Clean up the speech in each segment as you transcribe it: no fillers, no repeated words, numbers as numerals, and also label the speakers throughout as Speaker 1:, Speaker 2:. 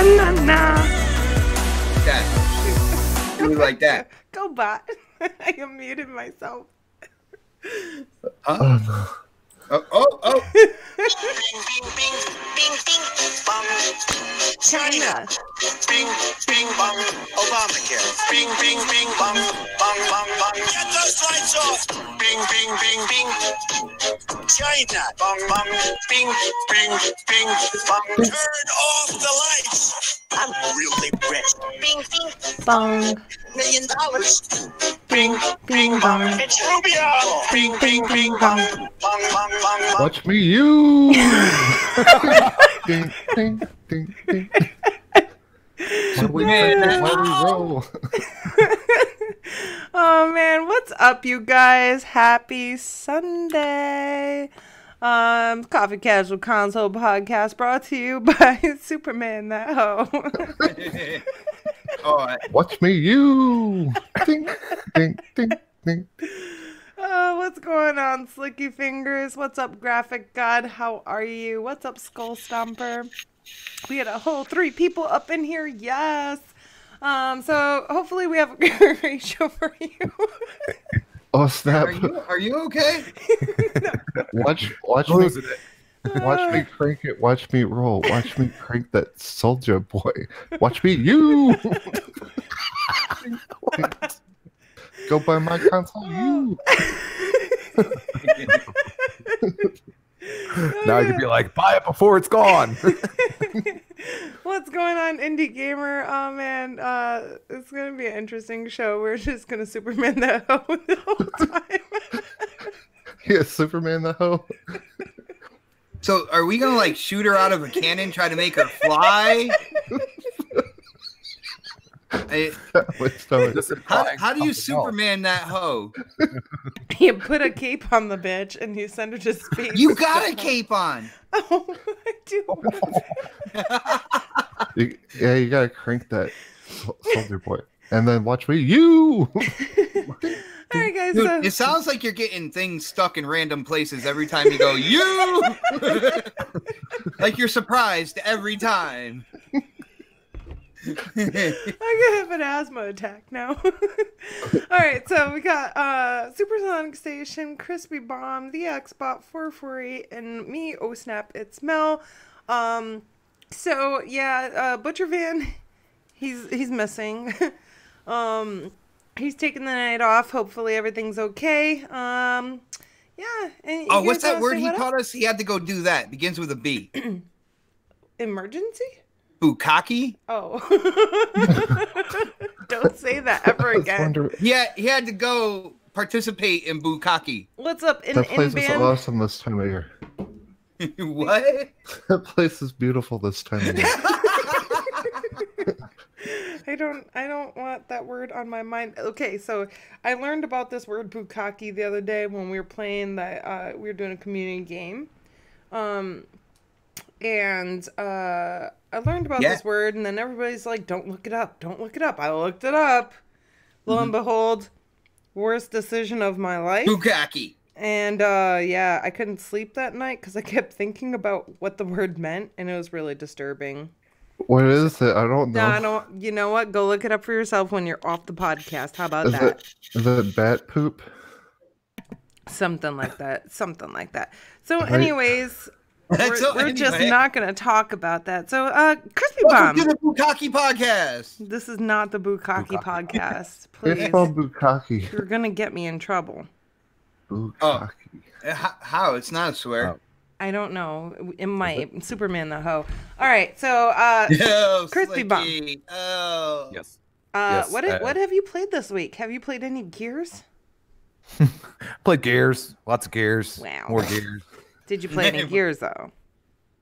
Speaker 1: na na.
Speaker 2: That. Do it like that.
Speaker 1: Go bot. I unmuted myself.
Speaker 2: Huh? Oh.
Speaker 1: China.
Speaker 3: Bing, bing, bong. Obamacare. Bing, bing, bing, bong. Bong, bong, bong. Get those lights off. Bing, bing, bing, bing. China. Bong, bong. Bing, bing, bing, bong. Turn off the lights. I'm really rich. Bing, bing,
Speaker 1: Bong.
Speaker 3: $1 million.
Speaker 1: Bing, bing, bong.
Speaker 3: It's Rubio. Bing, bing, bing, bong. Bong, bong, bong, bong.
Speaker 4: Watch me, you. Ding, ding, ding, ding. Why we roll?
Speaker 1: Oh man, what's up, you guys? Happy Sunday. Coffee Casual Console Podcast brought to you by Superman that hoe.
Speaker 4: Watch me, you. Ding, ding, ding, ding.
Speaker 1: What's going on, Slicky Fingers? What's up, Graphic God? How are you? What's up, Skull Stomper? We had a whole 3 people up in here. Yes. So hopefully we have a great show for you.
Speaker 4: Oh snap!
Speaker 2: Are you okay?
Speaker 4: Watch me. Watch me crank it. Watch me roll. Watch me crank that Soulja Boy. Watch me, you. Go buy my console, you.
Speaker 5: Now I could be like, buy it before it's gone.
Speaker 1: What's going on, Indie Gamer? Oh man, it's gonna be an interesting show. We're just gonna Superman that hoe the whole time.
Speaker 4: Yeah, Superman the hoe.
Speaker 2: So are we gonna like shoot her out of a cannon, try to make her fly? How do you Superman that hoe?
Speaker 1: You put a cape on the bitch and you send her to space.
Speaker 2: You got a cape on.
Speaker 1: Oh, I do.
Speaker 4: You gotta crank that Soldier Boy, and then watch me, you.
Speaker 1: All right, guys.
Speaker 2: Dude, it sounds like you're getting things stuck in random places every time you go, you. Like you're surprised every time.
Speaker 1: I'm gonna have an asthma attack now. All right, so we got Supersonic Station, Crispy Bomb, the Xbot 448, and me, OhSnap. It's Mel. So yeah, Butcher Van, he's missing. He's taking the night off. Hopefully everything's okay. Yeah. And
Speaker 2: what's that word he taught us? He had to go do that. Begins with a B.
Speaker 1: Emergency?
Speaker 2: Bukkake?
Speaker 1: Oh. Don't say that ever again.
Speaker 2: Yeah, he had to go participate in Bukkake.
Speaker 1: What's up,
Speaker 4: That place is awesome this time of year.
Speaker 2: What?
Speaker 4: That place is beautiful this time of year.
Speaker 1: I don't want that word on my mind. Okay, so I learned about this word bukkake the other day when we were playing that we were doing a community game. And I learned about this word, and then everybody's like, don't look it up. Don't look it up. I looked it up. Lo and behold, worst decision of my life.
Speaker 2: Bukkake.
Speaker 1: And yeah, I couldn't sleep that night because I kept thinking about what the word meant, and it was really disturbing.
Speaker 4: What is it? I don't know.
Speaker 1: No, I don't. You know what? Go look it up for yourself when you're off the podcast. How about that?
Speaker 4: Is it bat poop?
Speaker 1: Something like that. Something like that. So anyways, we're just not going to talk about that. So, Crispy Bomb.
Speaker 2: Welcome to the Bukkake Podcast.
Speaker 1: This is not the Bukkake Podcast. Please.
Speaker 4: It's called Bukkake.
Speaker 1: You're going to get me in trouble.
Speaker 4: Bukkake.
Speaker 2: How? It's not a swear.
Speaker 4: Oh.
Speaker 1: I don't know. It might. Superman the hoe. All right. So, Crispy Bomb.
Speaker 2: Oh.
Speaker 5: Yes.
Speaker 1: What have you played this week? Have you played any Gears?
Speaker 5: Played Gears. Lots of Gears.
Speaker 1: Wow.
Speaker 5: More Gears.
Speaker 1: Did you play any Gears though?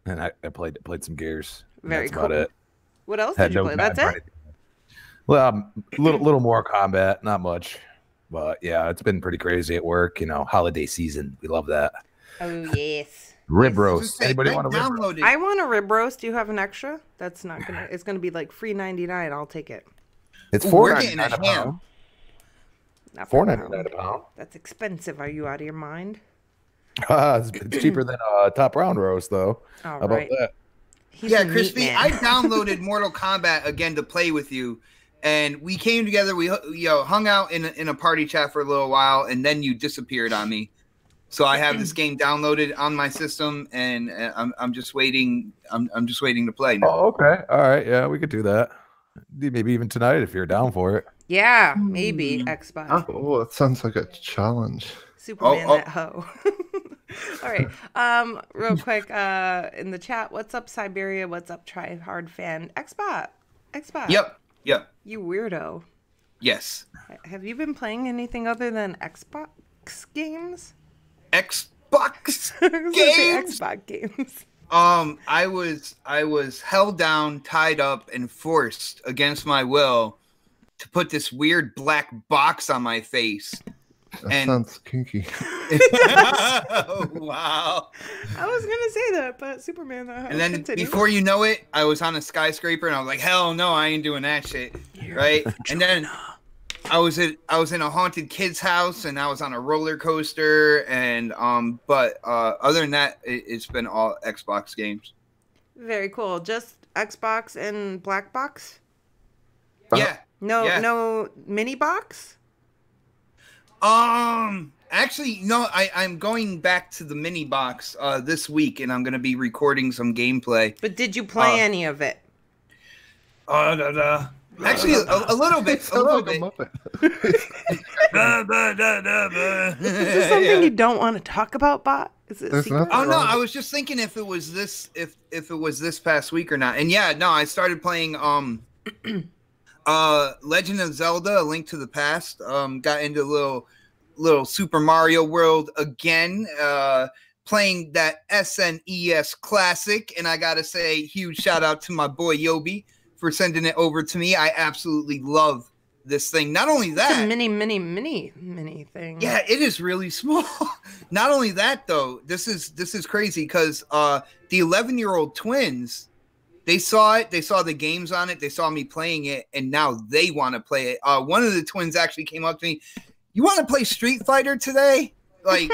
Speaker 5: And I played some Gears.
Speaker 1: Very
Speaker 5: cool.
Speaker 1: About it. What else did you play? That's it?
Speaker 5: Well, little more combat, not much. But yeah, it's been pretty crazy at work. You know, holiday season. We love that.
Speaker 1: Oh yes.
Speaker 5: Rib roast. Anybody want a rib roast?
Speaker 1: I want a rib roast. Do you have an extra? That's not gonna. It's gonna be like $3.99. I'll take it.
Speaker 5: It's $4.99 a pound. $4.99 a pound.
Speaker 1: That's expensive. Are you out of your mind?
Speaker 5: It's cheaper than a top round roast, though.
Speaker 1: All
Speaker 5: How about that?
Speaker 1: He's
Speaker 2: Yeah,
Speaker 1: a meat
Speaker 2: Crispy,
Speaker 1: man.
Speaker 2: I downloaded Mortal Kombat again to play with you, and we came together. We hung out in a party chat for a little while, and then you disappeared on me. So I have this game downloaded on my system, and I'm just waiting. I'm just waiting to play now.
Speaker 5: Oh, okay. All right. Yeah, we could do that. Maybe even tonight if you're down for it.
Speaker 1: Yeah, maybe Xbox.
Speaker 4: Oh, it sounds like a challenge.
Speaker 1: Superman that hoe. All right. Real quick, in the chat, what's up, Siberia? What's up, Try Hard Fan? Xbox.
Speaker 2: Yep.
Speaker 1: You weirdo.
Speaker 2: Yes.
Speaker 1: Have you been playing anything other than Xbox games?
Speaker 2: Xbox
Speaker 1: I was gonna
Speaker 2: games.
Speaker 1: say Xbox games.
Speaker 2: I was held down, tied up, and forced against my will to put this weird black box on my face.
Speaker 4: That sounds kinky.
Speaker 2: Oh, wow.
Speaker 1: I was gonna say that, but Superman that hoe.
Speaker 2: And then
Speaker 1: Continue.
Speaker 2: before you know it, I was on a skyscraper, and I was like, "Hell no, I ain't doing that shit." Right? And then I was in a haunted kid's house, and I was on a roller coaster, and but other than that, it's been all Xbox games.
Speaker 1: Very cool. Just Xbox and black box.
Speaker 2: Yeah.
Speaker 1: No mini box.
Speaker 2: Actually, no. I'm going back to the mini box this week, and I'm gonna be recording some gameplay.
Speaker 1: But did you play any of it?
Speaker 2: Actually, a little bit. A little bit.
Speaker 1: Is this something you don't want to talk about, Bot? Is it secret?
Speaker 2: Oh no, I was just thinking if it was this past week or not. And yeah, no, I started playing Legend of Zelda: A Link to the Past. Got into a little Super Mario World again. Playing that SNES classic, and I gotta say, huge shout out to my boy Yobi for sending it over to me. I absolutely love this thing. Not only that,
Speaker 1: it's a mini thing.
Speaker 2: Yeah, it is really small. Not only that, though, this is crazy because the 11-year-old twins, they saw it, they saw the games on it, they saw me playing it, and now they want to play it. One of the twins actually came up to me, "You want to play Street Fighter today?" Like,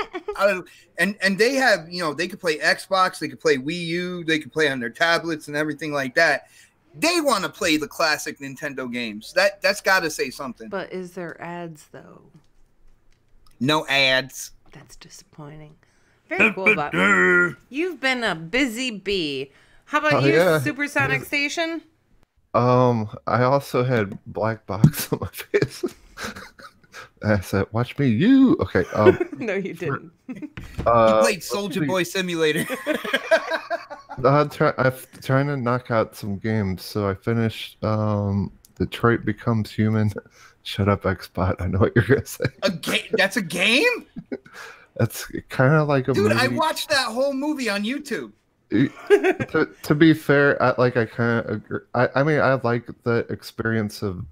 Speaker 2: and they have, they could play Xbox, they could play Wii U, they could play on their tablets and everything like that. They want to play the classic Nintendo games. That's got to say something.
Speaker 1: But is there ads though?
Speaker 2: No ads.
Speaker 1: That's disappointing. Very cool, Bob. You've been a busy bee. How about you,
Speaker 4: yeah.
Speaker 1: Supersonic Station?
Speaker 4: I also had black box on my face. I said, "Watch me, you." Okay.
Speaker 1: No, you didn't.
Speaker 2: You played Soulja Boy Simulator.
Speaker 4: I'm trying to knock out some games, so I finished Detroit Becomes Human. Shut up, Xbot. I know what you're gonna say.
Speaker 2: A game? That's a game?
Speaker 4: That's kind of like a
Speaker 2: dude.
Speaker 4: movie.
Speaker 2: I watched that whole movie on YouTube.
Speaker 4: To be fair, I kind of agree. I mean, I like the experience of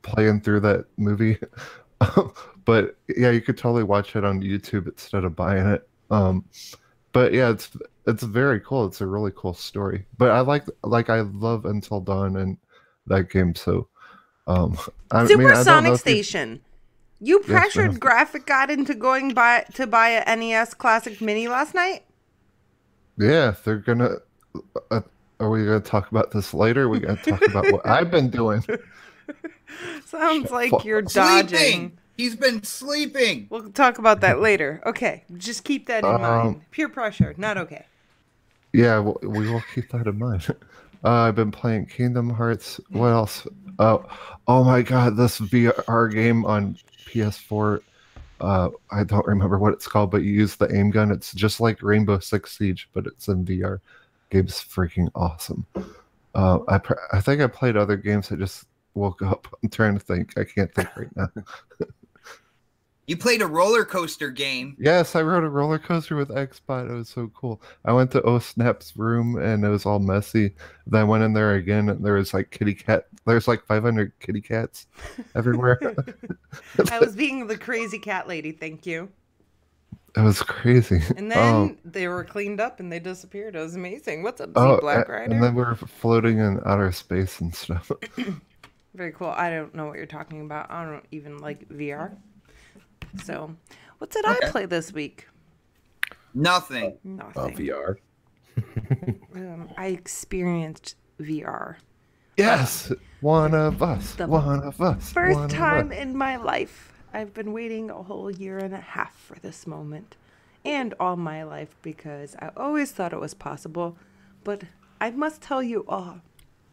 Speaker 4: playing through that movie, but yeah, you could totally watch it on YouTube instead of buying it. But yeah, it's very cool. It's a really cool story. But I I love Until Dawn and that game. So,
Speaker 1: Supersonic Station. You pressured
Speaker 4: Yes,
Speaker 1: Graphic God into going to buy a NES Classic Mini last night?
Speaker 4: Yeah, they're gonna. Are we gonna talk about this later? We gonna talk about what I've been doing.
Speaker 1: Sounds like you're dodging.
Speaker 2: Sleeping. He's been sleeping.
Speaker 1: We'll talk about that later. Okay, just keep that in mind. Peer pressure, not okay.
Speaker 4: Yeah, we will keep that in mind. I've been playing Kingdom Hearts. What else? Oh my God, this VR game on PS4. I don't remember what it's called, but you use the aim gun. It's just like Rainbow Six Siege, but it's in VR. Game's freaking awesome. I think I played other games. I just woke up. I'm trying to think. I can't think right now.
Speaker 2: You played a roller coaster game.
Speaker 4: Yes, I rode a roller coaster with Xbot. It was so cool. I went to OhSnap's room and it was all messy. Then I went in there again and there was like there's like 500 kitty cats everywhere.
Speaker 1: I was being the crazy cat lady, thank you.
Speaker 4: It was crazy.
Speaker 1: And then they were cleaned up and they disappeared. It was amazing. What's up, Z Black Rider?
Speaker 4: And then we were floating in outer space and stuff.
Speaker 1: Very cool. I don't know what you're talking about. I don't even like VR. So, what did I play this week?
Speaker 2: Nothing.
Speaker 1: Nothing.
Speaker 5: VR.
Speaker 1: I experienced VR.
Speaker 4: Yes, one of us.
Speaker 1: The
Speaker 4: One of us.
Speaker 1: First
Speaker 4: one of
Speaker 1: time
Speaker 4: us.
Speaker 1: in my life. I've been waiting a whole year and a half for this moment. And all my life, because I always thought it was possible. But I must tell you all,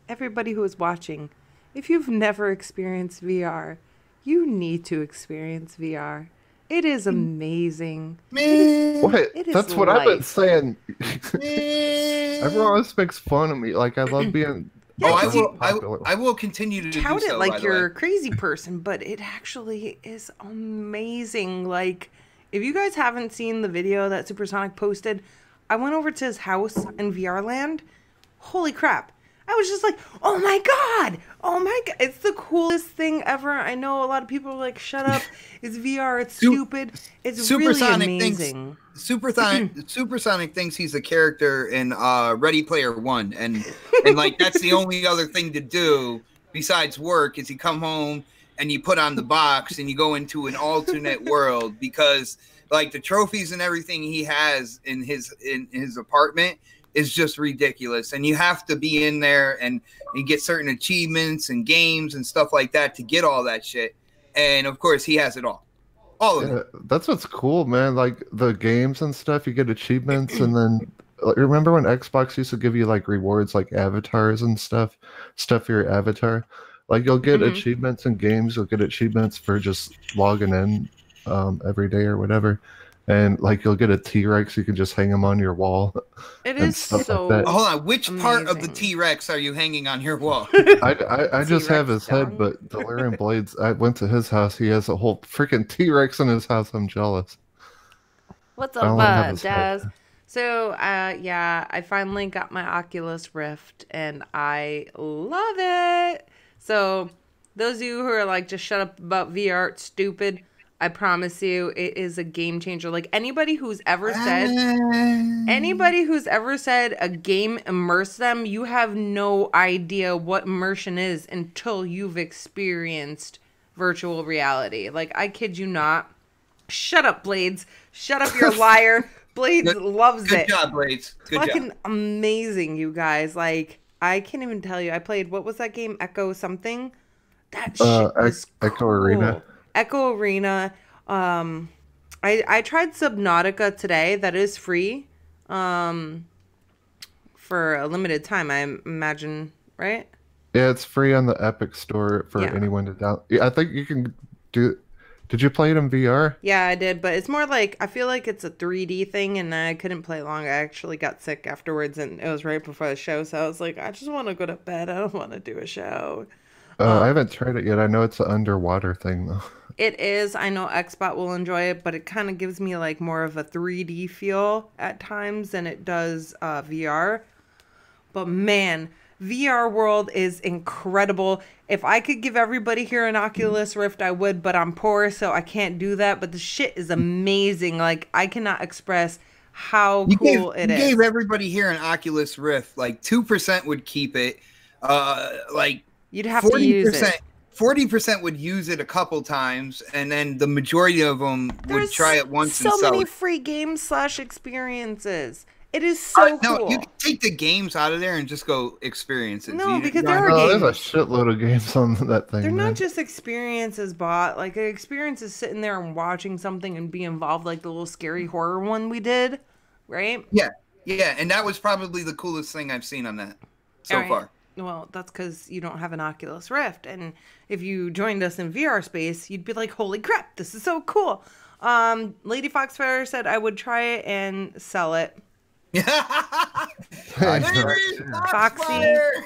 Speaker 1: everybody who is watching, if you've never experienced VR, you need to experience VR. It is amazing.
Speaker 4: What?
Speaker 1: It is
Speaker 4: That's what I've been
Speaker 1: life.
Speaker 4: saying. Everyone always makes fun of me. Like, I love being.
Speaker 2: I will continue to
Speaker 1: Tout
Speaker 2: do so,
Speaker 1: it
Speaker 2: by
Speaker 1: like
Speaker 2: the
Speaker 1: you're a
Speaker 2: way.
Speaker 1: crazy person, but it actually is amazing. Like, if you guys haven't seen the video that Supersonic posted, I went over to his house in VR land. Holy crap. I was just like, oh my God. It's the coolest thing ever. I know a lot of people are like, shut up. It's VR. It's stupid. It's really amazing.
Speaker 2: Supersonic thinks he's a character in Ready Player One, and like that's the only other thing to do besides work is you come home and you put on the box and you go into an alternate world, because like the trophies and everything he has in his apartment is just ridiculous, and you have to be in there and get certain achievements and games and stuff like that to get all that shit. And of course, he has it all of it.
Speaker 4: That's what's cool, man. Like the games and stuff, you get achievements, and then like, remember when Xbox used to give you like rewards, like avatars and stuff for your avatar. Like you'll get achievements in games, you'll get achievements for just logging in every day or whatever. And like you'll get a T-Rex, you can just hang them on your wall.
Speaker 1: It is so
Speaker 2: Hold on, which part of the
Speaker 1: amazing.
Speaker 2: T-Rex are you hanging on your wall?
Speaker 4: I just have his
Speaker 1: T-Rex
Speaker 4: head, but Delirium Blades, I went to his house. He has a whole freaking T-Rex in his house. I'm jealous.
Speaker 1: What's
Speaker 4: I
Speaker 1: up,
Speaker 4: only have his head.
Speaker 1: Daz? So, yeah, I finally got my Oculus Rift, and I love it. So, those of you who are like, just shut up about VR, it's stupid. I promise you, it is a game changer. Like anybody who's ever said a game immersed them, you have no idea what immersion is until you've experienced virtual reality. Like, I kid you not. Shut up, Blades. Shut up, you're a liar. Blades loves it.
Speaker 2: Good job, Blades. Good
Speaker 1: Fucking
Speaker 2: job.
Speaker 1: amazing, you guys. Like, I can't even tell you. I played, what was that game? Echo something? That shit was
Speaker 4: Echo
Speaker 1: cool.
Speaker 4: Arena.
Speaker 1: Echo Arena. I tried Subnautica today. That is free. For a limited time, I imagine, right?
Speaker 4: Yeah, it's free on the Epic Store for anyone to download. Yeah, I think you can do. Did you play it in VR?
Speaker 1: Yeah, I did, but it's more like, I feel like it's a 3D thing, and I couldn't play long. I actually got sick afterwards, and it was right before the show, so I was like, I just want to go to bed. I don't want to do a show.
Speaker 4: I haven't tried it yet. I know it's an underwater thing, though.
Speaker 1: It is. I know Xbot will enjoy it, but it kind of gives me like more of a 3D feel at times than it does VR. But man, VR world is incredible. If I could give everybody here an Oculus Rift, I would, but I'm poor, so I can't do that. But the shit is amazing. Like, I cannot express how cool it is.
Speaker 2: You gave everybody here an Oculus Rift. Like 2% would keep it. Like
Speaker 1: you'd have to use it.
Speaker 2: 40% would use it a couple times, and then the majority of them would try it once and
Speaker 1: so
Speaker 2: sell
Speaker 1: many
Speaker 2: it.
Speaker 1: free games / experiences. It is so cool.
Speaker 2: No, you can take the games out of there and just go experiences.
Speaker 1: No, because there are
Speaker 4: games.
Speaker 1: games.
Speaker 4: There's a shitload of games on that thing.
Speaker 1: They're
Speaker 4: man.
Speaker 1: not just experiences, bot. Like, an experience is sitting there and watching something and be involved, like the little scary horror one we did, right?
Speaker 2: Yeah, and that was probably the coolest thing I've seen on that so far.
Speaker 1: Well, that's because you don't have an Oculus Rift, and if you joined us in VR space, you'd be like, holy crap, this is so cool. Lady Foxfire said I would try it and sell it.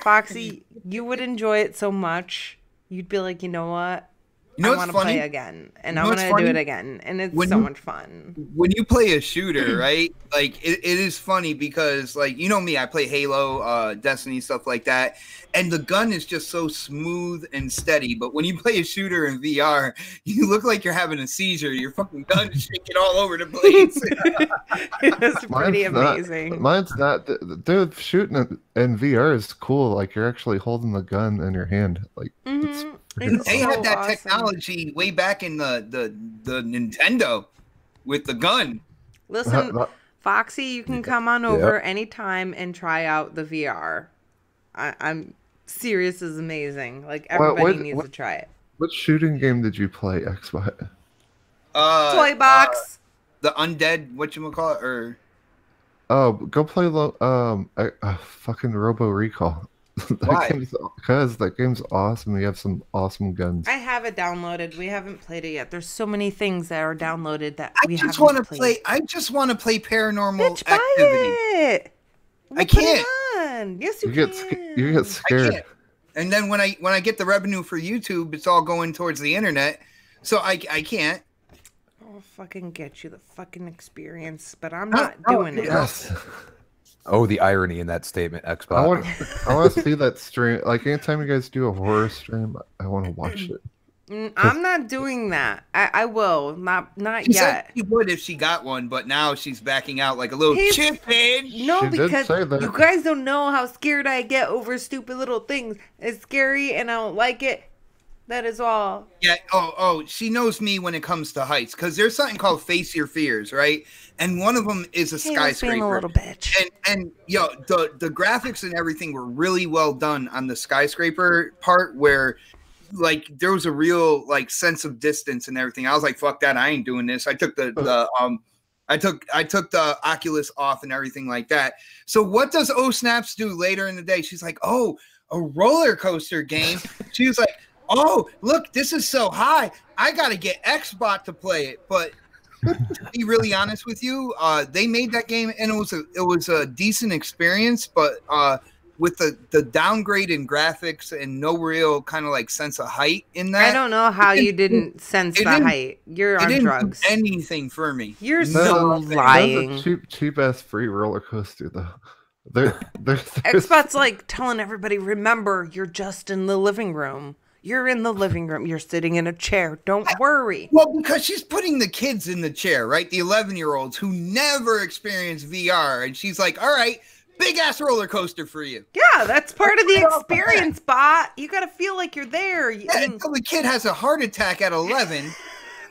Speaker 1: Foxy, you would enjoy it so much. You'd be like, you know what? I want to play again, and I'm going to do it again, and it's so much fun.
Speaker 2: When you play a shooter, right? Like, it is funny because, like, you know me, I play Halo, Destiny, stuff like that, and the gun is just so smooth and steady, but when you play a shooter in VR, you look like you're having a seizure. Your fucking gun is shaking all over the place.
Speaker 1: It's pretty amazing.
Speaker 4: Mine's not. Dude, shooting in VR is cool. Like, you're actually holding the gun in your hand. Like,
Speaker 2: they had that technology way back in the Nintendo with the gun.
Speaker 1: Listen, Foxy, you can come on over anytime and try out the VR. I'm serious, is amazing. Like, everybody needs to try it.
Speaker 4: What shooting game did you play, Xbox?
Speaker 1: Toy Box.
Speaker 2: The Undead, whatchamacallit, or...
Speaker 4: Oh, go play fucking Robo Recall.
Speaker 2: Why?
Speaker 4: Because that game's awesome. You have some awesome guns.
Speaker 1: I have it downloaded. We haven't played it yet. There's so many things that are downloaded that we haven't played.
Speaker 2: I just want to play Paranormal
Speaker 1: Bitch,
Speaker 2: Activity.
Speaker 1: Buy it.
Speaker 2: I can't.
Speaker 1: Yes, you can.
Speaker 4: You get scared.
Speaker 2: I can't. And then when I get the revenue for YouTube, it's all going towards the internet. So I can't.
Speaker 1: I'll fucking get you the fucking experience, but I'm not doing it.
Speaker 4: Yes.
Speaker 5: Oh, the irony in that statement, Xbox.
Speaker 4: I want to see that stream. Like, anytime you guys do a horror stream, I want to watch it.
Speaker 1: I'm not doing that. I will. Not
Speaker 2: She
Speaker 1: yet.
Speaker 2: said she would if she got one, but now she's backing out like a little chicken.
Speaker 1: No,
Speaker 4: She did
Speaker 1: because
Speaker 4: say that.
Speaker 1: you guys don't know how scared I get over stupid little things. It's scary and I don't like it. That is all.
Speaker 2: Yeah. Oh, she knows me when it comes to heights, because there's something called Face Your Fears, right? And one of them is a skyscraper.
Speaker 1: Being a little bitch.
Speaker 2: And the graphics and everything were really well done on the skyscraper part, where like there was a real like sense of distance and everything. I was like, fuck that, I ain't doing this. I took I took the Oculus off and everything like that. So what does OhSnaps do later in the day? She's like, oh, a roller coaster game. She was like, oh, look, this is so high. I gotta get Xbot to play it. But to be really honest with you, they made that game and it was a decent experience, but with the downgrade in graphics and no real kind of like sense of height in that.
Speaker 1: I don't know how you didn't sense the height. You're on drugs.
Speaker 2: Do anything for me.
Speaker 1: You're so lying.
Speaker 4: That's a cheap ass free roller coaster though. There's
Speaker 1: Xbot's like telling everybody, remember, you're just in the living room. You're in the living room. You're sitting in a chair. Don't worry.
Speaker 2: Well, because she's putting the kids in the chair, right? The 11-year-olds who never experienced VR. And she's like, all right, big ass roller coaster for you.
Speaker 1: Yeah, that's part of the experience, Bot. You got to feel like you're there.
Speaker 2: Until the kid has a heart attack at 11.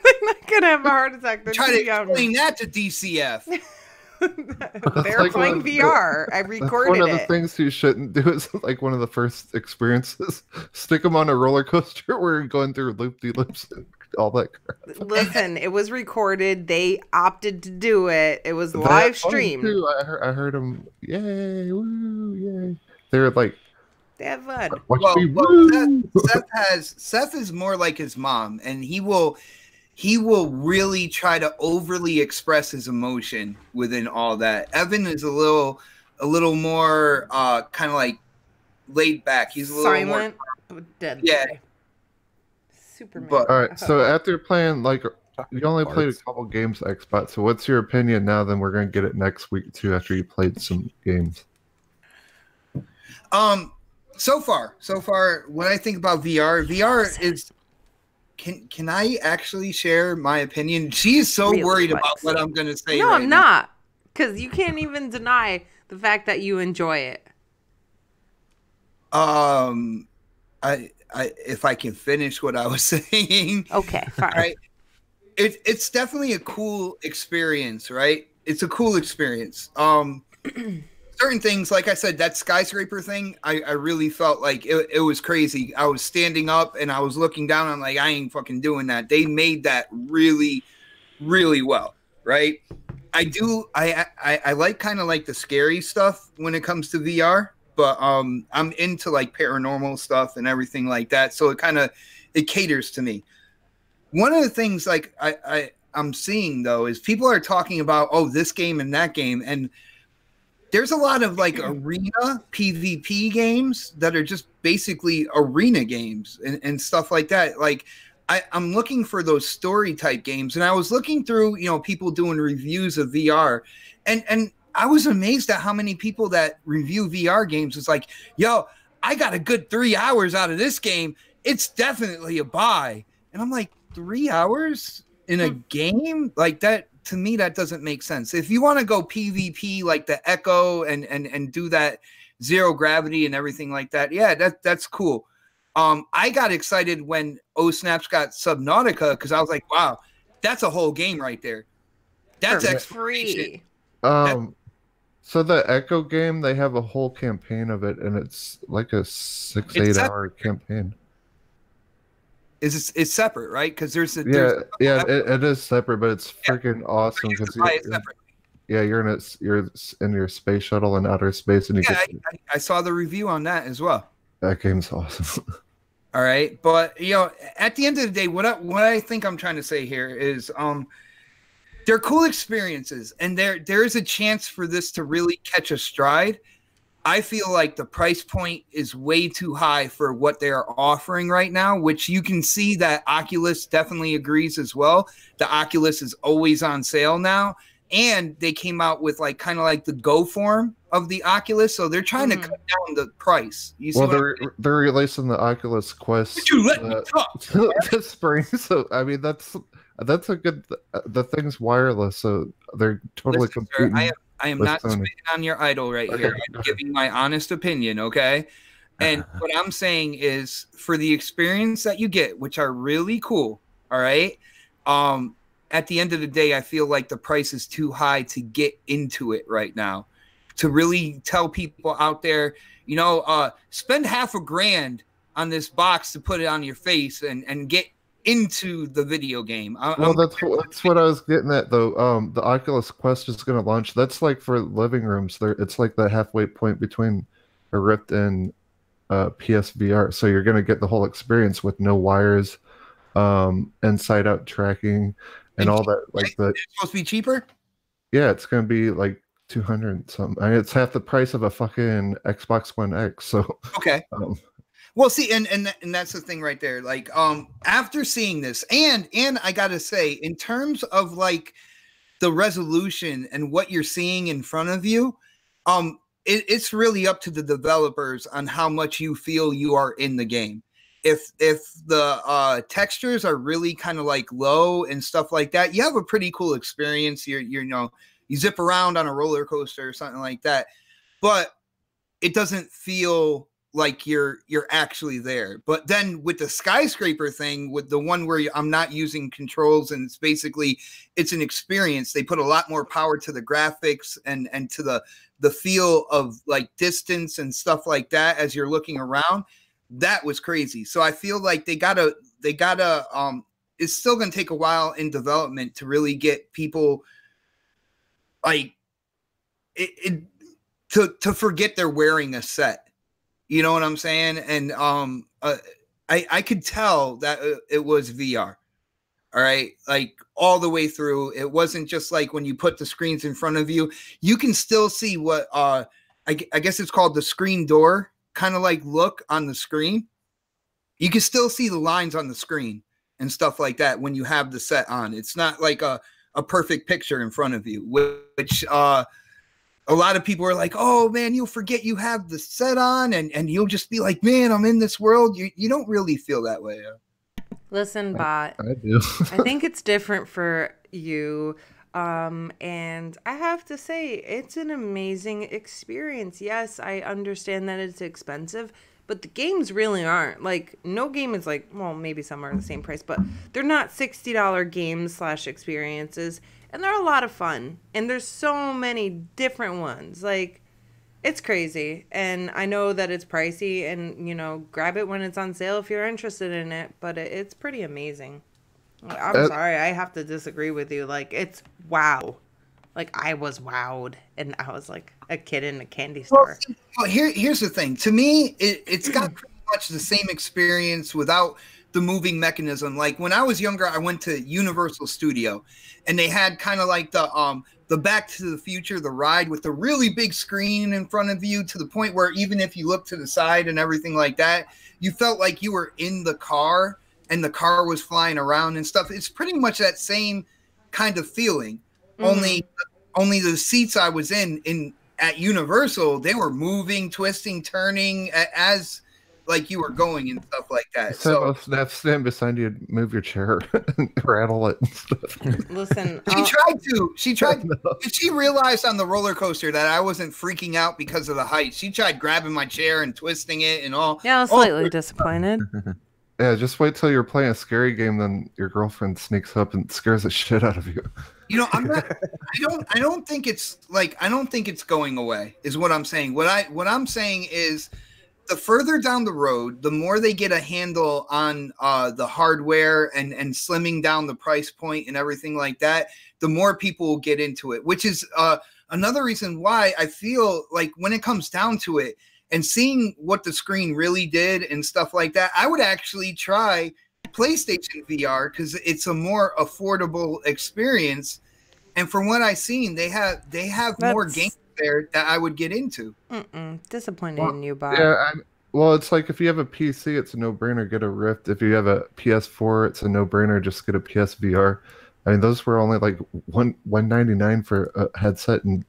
Speaker 1: They're not going to have a heart attack. They're
Speaker 2: Try
Speaker 1: too
Speaker 2: to
Speaker 1: young.
Speaker 2: explain that to DCF.
Speaker 1: They're
Speaker 4: like
Speaker 1: playing VR. I recorded
Speaker 4: one of the
Speaker 1: it.
Speaker 4: things you shouldn't do is like one of the first experiences. Stick them on a roller coaster where you're going through loop-de-loops and all that crap.
Speaker 1: Listen, it was recorded. They opted to do it. It was live streamed.
Speaker 4: I heard them. Yay! Woo! Yay! They're like,
Speaker 1: they have fun.
Speaker 2: Seth is more like his mom, and he will really try to overly express his emotion within all that. Evan is a little more kind of like laid back. He's a little
Speaker 1: silent,
Speaker 2: more
Speaker 1: dead.
Speaker 2: Yeah.
Speaker 1: Superman.
Speaker 2: But,
Speaker 4: all right. So after playing, like, you only played a couple games, Xbox. So what's your opinion now? Then we're gonna get it next week too. After you played some games.
Speaker 2: So far, when I think about VR is. Can I actually share my opinion? She's so really worried about what I'm going to say.
Speaker 1: No,
Speaker 2: right
Speaker 1: I'm
Speaker 2: now.
Speaker 1: not. Because you can't even deny the fact that you enjoy it.
Speaker 2: If I can finish what I was saying.
Speaker 1: Okay, fine.
Speaker 2: Right. It's definitely a cool experience, right? It's a cool experience. Certain things, like I said, that skyscraper thing, I really felt like it was crazy. I was standing up and I was looking down. I'm like, I ain't fucking doing that. They made that really, really well, right? I like kind of like the scary stuff when it comes to VR, but I'm into like paranormal stuff and everything like that. So it caters to me. One of the things like I'm seeing though is people are talking about, oh, this game and that game, and there's a lot of like arena PvP games that are just basically arena games and stuff like that. Like I'm looking for those story type games, and I was looking through, people doing reviews of VR, and I was amazed at how many people that review VR games is like, yo, I got a good 3 hours out of this game. It's definitely a buy. And I'm like, 3 hours in a game like that? To me, that doesn't make sense. If you want to go PvP like the Echo and do that zero gravity and everything like that, yeah, that's cool. I got excited when OhSnaps got Subnautica because I was like, wow, that's a whole game right there. That's exploration.
Speaker 1: Free.
Speaker 4: So the Echo game, they have a whole campaign of it, and it's like a 8 hour campaign.
Speaker 2: It's separate, right? Because there's
Speaker 4: it is separate, but it's freaking awesome because you're in your space shuttle in outer space, and
Speaker 2: I saw the review on that as well.
Speaker 4: That game's awesome.
Speaker 2: All right, but at the end of the day, what I think I'm trying to say here is, they're cool experiences, and there is a chance for this to really catch a stride. I feel like the price point is way too high for what they are offering right now, which you can see that Oculus definitely agrees as well. The Oculus is always on sale now, and they came out with kind of like the Go form of the Oculus, so they're trying to cut down the price.
Speaker 4: They're releasing the Oculus Quest.
Speaker 2: Would you let me talk?
Speaker 4: This spring, so I mean that's a good. The thing's wireless, so they're totally competing.
Speaker 2: Sir, I am not spitting on your idol right here. I'm giving my honest opinion, okay? And what I'm saying is, for the experience that you get, which are really cool, all right? At the end of the day, I feel like the price is too high to get into it right now. To really tell people out there, spend $500,000 on this box to put it on your face and get into the video game.
Speaker 4: That's what I was getting at, though. The Oculus Quest is going to launch. That's like for living rooms. It's like the halfway point between a Rift and PSVR. So you're going to get the whole experience with no wires, inside out tracking, and all that. It's
Speaker 2: supposed to be cheaper.
Speaker 4: Yeah, it's going to be like 200 something. I mean, it's half the price of a fucking Xbox One X. So
Speaker 2: okay. Well, see, and that's the thing right there. After seeing this, and I gotta say, in terms of the resolution and what you're seeing in front of you, it's really up to the developers on how much you feel you are in the game. If the textures are really kind of low and stuff like that, you have a pretty cool experience. You zip around on a roller coaster or something like that, but it doesn't feel like you're actually there. But then with the skyscraper thing, with the one where I'm not using controls, and it's an experience. They put a lot more power to the graphics and to the feel of distance and stuff like that as you're looking around. That was crazy. So I feel like they gotta it's still gonna take a while in development to really get people to forget they're wearing a set. You know what I'm saying? And I could tell that it was VR. All right, all the way through. It wasn't just when you put the screens in front of you. You can still see what I guess it's called the screen door kind of look on the screen. You can still see the lines on the screen and stuff like that when you have the set on. It's not like a perfect picture in front of you, which a lot of people are like, oh man, you'll forget you have the set on, and you'll just be like, man, I'm in this world. You don't really feel that way.
Speaker 1: Listen, Bot.
Speaker 4: I do.
Speaker 1: I think it's different for you. And I have to say, it's an amazing experience. Yes, I understand that it's expensive, but the games really aren't. No game is well, maybe some are the same price, but they're not $60 games / experiences. And they're a lot of fun. And there's so many different ones. It's crazy. And I know that it's pricey. And, grab it when it's on sale if you're interested in it. But it's pretty amazing. I'm sorry. I have to disagree with you. It's wow. I was wowed. And I was a kid in a candy store.
Speaker 2: Well, here's the thing. To me, it's got pretty much the same experience without the moving mechanism. When I was younger, I went to Universal Studio, and they had kind of the Back to the Future, the ride with the really big screen in front of you, to the point where even if you look to the side and everything like that, you felt like you were in the car and the car was flying around and stuff. It's pretty much that same kind of feeling. Mm-hmm. Only the seats I was in at Universal, they were moving, twisting, turning as you were going and stuff like that.
Speaker 4: So stand beside you, move your chair, and rattle it and stuff.
Speaker 1: Listen,
Speaker 2: She tried. She realized on the roller coaster that I wasn't freaking out because of the height. She tried grabbing my chair and twisting it and all.
Speaker 1: Yeah, I was slightly disappointed.
Speaker 4: Yeah, just wait till you're playing a scary game, then your girlfriend sneaks up and scares the shit out of you.
Speaker 2: You know, I don't think it's like, I don't think it's going away is what I'm saying. What I'm saying is the further down the road, the more they get a handle on the hardware and slimming down the price point and everything like that, the more people will get into it, which is another reason why I feel like when it comes down to it and seeing what the screen really did and stuff like that, I would actually try PlayStation VR because it's a more affordable experience. And from what I've seen, they have more games there that I would get into.
Speaker 1: Disappointed in you, Bob.
Speaker 4: Yeah, well, it's like if you have a PC, it's a no-brainer, get a Rift. If you have a PS4, it's a no-brainer, just get a PSVR. I mean, those were only like $199 for a headset and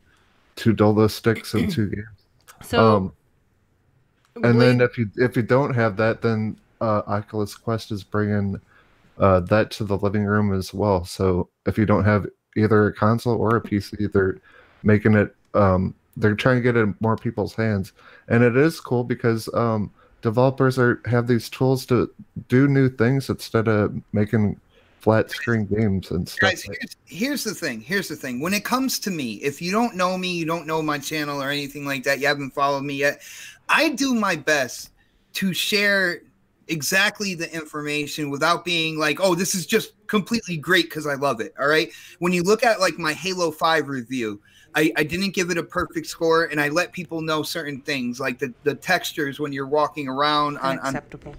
Speaker 4: 2 dildo sticks and 2 games.
Speaker 1: So,
Speaker 4: and then if you don't have that, then Oculus Quest is bringing that to the living room as well. So if you don't have either a console or a PC, they're making it. They're trying to get it in more people's hands, and it is cool because developers have these tools to do new things instead of making flat screen games and stuff.
Speaker 2: Guys, here's the thing. When it comes to me, if you don't know me, you don't know my channel or anything like that, you haven't followed me yet, I do my best to share exactly the information without being like, oh, this is just completely great because I love it. All right. When you look at like my Halo 5 review, I didn't give it a perfect score, and I let people know certain things like the textures when you're walking around
Speaker 1: unacceptable.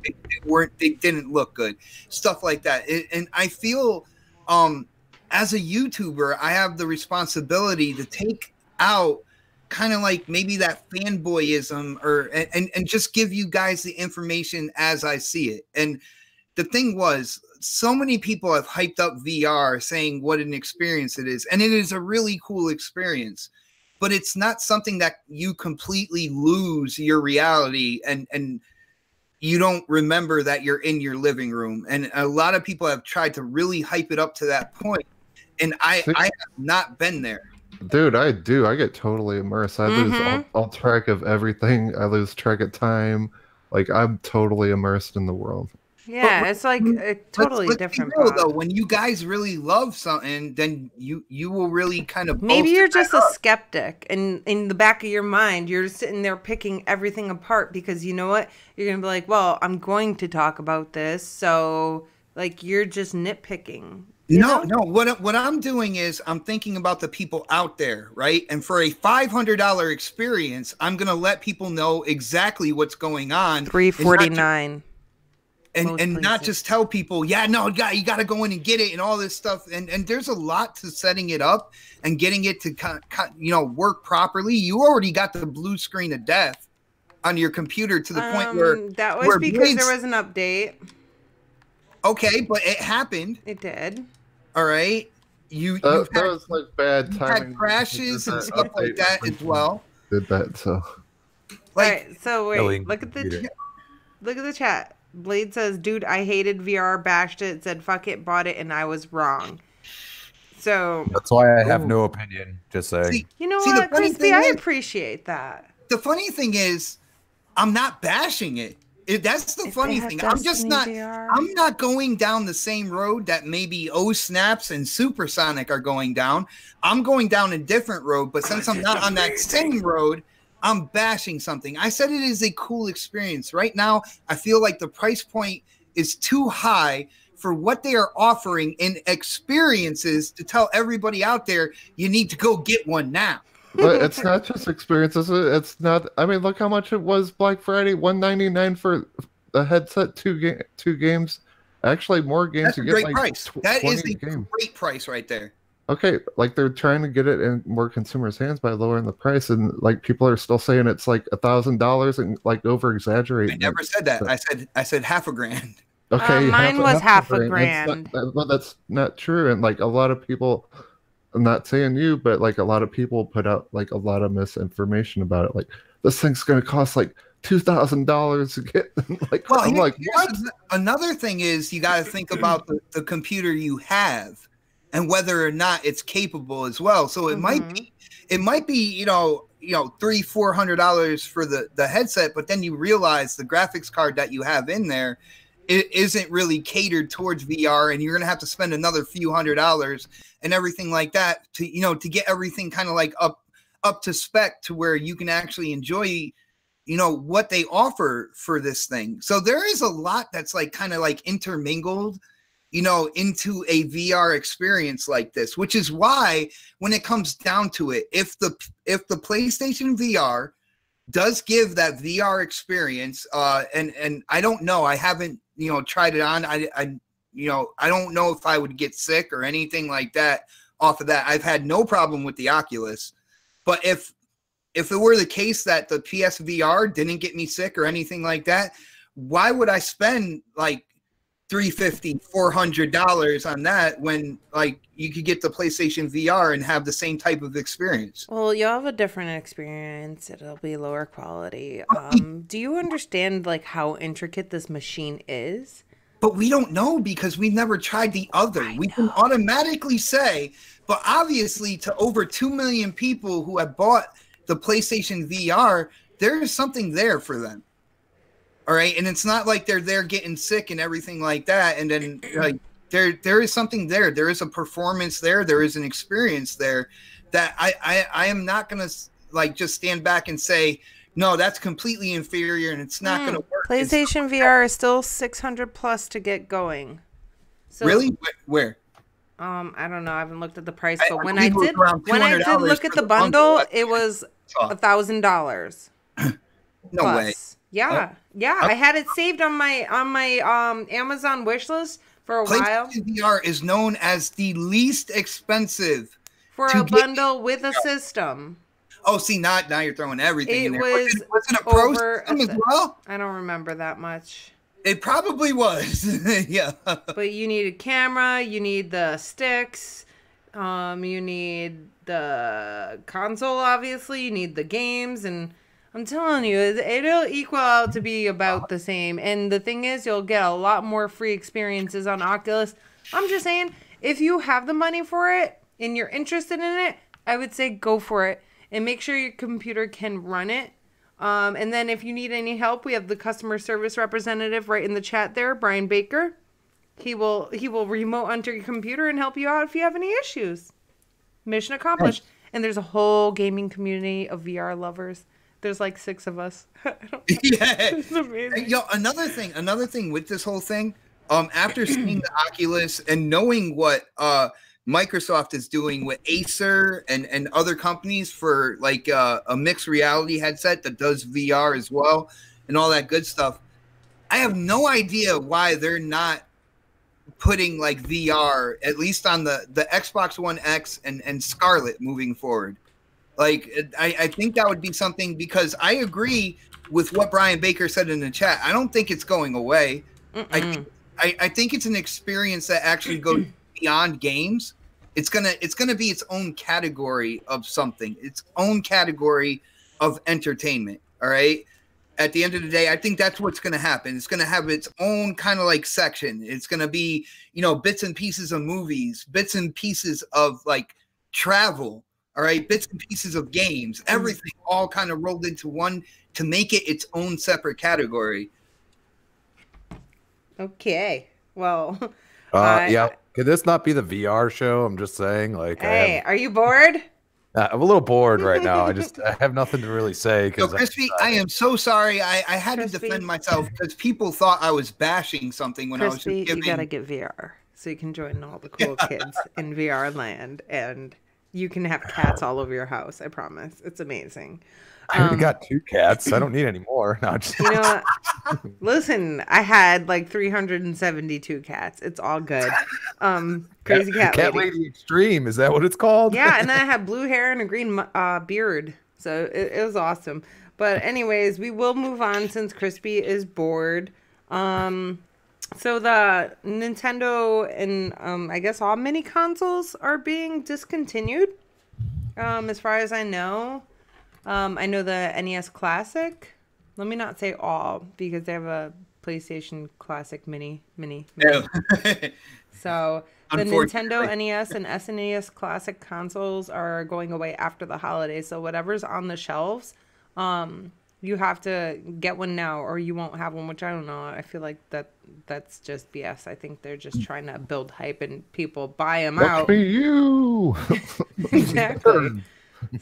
Speaker 2: They didn't look good, stuff like that. And I feel as a YouTuber, I have the responsibility to take out kind of like maybe that fanboyism and just give you guys the information as I see it. And the thing was, so many people have hyped up VR saying what an experience it is. And it is a really cool experience, but it's not something that you completely lose your reality and you don't remember that you're in your living room. And a lot of people have tried to really hype it up to that point. And I have not been there.
Speaker 4: Dude, I do. I get totally immersed. I lose all track of everything. I lose track of time. Like, I'm totally immersed in the world.
Speaker 1: Yeah, it's like a totally different.
Speaker 2: Though, when you guys really love something, then you will really kind of.
Speaker 1: Maybe you're just a skeptic, and in the back of your mind, you're sitting there picking everything apart because you know what? You're gonna be like, well, I'm going to talk about this, so like you're just nitpicking.
Speaker 2: No. What I'm doing is I'm thinking about the people out there, right? And for a $500 experience, I'm gonna let people know exactly what's going on.
Speaker 1: $349.
Speaker 2: And not just tell people, yeah, no, you got to go in and get it and all this stuff. And there's a lot to setting it up and getting it to work properly. You already got the blue screen of death on your computer to the point where
Speaker 1: that was because there was an update.
Speaker 2: Okay, but it happened.
Speaker 1: It did.
Speaker 2: All right.
Speaker 4: That was like bad timing.
Speaker 2: Had crashes and stuff like that as well.
Speaker 4: Did that so?
Speaker 1: Like, all right, so wait, look at the chat. Blade says, dude, I hated VR, bashed it, said fuck it, bought it, and I was wrong. So
Speaker 5: that's why I have no opinion. Just saying.
Speaker 1: You know what, Crispy? I appreciate that.
Speaker 2: The funny thing is, I'm not bashing it. That's the funny thing. I'm just not. I'm not going down the same road that maybe OhSnaps and Supersonic are going down. I'm going down a different road. But since I'm not on that same road, I'm bashing something. I said it is a cool experience. Right now, I feel like the price point is too high for what they are offering in experiences to tell everybody out there you need to go get one now.
Speaker 4: But it's not just experiences. It's not. I mean, look how much it was Black Friday. $199 for a headset, two games. Actually, more games.
Speaker 2: That's a great price. That is a great price right there.
Speaker 4: Okay, like they're trying to get it in more consumers' hands by lowering the price, and like people are still saying it's like $1,000 and like over exaggerating.
Speaker 2: I never said that. I said $500,000.
Speaker 4: Okay,
Speaker 1: mine was half a grand.
Speaker 4: But that's not true, and like a lot of people. I'm not saying you, but like a lot of people put out like a lot of misinformation about it. Like this thing's going to cost like $2,000 to get. Like, well, I'm like, what?
Speaker 2: Another thing is you got to think about the computer you have and whether or not it's capable as well. So it might be, $300-400 for the headset, but then you realize the graphics card that you have in there it isn't really catered towards VR, and you're going to have to spend another few $100s and everything like that to, you know, to get everything kind of like up to spec to where you can actually enjoy, you know, what they offer for this thing. So there is a lot that's like kind of like intermingled, you know, into a VR experience like this, which is why when it comes down to it, if the PlayStation VR does give that VR experience, and I don't know, I haven't, you know, tried it on. I you know, I don't know if I would get sick or anything like that off of that. I've had no problem with the Oculus, but if it were the case that the PSVR didn't get me sick or anything like that, why would I spend like $350, $400 on that when like you could get the PlayStation VR and have the same type of experience?
Speaker 1: Well, you'll have a different experience. It'll be lower quality. Do you understand like how intricate this machine is?
Speaker 2: But we don't know because we've never tried the other. We can automatically say, but obviously to over 2 million people who have bought the PlayStation VR, there is something there for them. All right. And it's not like they're there getting sick and everything like that. And then like there is something there. There is a performance there. There is an experience there that I am not going to like just stand back and say, no, that's completely inferior and it's not going to work.
Speaker 1: PlayStation VR is still $600+ to get going. So,
Speaker 2: really? Where?
Speaker 1: I don't know. I haven't looked at the price, but
Speaker 2: when I did
Speaker 1: look at the bundle, it was $1,000.
Speaker 2: No way.
Speaker 1: Yeah, yeah. I had it saved on my Amazon wish list for a while.
Speaker 2: PlayStation VR is known as the least expensive
Speaker 1: for a bundle with a system.
Speaker 2: Oh, see, now you're throwing everything in there. Was it a pro system as well?
Speaker 1: I don't remember that much.
Speaker 2: It probably was. Yeah.
Speaker 1: But you need a camera, you need the sticks, you need the console, obviously, you need the games, and I'm telling you, it'll equal out to be about the same. And the thing is, you'll get a lot more free experiences on Oculus. I'm just saying, if you have the money for it and you're interested in it, I would say go for it. And make sure your computer can run it. And then if you need any help, we have the customer service representative right in the chat there, Brian Baker. He will remote onto your computer and help you out if you have any issues. Mission accomplished. And there's a whole gaming community of VR lovers. There's like 6 of us.
Speaker 2: Yeah.
Speaker 1: It's amazing.
Speaker 2: Yo, another thing with this whole thing, after seeing the Oculus and knowing what Microsoft is doing with Acer and other companies for like a mixed reality headset that does VR as well and all that good stuff, I have no idea why they're not putting like VR at least on the Xbox One X and Scarlet moving forward. Like I think that would be something, because I agree with what Brian Baker said in the chat. I don't think it's going away. I think it's an experience that actually goes beyond games. It's gonna be its own category of something, its own category of entertainment. All right. At the end of the day, I think that's what's gonna happen. It's gonna have its own kind of like section. It's gonna be, you know, bits and pieces of movies, bits and pieces of like travel. All right, bits and pieces of games, everything all kind of rolled into one to make it its own separate category.
Speaker 1: Okay. Well,
Speaker 5: yeah. Could this not be the VR show? I'm just saying. Like,
Speaker 1: hey, are you bored?
Speaker 5: I'm a little bored right now. I have nothing to really say.
Speaker 2: Yo, Crispy, I am so sorry. I had to defend myself because people thought I was bashing something when
Speaker 1: Crispy,
Speaker 2: I was just giving.
Speaker 1: You gotta get VR so you can join all the cool kids in VR land, and you can have cats all over your house. I promise. It's amazing.
Speaker 5: I already got 2 cats. I don't need any more. No,
Speaker 1: you know what? Listen, I had like 372 cats. It's all good. Crazy cat
Speaker 5: lady extreme. Is that what it's called?
Speaker 1: Yeah, and then I had blue hair and a green beard. So it was awesome. But anyways, we will move on since Crispy is bored. So the Nintendo and I guess all mini consoles are being discontinued. As far as I know. I know the NES Classic. Let me not say all, because they have a PlayStation Classic Mini.
Speaker 2: Yeah.
Speaker 1: So the Nintendo NES and SNES Classic consoles are going away after the holidays. So whatever's on the shelves, you have to get one now or you won't have one, which I don't know. I feel like that's just BS. I think they're just trying to build hype and people buy them out.
Speaker 4: Be you.
Speaker 1: Exactly.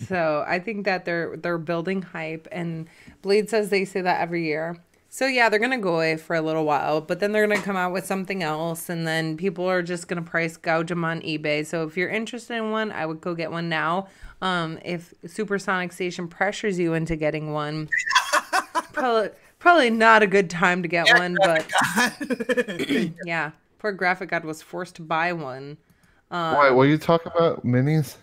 Speaker 1: So I think that they're building hype, and Blade says they say that every year. So yeah, they're gonna go away for a little while, but then they're gonna come out with something else, and then people are just gonna price gouge them on eBay. So if you're interested in one, I would go get one now. If Supersonic Station pressures you into getting one, probably not a good time to get one. But yeah, poor Graphic God was forced to buy one.
Speaker 4: Wait, will you talk about minis?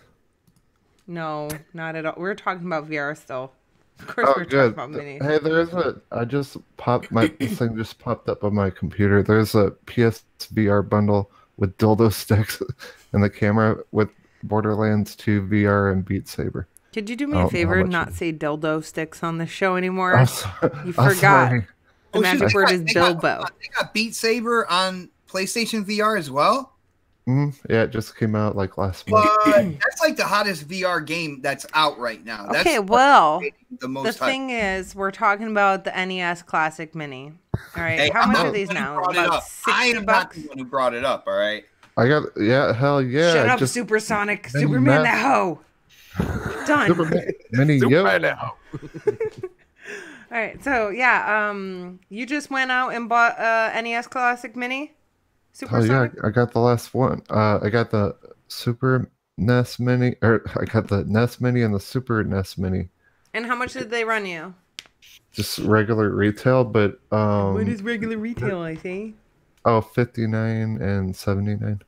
Speaker 1: No, not at all. We're talking about VR still. Of course, we're talking about minis.
Speaker 4: Hey, I just popped this thing just popped up on my computer. There's a PSVR bundle with dildo sticks and the camera with Borderlands 2 VR and Beat Saber.
Speaker 1: Could you do me a favor and not say dildo sticks on the show anymore? You
Speaker 4: I'm
Speaker 1: forgot.
Speaker 4: sorry.
Speaker 1: The magic word is Bilbo.
Speaker 2: They got Beat Saber on PlayStation VR as well.
Speaker 4: Yeah, it just came out like last month.
Speaker 2: That's like the hottest VR game that's out right now. That's
Speaker 1: Okay, well,
Speaker 2: the
Speaker 1: thing is, we're talking about the NES Classic Mini. All right,
Speaker 2: Hey,
Speaker 1: how much are these now? About
Speaker 2: I am not
Speaker 1: $60?
Speaker 2: the one who brought it up. All right.
Speaker 4: Hell yeah.
Speaker 1: Shut up, Supersonic. Superman the hoe. Done.
Speaker 4: Superman Mini
Speaker 5: now.
Speaker 1: All right, so yeah, you just went out and bought NES Classic Mini? Supersonic?
Speaker 4: I got the last one. I got the Super NES Mini, or I got the NES Mini and the Super NES Mini.
Speaker 1: And how much did they run you?
Speaker 4: Just regular retail, but
Speaker 1: what is regular retail, I see?
Speaker 4: Oh, $59 and $79.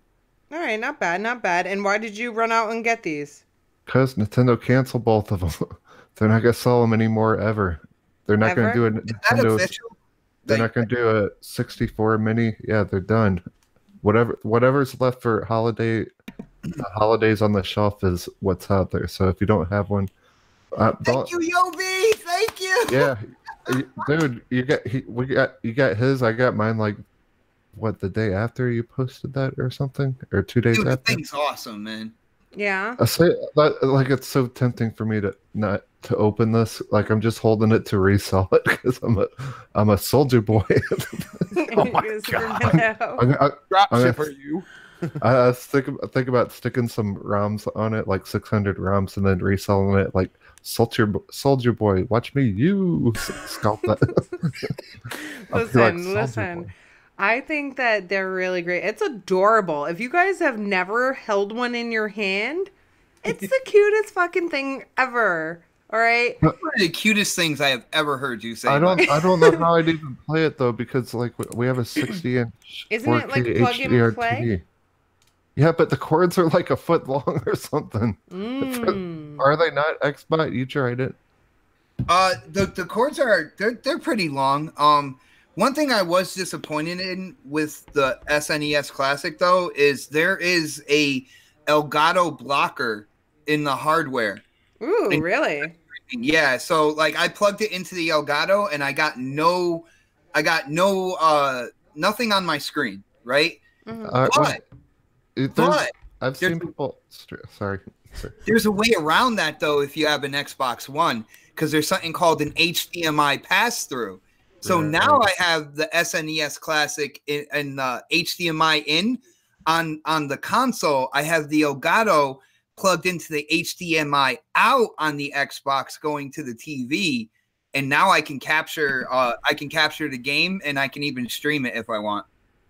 Speaker 1: All right, not bad, not bad. And why did you run out and get these?
Speaker 4: Because Nintendo canceled both of them. They're not gonna sell them anymore ever. They're not gonna do a Nintendo. They're not gonna do a 64 mini. Yeah, they're done. Whatever's left for holidays on the shelf is what's out there. So if you don't have one,
Speaker 2: thank you, Yobi. Thank you.
Speaker 4: Yeah, dude, you got his. I got mine. Like, what, the day after you posted that or something, or 2 days
Speaker 2: Dude,
Speaker 4: after?
Speaker 2: The thing's awesome, man.
Speaker 1: Yeah.
Speaker 4: I say that, like, it's so tempting for me to not to open this. Like, I'm just holding it to resell it because I'm a Soulja Boy.
Speaker 5: Oh my god!
Speaker 4: I'm
Speaker 5: for you.
Speaker 4: I think about sticking some ROMs on it, like 600 ROMs, and then reselling it like Soulja Boy. Watch me, you scalp that.
Speaker 1: Listen. I think that they're really great. It's adorable. If you guys have never held one in your hand, it's the cutest fucking thing ever. All right.
Speaker 2: One of the cutest things I have ever heard you say.
Speaker 4: I don't know how I'd even play it though, because like we have a 60-inch.
Speaker 1: Isn't it like plug and play?
Speaker 4: TV. Yeah, but the cords are like a foot long or something. Are they not, Xbot? You tried it.
Speaker 2: The cords they're pretty long. One thing I was disappointed in with the SNES Classic though is there is a Elgato blocker in the hardware.
Speaker 1: Ooh, really?
Speaker 2: Yeah, so like I plugged it into the Elgato and I got nothing on my screen, right? But
Speaker 4: I've seen people. Sorry.
Speaker 2: There's a way around that though if you have an Xbox One, because there's something called an HDMI pass-through. So now I have the SNES Classic and HDMI in on the console. I have the Elgato plugged into the HDMI out on the Xbox going to the TV, and now I can capture the game and I can even stream it if I want.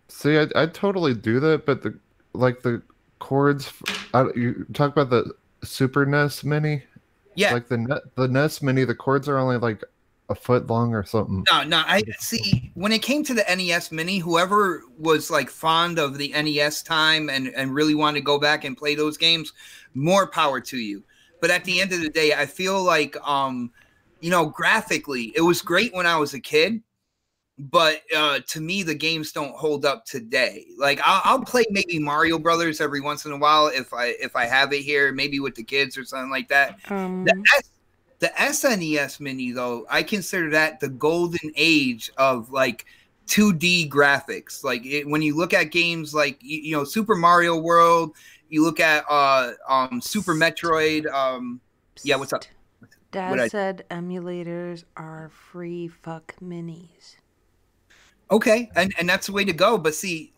Speaker 4: See, I'd totally do that, but the cords. You talk about the Super NES Mini.
Speaker 2: Yeah,
Speaker 4: like the NES Mini, the cords are only like a foot long or something.
Speaker 2: No. I see. When it came to the NES Mini, whoever was like fond of the NES time and really wanted to go back and play those games, more power to you. But at the end of the day, I feel like, graphically, it was great when I was a kid. But to me, the games don't hold up today. Like I'll play maybe Mario Brothers every once in a while if I have it here, maybe with the kids or something like that. The SNES Mini, though, I consider that the golden age of like 2D graphics. Like when you look at games like Super Mario World, you look at Super Metroid. Yeah, what's up?
Speaker 1: Dad said emulators are free fuck minis.
Speaker 2: Okay, and that's the way to go. But see,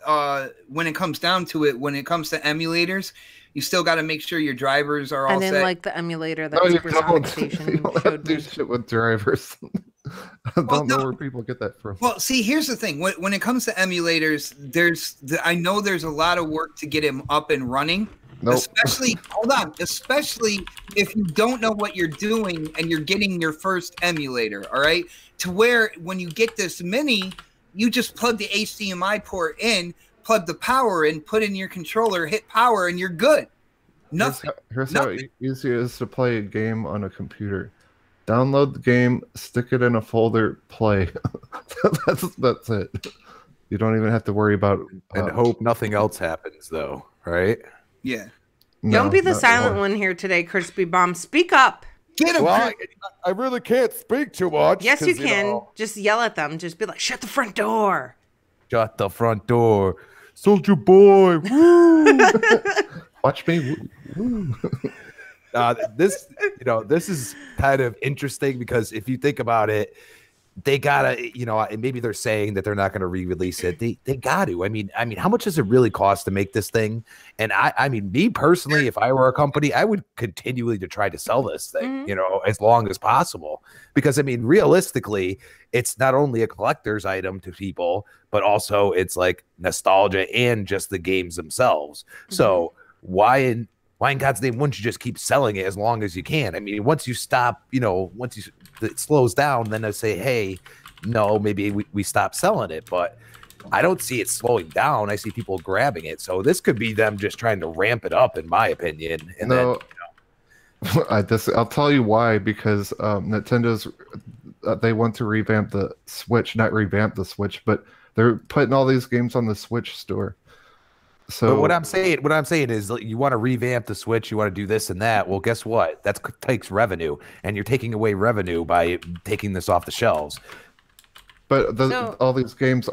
Speaker 2: when it comes down to it, when it comes to emulators, you still got to make sure your drivers are all set.
Speaker 1: I didn't like the emulator that Supersonic Station showed me.
Speaker 4: Shit with drivers. I don't know where people get that from.
Speaker 2: Well, see, here's the thing. When it comes to emulators, I know there's a lot of work to get him up and running. Nope. Especially if you don't know what you're doing and you're getting your first emulator, all right? To where when you get this mini, you just plug the HDMI port in, plug the power in, put in your controller, hit power, and you're good. Nothing.
Speaker 4: Here's how easy it is to play a game on a computer. Download the game, stick it in a folder, play. That's it. You don't even have to worry about
Speaker 5: and hope nothing else happens, though, right?
Speaker 2: Yeah.
Speaker 1: Don't be the silent one here today, Crispy Bomb. Speak up.
Speaker 2: Get him.
Speaker 5: Well, I really can't speak too much.
Speaker 1: Yes, you can. Just yell at them. Just be like, shut the front door.
Speaker 5: Shut the front door. Soulja Boy. Woo.
Speaker 4: Watch me. Woo.
Speaker 5: This is kind of interesting because if you think about it, they gotta, and maybe they're saying that they're not going to re-release it. They got to. I mean, how much does it really cost to make this thing? And I mean, me personally, if I were a company, I would continually to try to sell this thing, as long as possible. Because I mean, realistically, it's not only a collector's item to people, but also it's like nostalgia and just the games themselves. So why in God's name wouldn't you just keep selling it as long as you can? I mean, once you stop, it slows down, then they say, hey, no, maybe we stop selling it. But I don't see it slowing down. I see people grabbing it. So this could be them just trying to ramp it up, in my opinion. And
Speaker 4: no, I'll tell you why. Because Nintendo's they want to revamp the Switch, not revamp the Switch, but they're putting all these games on the Switch store. So
Speaker 5: but what I'm saying is, you want to revamp the Switch, you want to do this and that. Well, guess what? That takes revenue, and you're taking away revenue by taking this off the shelves.
Speaker 4: But all these games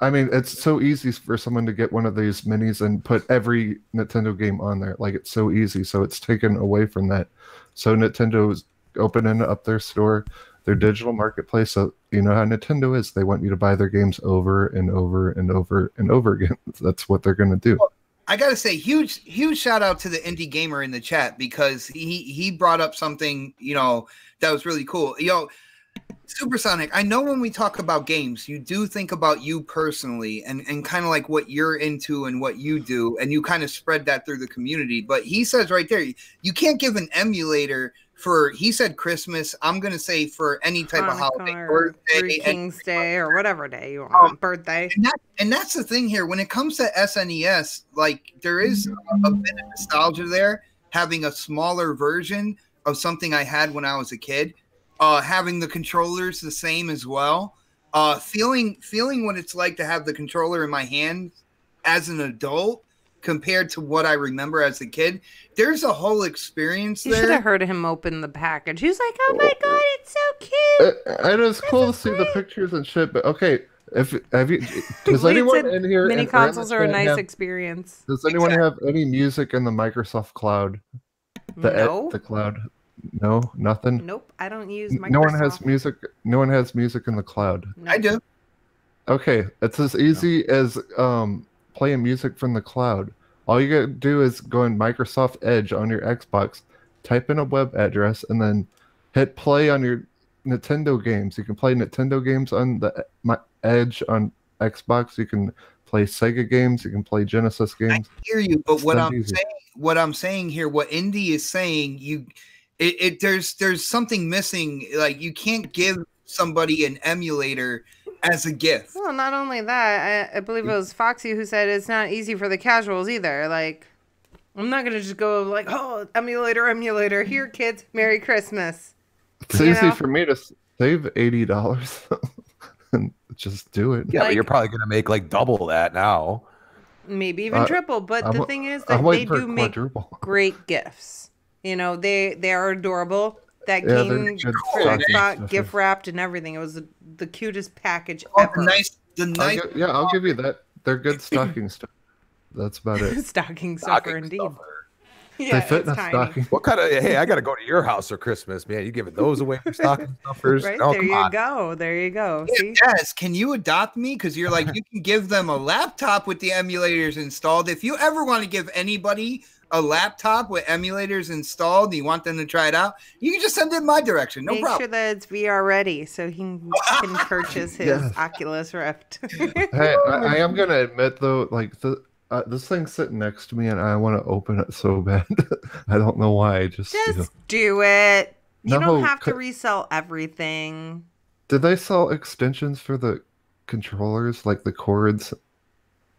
Speaker 4: it's so easy for someone to get one of these minis and put every Nintendo game on there. Like, it's so easy. So it's taken away from that. So Nintendo's opening up their store, their digital marketplace. So you know how Nintendo is. They want you to buy their games over and over and over and over again. That's what they're going to do.
Speaker 2: Well, I got to say, huge shout out to the indie gamer in the chat, because he brought up something, that was really cool. Supersonic, I know when we talk about games, you do think about you personally and kind of like what you're into and what you do, and you kind of spread that through the community. But he says right there, you can't give an emulator for, he said Christmas, I'm going to say for any type of holiday, birthday,
Speaker 1: King's Day, or whatever day you want, birthday.
Speaker 2: And that's the thing here. When it comes to SNES, like, there is a bit of nostalgia there, having a smaller version of something I had when I was a kid. Having the controllers the same as well, feeling what it's like to have the controller in my hand as an adult compared to what I remember as a kid. There's a whole experience there.
Speaker 1: You should have heard him open the package. He was like, "Oh my god, it's so cute!"
Speaker 4: And it's cool to see the pictures and shit. But okay, does anyone in here?
Speaker 1: Mini consoles are a nice experience.
Speaker 4: Does anyone have any music in the Microsoft Cloud? The cloud. No, nothing.
Speaker 1: Nope, I don't use Microsoft.
Speaker 4: No one has music. No one has music in the cloud.
Speaker 1: No.
Speaker 2: I do.
Speaker 4: Okay, it's as easy as playing music from the cloud. All you gotta do is go in Microsoft Edge on your Xbox, type in a web address, and then hit play on your Nintendo games. You can play Nintendo games on the Edge on Xbox. You can play Sega games. You can play Genesis games.
Speaker 2: I hear you, but what I'm saying here, what Indy is saying, there's something missing. Like, you can't give somebody an emulator as a gift.
Speaker 1: Well, not only that, I believe it was Foxy who said it's not easy for the casuals either. Like, I'm not gonna just go like, oh, emulator, here, kids, Merry Christmas.
Speaker 4: It's easy for me to save $80 and just do it.
Speaker 5: Yeah, but you're probably gonna make like double that now.
Speaker 1: Maybe even triple. But the thing is that they do make great gifts. They are adorable. That game gift wrapped and everything. It was the cutest package ever.
Speaker 4: I'll give you that. They're good stocking stuff. That's about it.
Speaker 1: Stocking stuffer, indeed. Yeah,
Speaker 4: they fit
Speaker 1: it's
Speaker 4: in a
Speaker 1: tiny.
Speaker 4: stocking.
Speaker 5: What kind of? Hey, I got to go to your house for Christmas, man. You giving those away for stocking stuffers?
Speaker 1: Right
Speaker 5: Oh,
Speaker 1: there
Speaker 5: come
Speaker 1: you
Speaker 5: on.
Speaker 1: go. There you go.
Speaker 2: Yeah,
Speaker 1: See?
Speaker 2: Yes, can you adopt me? Because you're like, you can give them a laptop with the emulators installed. If you ever want to give anybody a laptop with emulators installed, and you want them to try it out, you can just send it in my direction. No
Speaker 1: Make
Speaker 2: problem.
Speaker 1: sure that it's VR ready so he can purchase his
Speaker 4: Yes.
Speaker 1: Oculus Rift.
Speaker 4: Hey, I am gonna admit though, like this thing's sitting next to me, and I want to open it so bad. I don't know why. I just
Speaker 1: Just do it. You
Speaker 4: No,
Speaker 1: don't have to
Speaker 4: c-
Speaker 1: resell everything.
Speaker 4: Did they sell extensions for the controllers, like the cords?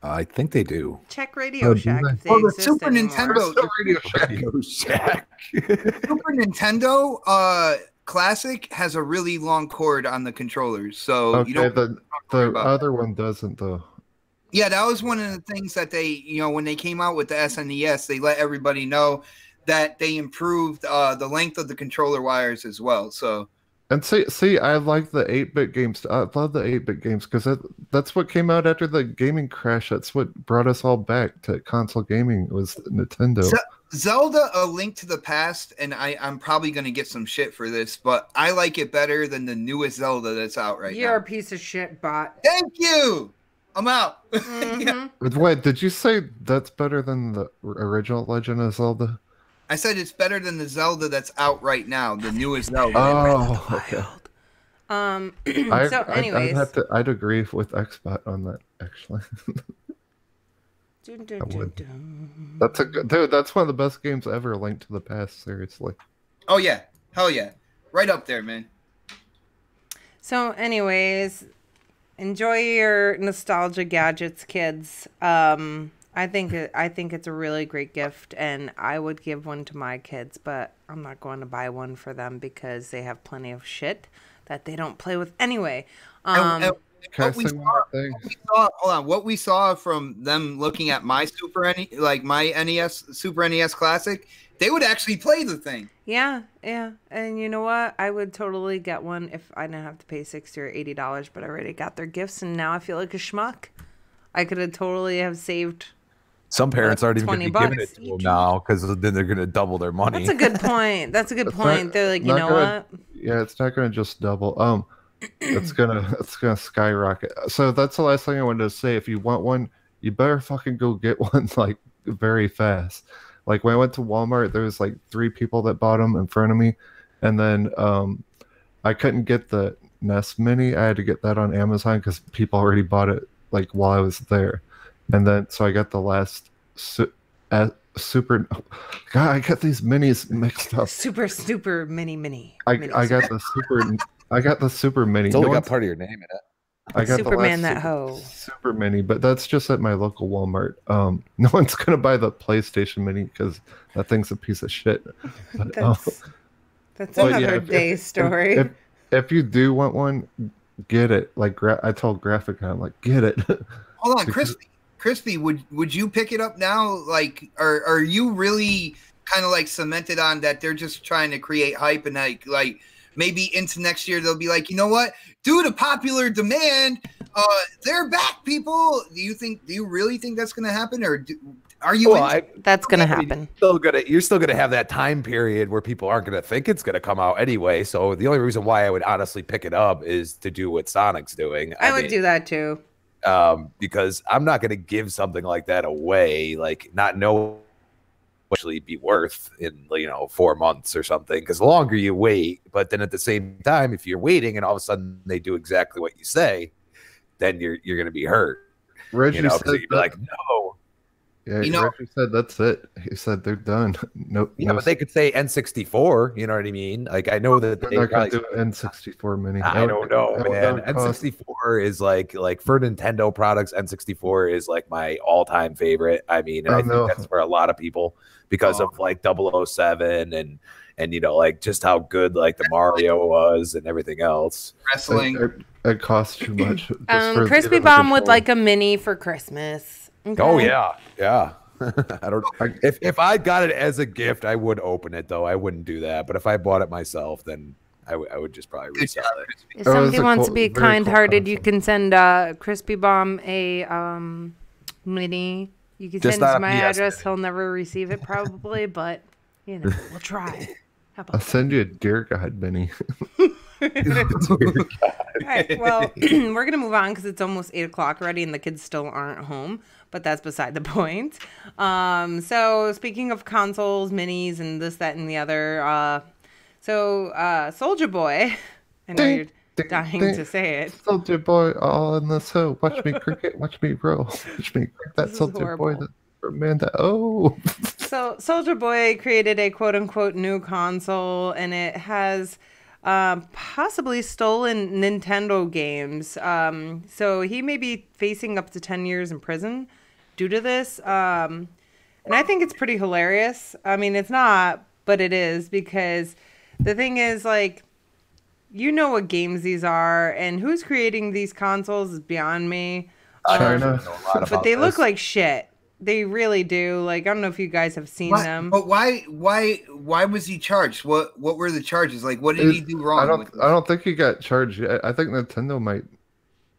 Speaker 5: I think they do.
Speaker 1: Check Radio
Speaker 4: Oh, do
Speaker 1: Shack
Speaker 4: they?
Speaker 1: if they
Speaker 2: Oh, the
Speaker 1: exist
Speaker 2: Super
Speaker 1: anymore.
Speaker 2: Nintendo.
Speaker 4: Radio Shack.
Speaker 5: Radio Shack.
Speaker 2: Super Nintendo Classic has a really long cord on the controllers, so
Speaker 4: Okay,
Speaker 2: you don't.
Speaker 4: the
Speaker 2: about
Speaker 4: other one doesn't though.
Speaker 2: Yeah, that was one of the things that they, when they came out with the SNES, they let everybody know that they improved the length of the controller wires as well. So
Speaker 4: And see, I like the 8-bit games. I love the 8-bit games because that's what came out after the gaming crash. That's what brought us all back to console gaming was Nintendo.
Speaker 2: Zelda: A Link to the Past, and I'm probably going to get some shit for this, but I like it better than the newest Zelda that's out right
Speaker 1: You're
Speaker 2: now.
Speaker 1: a piece of shit, bot.
Speaker 2: Thank you. I'm out.
Speaker 1: Mhm.
Speaker 4: Wait, did you say that's better than the original Legend of Zelda?
Speaker 2: I said it's better than the Zelda that's out right now, the newest Zelda.
Speaker 4: Oh, okay.
Speaker 1: So anyways.
Speaker 4: I'd agree with Xbot on that, actually.
Speaker 1: Dun, dun,
Speaker 4: I
Speaker 1: dun,
Speaker 4: would.
Speaker 1: dun.
Speaker 4: That's dude, that's one of the best games ever, Link to the Past, seriously.
Speaker 2: Oh yeah, hell yeah, right up there, man.
Speaker 1: So anyways, enjoy your nostalgia gadgets, kids. I think it's a really great gift, and I would give one to my kids, but I'm not going to buy one for them because they have plenty of shit that they don't play with anyway.
Speaker 2: And
Speaker 4: Can I
Speaker 2: what we
Speaker 4: say one more thing?
Speaker 2: what we saw from them looking at my my NES Super NES Classic, they would actually play the thing.
Speaker 1: Yeah, and you know what? I would totally get one if I didn't have to pay $60 or $80, but I already got their gifts, and now I feel like a schmuck. I could have totally have saved.
Speaker 5: Some parents aren't even going to be giving it
Speaker 1: $20
Speaker 5: to them now because then they're going to double their money.
Speaker 1: That's a good point. That's a good
Speaker 4: It's
Speaker 1: point.
Speaker 4: not-
Speaker 1: They're like, you
Speaker 4: not
Speaker 1: know
Speaker 4: gonna-
Speaker 1: what?
Speaker 4: Yeah, it's not gonna just double. It's gonna skyrocket. So that's the last thing I wanted to say. If you want one, you better fucking go get one like very fast. Like when I went to Walmart, there was like 3 people that bought them in front of me, and then I couldn't get the Nest Mini. I had to get that on Amazon because people already bought it like while I was there, and then so I got the last super. God, I got these minis mixed up.
Speaker 1: Super mini.
Speaker 4: I got the super. I got the super mini.
Speaker 5: It's only
Speaker 4: No
Speaker 5: got
Speaker 4: one's-
Speaker 5: part of your name in it.
Speaker 4: I got
Speaker 1: Superman
Speaker 4: the
Speaker 1: that
Speaker 4: last
Speaker 1: hoe.
Speaker 4: super mini, but that's just at my local Walmart. No one's gonna buy the PlayStation Mini because that thing's a piece of shit. But,
Speaker 1: That's
Speaker 4: Well, yeah,
Speaker 1: another
Speaker 4: if-
Speaker 1: day story.
Speaker 4: if you do want one, get it. Like I told Graphic, I'm like, get it.
Speaker 2: Hold on, Crispy, would you pick it up now? Like, are you really kind of like cemented on that they're just trying to create hype and like maybe into next year they'll be like, you know what, due to popular demand, they're back, people. Do you really think that's gonna happen, or are you?
Speaker 1: That's gonna happen.
Speaker 5: You're still gonna have that time period where people aren't gonna think it's gonna come out anyway. So the only reason why I would honestly pick it up is to do what Sonic's doing.
Speaker 1: I would do that too.
Speaker 5: Because I'm not gonna give something like that away, like not know actually be worth in 4 months or something. Because the longer you wait, but then at the same time, if you're waiting and all of a sudden they do exactly what you say, then you're gonna be hurt.
Speaker 4: Reggie
Speaker 5: Because
Speaker 4: said
Speaker 5: you'd be like, no.
Speaker 4: Yeah,
Speaker 2: You know-
Speaker 4: Reggie said that's it. He said they're done. Nope.
Speaker 5: Yeah, but they could say N64. You know what I mean? Like I know that
Speaker 4: they're
Speaker 5: they
Speaker 4: not gonna
Speaker 5: probably.
Speaker 4: do N64 Mini.
Speaker 5: I don't know,
Speaker 4: that
Speaker 5: man.
Speaker 4: would cost-
Speaker 5: N64 is like for Nintendo products. N64 is like my all-time favorite. I mean, and I think that's for a lot of people because of like 007 and like just how good like the Mario was and everything else.
Speaker 2: Wrestling.
Speaker 4: It costs too much. just for
Speaker 1: Crispy
Speaker 4: the
Speaker 1: Bomb would
Speaker 4: control.
Speaker 1: like a mini for Christmas. Okay.
Speaker 5: Oh yeah. I don't. If I got it as a gift, I would open it though. I wouldn't do that. But if I bought it myself, then I would just probably resell it.
Speaker 1: If
Speaker 4: That was
Speaker 1: somebody
Speaker 4: a
Speaker 1: wants
Speaker 4: cool-
Speaker 1: to be
Speaker 4: very cool
Speaker 1: kind-hearted, you
Speaker 4: concept.
Speaker 1: can send Crispy Bomb a mini You can
Speaker 5: Just
Speaker 1: send it to
Speaker 5: not
Speaker 1: my
Speaker 5: a PS
Speaker 1: address. He'll never receive it probably, but you know, we'll try. How
Speaker 4: I'll
Speaker 1: about
Speaker 4: send you a Dear God mini.
Speaker 1: All right, well, we're gonna move on because it's almost 8 o'clock already, and the kids still aren't home. But that's beside the point. So speaking of consoles, minis, and this, that, and the other, Soulja Boy, I know you're dying to say it.
Speaker 4: Soulja Boy, all in this hoe. Watch me cricket, watch me roll. Watch me cricket. That
Speaker 1: This is
Speaker 4: Soulja Boy,
Speaker 1: horrible.
Speaker 4: that Amanda. Oh.
Speaker 1: So Soulja Boy created a quote-unquote new console, and it has possibly stolen Nintendo games. So he may be facing up to 10 years in prison due to this. And I think it's pretty hilarious. I mean, it's not, but it is, because the thing is, like, you know what games these are, and who's creating these consoles is beyond me.
Speaker 4: China.
Speaker 1: But they look like shit. They really do. Like, I don't know if you guys have seen them.
Speaker 2: But why was he charged? What were the charges? Like, what did he do wrong?
Speaker 4: I don't think he got charged yet. I think Nintendo might.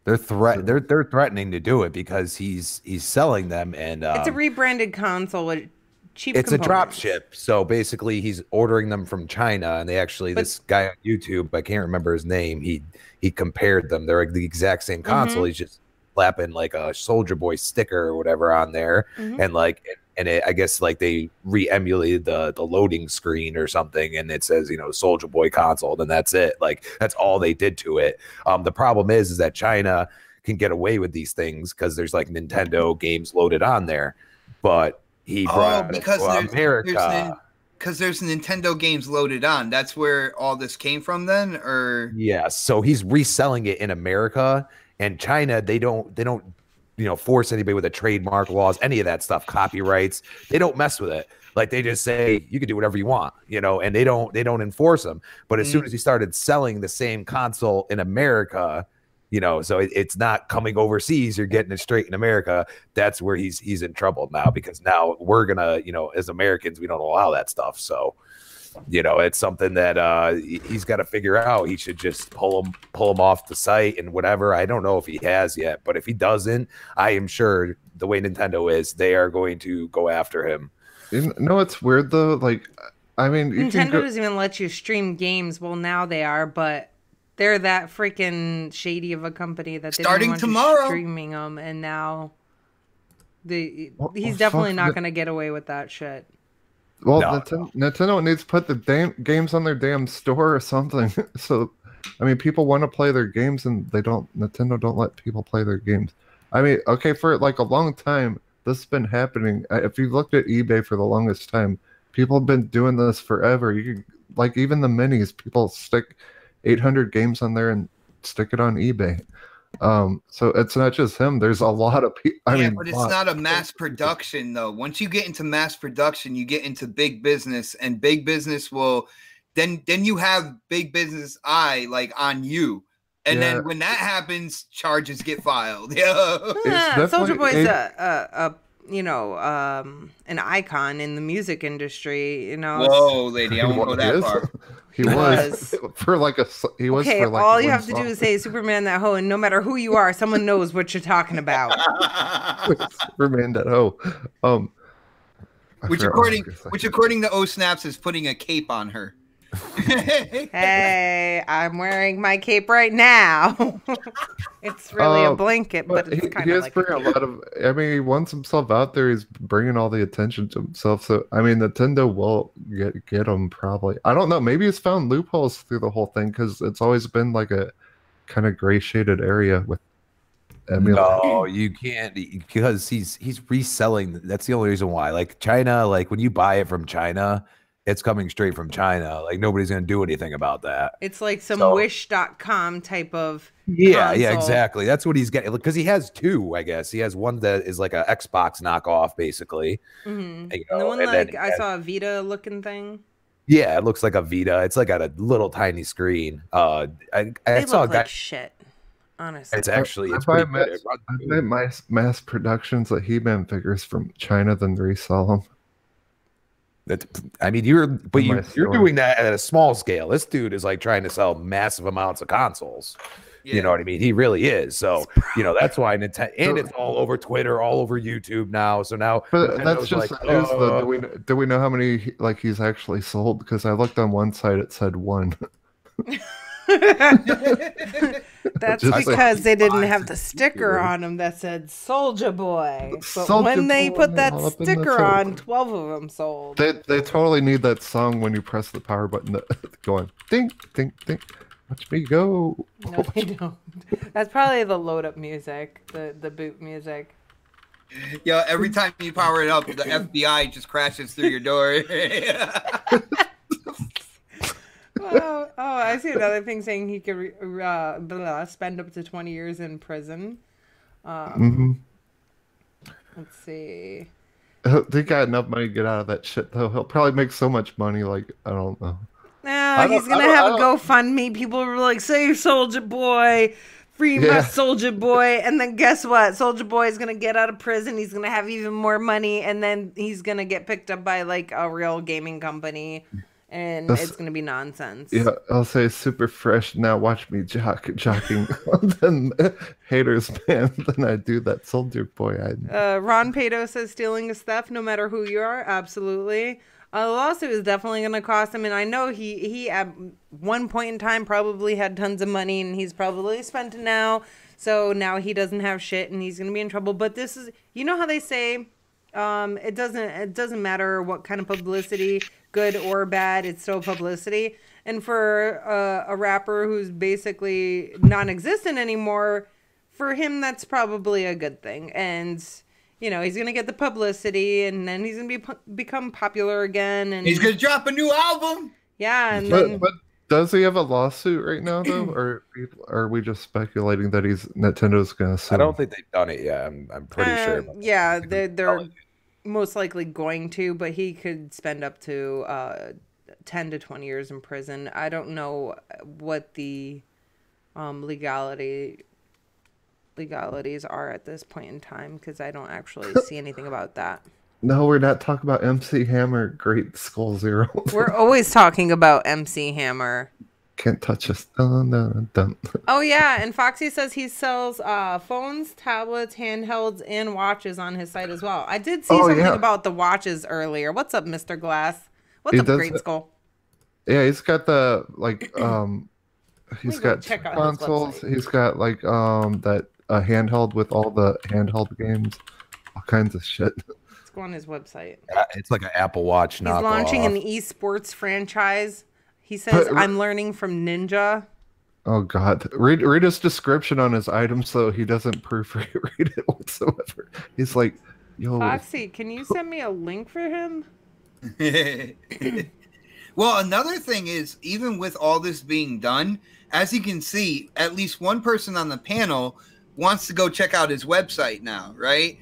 Speaker 5: They're threatening to do it because he's selling them, and
Speaker 1: It's a rebranded console with cheap
Speaker 5: it's a drop
Speaker 1: components.
Speaker 5: ship. So basically, he's ordering them from China, and they actually this guy on YouTube, I can't remember his name. He compared them. They're like the exact same console. He's just slapping like a Soulja Boy sticker or whatever on there, and like I guess like they re-emulated the loading screen or something, and it says, you know, Soulja Boy console, and that's it. Like that's all they did to it. The problem is that China can get away with these things because there's like Nintendo games loaded on there, but he brought it to America.
Speaker 2: Because there's Nintendo games loaded on. That's where all this came from then, or
Speaker 5: yeah. So he's reselling it in America, and China, they don't you know, force anybody with a trademark laws, any of that stuff, copyrights. They don't mess with it. Like they just say you can do whatever you want, you know, and they don't enforce them. But as soon as he started selling the same console in America, you know, so it's not coming overseas, you're getting it straight in America. That's where he's in trouble now, because now we're gonna, you know, as Americans, we don't allow that stuff. So, you know, it's something that he's got to figure out. He should just pull him off the site and whatever. I don't know if he has yet, but if he doesn't, I am sure the way Nintendo is, they are going to go after him.
Speaker 4: You know, it's weird though. Like, I mean,
Speaker 1: Nintendo doesn't even let you stream games. Well, now they are, but they're that freaking shady of a company that they
Speaker 2: starting
Speaker 1: don't want
Speaker 2: tomorrow
Speaker 1: you streaming them, and now he's definitely not going to get away with that shit.
Speaker 4: Well, Nintendo needs to put the games on their damn store or something. So, I mean, people want to play their games, and Nintendo don't let people play their games. I mean, okay, for like a long time, this has been happening. If you looked at eBay for the longest time, people have been doing this forever. You could, like, even the minis, people stick 800 games on there and stick it on eBay. So it's not just him. There's a lot of people.
Speaker 2: But it's not a mass production though. Once you get into mass production, you get into big business, and big business will then you have big business eye like on you. And then when that happens, charges get filed. Yeah.
Speaker 1: Soulja Boy's an icon in the music industry, you know.
Speaker 2: Whoa, lady, I won't go that far.
Speaker 4: He was for like
Speaker 1: all you have to do is say Superman that hoe, and no matter who you are, someone knows what you're talking about.
Speaker 4: Superman that hoe.
Speaker 2: Which according to OhSnaps is putting a cape on her.
Speaker 1: Hey, I'm wearing my cape right now. It's really a blanket, but it's kind of like
Speaker 4: a lot of. I mean, he wants himself out there. He's bringing all the attention to himself. So, I mean, Nintendo will get him probably. I don't know. Maybe he's found loopholes through the whole thing, because it's always been like a kind of gray shaded area with.
Speaker 5: No, you can't, because he's reselling. That's the only reason why. Like China, like when you buy it from China, it's coming straight from China. Like nobody's going to do anything about that.
Speaker 1: It's like some wish.com type of
Speaker 5: console.
Speaker 1: Yeah,
Speaker 5: exactly. That's what he's getting, because he has two, I guess. He has one that is like an Xbox knockoff, basically.
Speaker 1: Mm-hmm. You know, and the one I saw a Vita looking thing.
Speaker 5: Yeah, it looks like a Vita. It's like got a little tiny screen. I saw
Speaker 1: look like shit. Honestly,
Speaker 5: it's actually
Speaker 4: I buy mass productions of He-Man figures from China, then resell them.
Speaker 5: I mean, you're doing that at a small scale. This dude is like trying to sell massive amounts of consoles. You know what I mean? He really is. So, you know, that's why Nintendo, and it's all over Twitter, all over YouTube now. So now,
Speaker 4: but that's
Speaker 5: Nintendo's
Speaker 4: just
Speaker 5: like,
Speaker 4: the news, though. Do we know how many like he's actually sold? Because I looked on one site, it said 1.
Speaker 1: That's because they didn't have the sticker on them that said Soulja Boy. But
Speaker 4: Soulja
Speaker 1: when they
Speaker 4: Boy,
Speaker 1: put that
Speaker 4: all up in
Speaker 1: sticker
Speaker 4: the
Speaker 1: on, 12 of them sold.
Speaker 4: They totally need that song when you press the power button going ding, ding, ding. Watch me go.
Speaker 1: No, they don't. That's probably the load up music, the boot music.
Speaker 2: Yo, every time you power it up, the FBI just crashes through your door.
Speaker 1: Oh, I see another thing saying he could spend up to 20 years in prison. Let's see.
Speaker 4: They got enough money to get out of that shit, though. He'll probably make so much money, like, I don't know.
Speaker 1: No, he's going to have a GoFundMe. People were like, save Soulja Boy, free my Soulja Boy. And then guess what? Soulja Boy is going to get out of prison. He's going to have even more money. And then he's going to get picked up by, like, a real gaming company. And it's going to be nonsense.
Speaker 4: Yeah, I'll say super fresh. Now watch me jogging then haters, man. Then I do that Soulja Boy.
Speaker 1: Ron Pato says stealing is theft no matter who you are. Absolutely. The lawsuit is definitely going to cost him. And I know he at one point in time probably had tons of money and he's probably spent it now. So now he doesn't have shit and he's going to be in trouble. But this is, you know how they say, it doesn't matter what kind of publicity, good or bad, it's still publicity. And for a rapper who's basically non-existent anymore, for him that's probably a good thing. And you know, he's gonna get the publicity, and then he's gonna become popular again, and
Speaker 2: he's gonna drop a new album.
Speaker 1: Yeah, and
Speaker 4: but does he have a lawsuit right now though, or are we just speculating that Nintendo's gonna sue?
Speaker 5: I don't think they've done it yet. I'm pretty sure.
Speaker 1: Yeah, they're most likely going to, but he could spend up to 10 to 20 years in prison. I don't know what the legalities are at this point in time because I don't actually see anything about that.
Speaker 4: No, we're not talking about MC Hammer, Great Skull Zero.
Speaker 1: We're always talking about MC Hammer.
Speaker 4: Can't touch us. Dun, dun, dun.
Speaker 1: Oh, yeah. And Foxy says he sells phones, tablets, handhelds, and watches on his site as well. I did see something about the watches earlier. What's up, Mr. Glass? What's up, Great Skull?
Speaker 4: Yeah, he's got the, like, he's got consoles. He's got, like, that handheld with all the handheld games. All kinds of shit.
Speaker 1: Let's go on his website.
Speaker 5: It's like an Apple Watch knockoff.
Speaker 1: He's launching an esports franchise. He says, I'm learning from Ninja.
Speaker 4: Oh, God. Read his description on his item so he doesn't proofread it whatsoever. He's like, yo.
Speaker 1: Foxy, can you send me a link for him?
Speaker 2: Well, another thing is, even with all this being done, as you can see, at least one person on the panel wants to go check out his website now, right?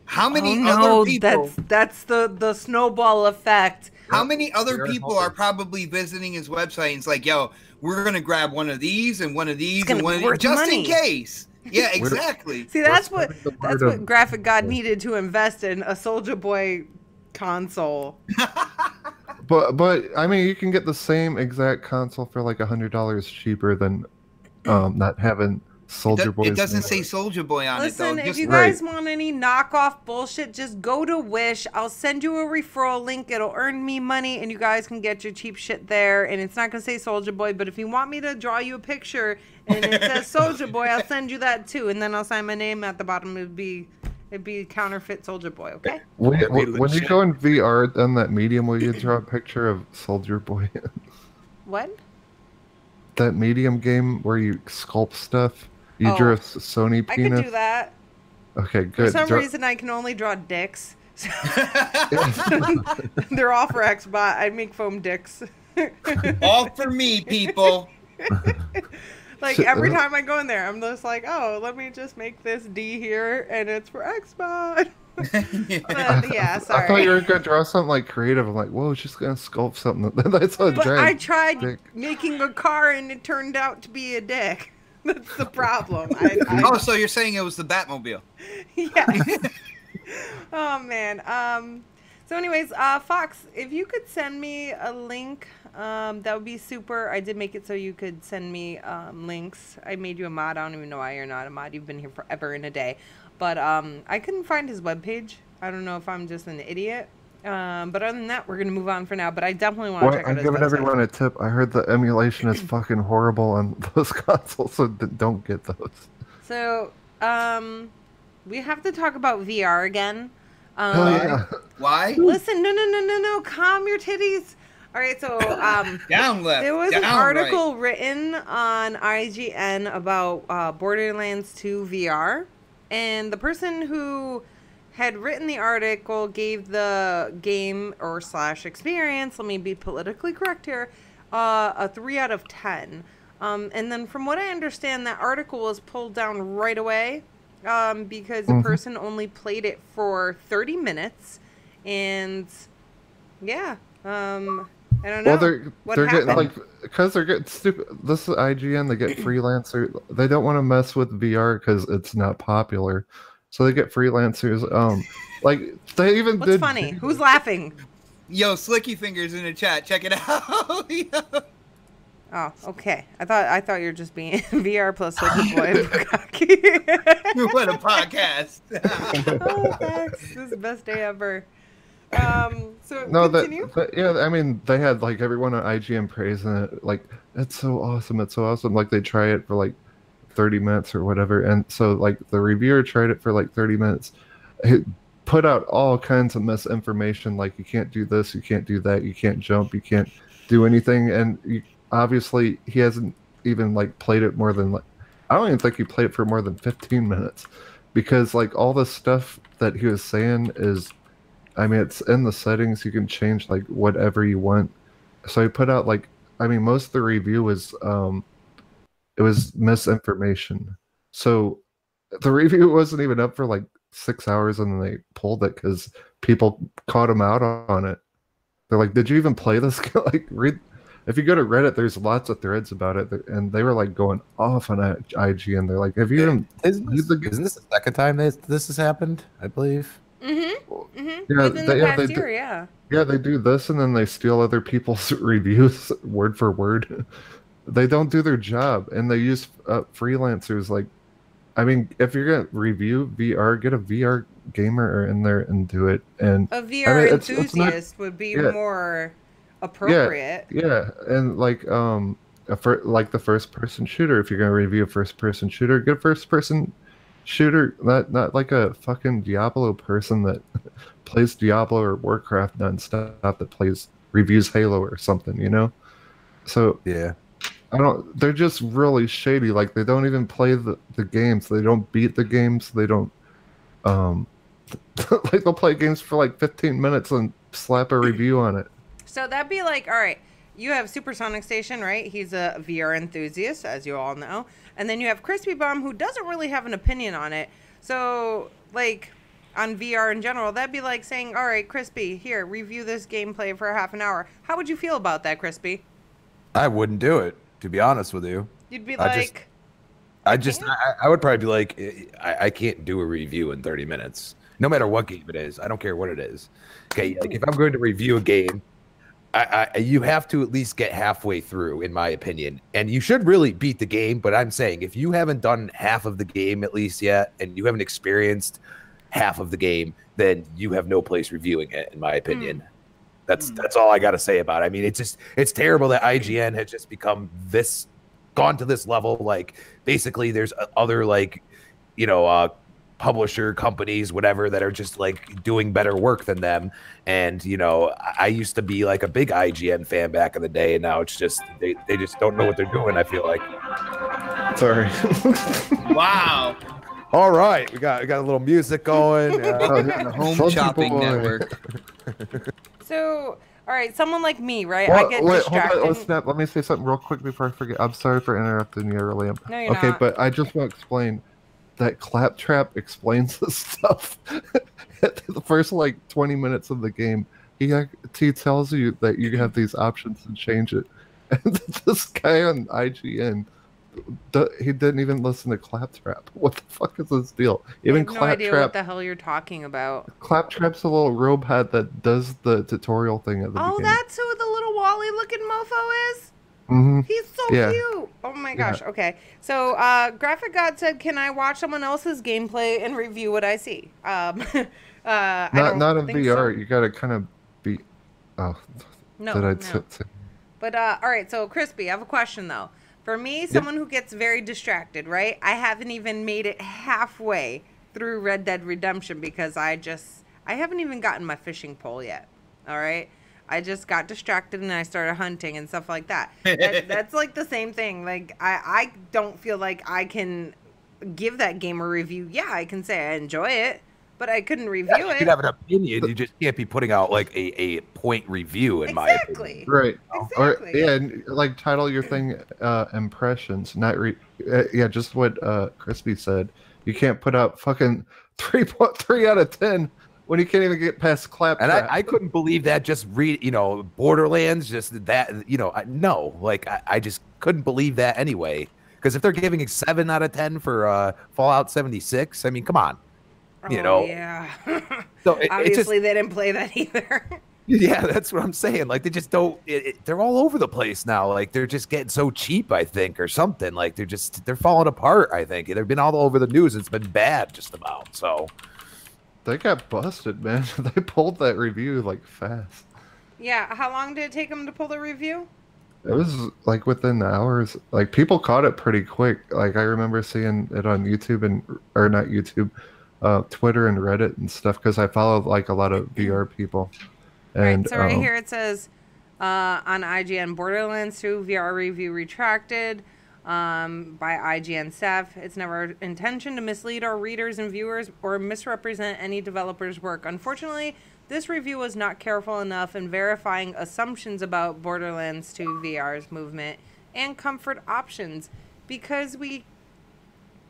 Speaker 2: How many other people?
Speaker 1: That's the snowball effect.
Speaker 2: How many other people are probably visiting his website and it's like, yo, we're going to grab one of these and one of these and one of these just in case. Yeah, exactly.
Speaker 1: See, that's what Graphic God needed to invest in, a Soulja Boy console.
Speaker 4: But I mean, you can get the same exact console for like $100 cheaper than not having Soulja Boy.
Speaker 2: It doesn't say Soulja Boy on it though.
Speaker 1: Listen, if you guys want any knockoff bullshit, just go to Wish. I'll send you a referral link. It'll earn me money, and you guys can get your cheap shit there. And it's not gonna say Soulja Boy, but if you want me to draw you a picture and it says Soulja Boy, I'll send you that too, and then I'll sign my name at the bottom. It'd be counterfeit Soulja Boy. Okay.
Speaker 4: When you go in VR on that medium, will you draw a picture of Soulja Boy?
Speaker 1: What?
Speaker 4: That medium game where you sculpt stuff. You drew a Sony penis?
Speaker 1: I can do that.
Speaker 4: Okay, good.
Speaker 1: For some reason, I can only draw dicks. They're all for Xbot. I make foam dicks.
Speaker 2: All for me, people.
Speaker 1: Like, every time I go in there, I'm just like, oh, let me just make this D here, and it's for Xbot. But, yeah, sorry.
Speaker 4: I thought you were going to draw something, like, creative. I'm like, whoa, it's just going to sculpt something. That's a
Speaker 1: But I tried making a car, and it turned out to be a dick. That's the problem.
Speaker 2: Oh, so you're saying it was the Batmobile?
Speaker 1: Yeah. Oh man. So anyways, Fox, if you could send me a link that would be super. I did make it so you could send me links. I made you a mod. I don't even know why you're not a mod. You've been here forever and a day. But I couldn't find his webpage. I don't know if I'm just an idiot. But other than that, we're going to move on for now. But I definitely want to check out
Speaker 4: I'm
Speaker 1: his
Speaker 4: giving
Speaker 1: website.
Speaker 4: everyone a tip. I heard the emulation is fucking horrible on those consoles, so don't get those.
Speaker 1: So, we have to talk about VR again.
Speaker 4: Hell yeah.
Speaker 2: Why?
Speaker 1: Listen, no. Calm your titties. All right, so
Speaker 2: Down left.
Speaker 1: there was an
Speaker 2: down
Speaker 1: article
Speaker 2: right.
Speaker 1: written on IGN about Borderlands 2 VR, and the person who had written the article gave the game or / experience, let me be politically correct here, a 3 out of 10. And then from what I understand, that article was pulled down right away because the person only played it for 30 minutes. And yeah, I don't know.
Speaker 4: Well, they're getting like, because they're getting stupid. This is IGN. They get freelancer. They don't want to mess with VR because it's not popular, so they get freelancers. Like they even
Speaker 1: What's
Speaker 4: did.
Speaker 1: funny? Who's laughing?
Speaker 2: Yo, Slicky Fingers in the chat. Check it out.
Speaker 1: Oh, okay. I thought you were just being VR plus Soulja Boy and Bukaki.
Speaker 2: What a podcast.
Speaker 1: Oh, thanks. This is the best day ever. So
Speaker 4: No,
Speaker 1: continue.
Speaker 4: yeah, I mean, they had like everyone on IGN praising it, like it's so awesome, it's so awesome. Like they try it for like 30 minutes or whatever, and so like the reviewer tried it for like 30 minutes. It put out all kinds of misinformation, like you can't do this, you can't do that, you can't jump, you can't do anything, and obviously he hasn't even like played it more than like, I don't even think he played it for more than 15 minutes, because like all the stuff that he was saying is, I mean, it's in the settings. You can change like whatever you want. So he put out like, I mean, most of the review was it was misinformation. So the review wasn't even up for like 6 hours, and then they pulled it because people caught him out on it. They're like, "Did you even play this?" Like, read. If you go to Reddit, there's lots of threads about it, and they were like going off on IGN. They're like, "Have you even?"
Speaker 5: Isn't this the second time this has happened? I believe.
Speaker 4: Yeah,
Speaker 1: Within the past year, yeah.
Speaker 4: Yeah, they do this, and then they steal other people's reviews word for word. They don't do their job, and they use freelancers. Like, I mean, if you're gonna review VR, get a VR gamer in there and do it. And
Speaker 1: A VR
Speaker 4: I mean,
Speaker 1: enthusiast would be more appropriate.
Speaker 4: Yeah, and like for like the first person shooter, if you're gonna review a first person shooter, get a first person shooter, not like a fucking Diablo person that plays Diablo or Warcraft nonstop, that reviews Halo or something, you know? So
Speaker 5: yeah,
Speaker 4: they're just really shady. Like they don't even play the games. They don't beat the games. They don't like they'll play games for like 15 minutes and slap a review on it.
Speaker 1: So that'd be like, all right, you have Supersonic Station, right? He's a VR enthusiast, as you all know. And then you have Crispy Bomb, who doesn't really have an opinion on it. So, like, on VR in general, that'd be like saying, all right, Crispy, here, review this gameplay for half an hour. How would you feel about that, Crispy?
Speaker 5: I wouldn't do it, to be honest with you.
Speaker 1: You'd be like...
Speaker 5: I would probably be like, I can't do a review in 30 minutes. No matter what game it is. I don't care what it is. Okay, like if I'm going to review a game, you have to at least get halfway through, in my opinion. And you should really beat the game, but I'm saying if you haven't done half of the game at least yet, and you haven't experienced half of the game, then you have no place reviewing it, in my opinion. That's all I got to say about it. I mean, it's terrible that IGN has just gone to this level. Like, basically, there's other, like, you know, publisher companies, whatever, that are just like doing better work than them. And, you know, I used to be like a big IGN fan back in the day, and now it's just they just don't know what they're doing, I feel like.
Speaker 4: Sorry.
Speaker 2: Wow.
Speaker 5: All right, we got a little music going.
Speaker 2: The home chopping network.
Speaker 1: So, all right, someone like me, right?
Speaker 4: Well,
Speaker 1: I get
Speaker 4: wait,
Speaker 1: distracted.
Speaker 4: hold on, Snap. Let me say something real quick before I forget. I'm sorry for interrupting you earlier.
Speaker 1: No, you're
Speaker 4: okay,
Speaker 1: not.
Speaker 4: but I just want to explain that Claptrap explains this stuff at the first like 20 minutes of the game. He tells you that you have these options to change it. And this guy on IGN, he didn't even listen to Claptrap. What the fuck is this deal? Even
Speaker 1: I have no idea what
Speaker 4: Claptrap.
Speaker 1: the hell you're talking about.
Speaker 4: Claptrap's a little robot that does the tutorial thing at the beginning.
Speaker 1: Oh, that's who the little Wally looking mofo is?
Speaker 4: Mm-hmm.
Speaker 1: He's so
Speaker 4: Yeah.
Speaker 1: cute. Oh my gosh.
Speaker 4: Yeah.
Speaker 1: Okay. So, Graphic God said, "Can I watch someone else's gameplay and review what I see?" I don't
Speaker 4: Not in
Speaker 1: think
Speaker 4: VR.
Speaker 1: so.
Speaker 4: You gotta kind of be. Oh,
Speaker 1: No,
Speaker 4: did I
Speaker 1: no.
Speaker 4: say?
Speaker 1: But all right. So, Crispy, I have a question though. For me, someone who gets very distracted, right? I haven't even made it halfway through Red Dead Redemption because I haven't even gotten my fishing pole yet. All right. I just got distracted and I started hunting and stuff like that. That's like the same thing. Like I don't feel like I can give that game a review. Yeah, I can say I enjoy it, but I couldn't review
Speaker 5: You
Speaker 1: it.
Speaker 5: could have an opinion. You just can't be putting out like a point review, in my opinion.
Speaker 4: Right.
Speaker 1: Exactly.
Speaker 4: Or yeah, and, like title your thing impressions, not yeah, just what Crispy said. You can't put out fucking 3.3 out of 10 when you can't even get past clap.
Speaker 5: And I couldn't believe that. Just read, Borderlands, just that, no, like I just couldn't believe that anyway. Because if they're giving it 7 out of 10 for Fallout 76, I mean, come on,
Speaker 1: Yeah.
Speaker 5: So
Speaker 1: Obviously, they didn't play that either.
Speaker 5: Yeah, that's what I'm saying. Like they just don't. They're all over the place now. Like they're just getting so cheap, I think, or something. Like they're falling apart. I think they've been all over the news. It's been bad, just about. So.
Speaker 4: They got busted, man. They pulled that review like fast.
Speaker 1: Yeah, how long did it take them to pull the review?
Speaker 4: It was like within hours. Like people caught it pretty quick. Like I remember seeing it on YouTube or not YouTube, Twitter and Reddit and stuff because I follow like a lot of VR people. And
Speaker 1: right, so right here it says on IGN, Borderlands 2 VR review retracted by IGN staff. It's never our intention to mislead our readers and viewers or misrepresent any developer's work. Unfortunately, this review was not careful enough in verifying assumptions about Borderlands 2 VR's movement and comfort options because we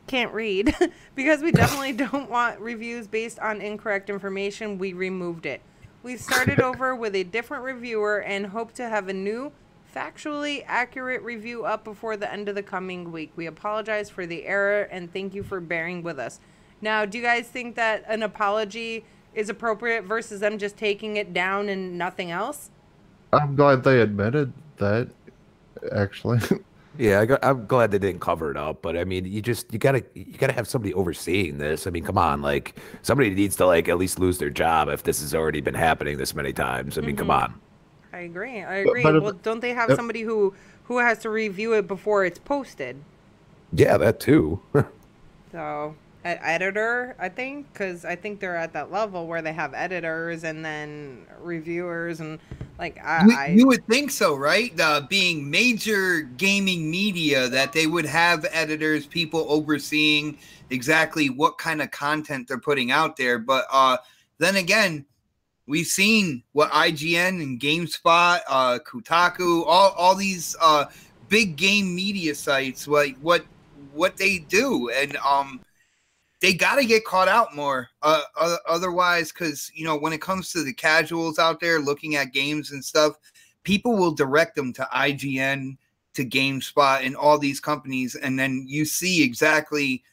Speaker 1: can't read. Because we definitely don't want reviews based on incorrect information, we removed it. We've started over with a different reviewer and hope to have a new factually accurate review up before the end of the coming week. We apologize for the error and thank you for bearing with us. Now, do you guys think that an apology is appropriate versus them just taking it down and nothing else?
Speaker 4: I'm glad they admitted that, actually.
Speaker 5: Yeah, I'm glad they didn't cover it up, but I mean, you gotta have somebody overseeing this. I mean, come on, like somebody needs to like at least lose their job if this has already been happening this many times. I mean, come on.
Speaker 1: I agree.
Speaker 4: But
Speaker 1: well, don't they have somebody who has to review it before it's posted?
Speaker 5: Yeah, that too.
Speaker 1: So, an editor, I think, because I think they're at that level where they have editors and then reviewers and like
Speaker 2: you would think so, right? Being major gaming media, that they would have editors, people overseeing exactly what kind of content they're putting out there. But then again, we've seen what IGN and GameSpot, Kotaku, all these big game media sites, like what they do, and they got to get caught out more. Otherwise, because when it comes to the casuals out there looking at games and stuff, people will direct them to IGN, to GameSpot, and all these companies, and then you see exactly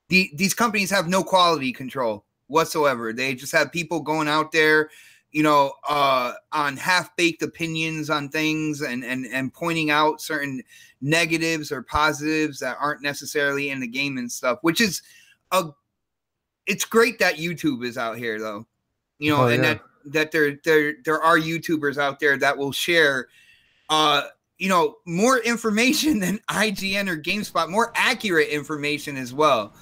Speaker 2: these companies have no quality control whatsoever. They just have people going out there, on half-baked opinions on things and pointing out certain negatives or positives that aren't necessarily in the game and stuff, which is it's great that YouTube is out here though, and that there are YouTubers out there that will share more information than IGN or GameSpot, more accurate information as well.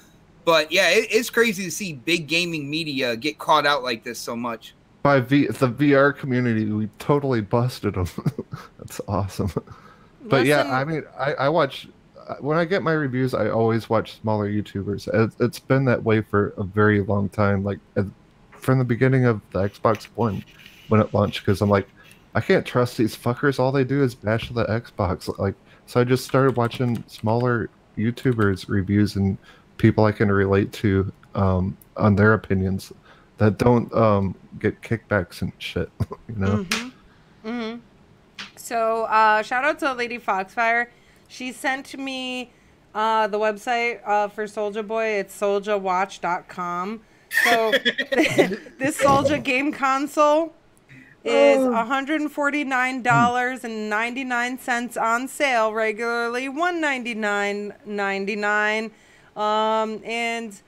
Speaker 2: But yeah, it's crazy to see big gaming media get caught out like this so much.
Speaker 4: By the VR community, we totally busted them. That's awesome. But yeah, I mean, I watch, when I get my reviews, I always watch smaller YouTubers. It's been that way for a very long time, like from the beginning of the Xbox One when it launched, because I'm like, I can't trust these fuckers. All they do is bash the Xbox. Like, so I just started watching smaller YouTubers reviews and people I can relate to on their opinions that don't get kickbacks and shit,
Speaker 1: So shout out to Lady Foxfire. She sent me the website for Soulja Boy. It's soljawatch.com. So this Soulja game console is $149.99 on sale, regularly $199.99. And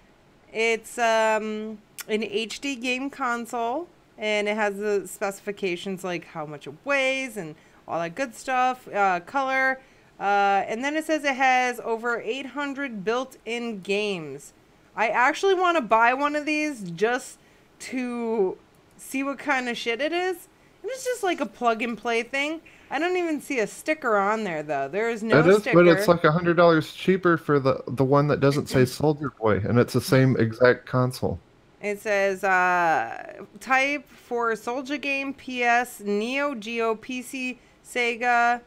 Speaker 1: it's an HD game console, and it has the specifications like how much it weighs and all that good stuff, color, and then it says it has over 800 built-in games. I actually want to buy one of these just to see what kind of shit it is. And it's just like a plug-and-play thing. I don't even see a sticker on there, though. There is no sticker.
Speaker 4: But it's like $100 cheaper for the one that doesn't say Soulja Boy, and it's the same exact console.
Speaker 1: It says, type for Soulja game, PS, Neo Geo, PC, Sega,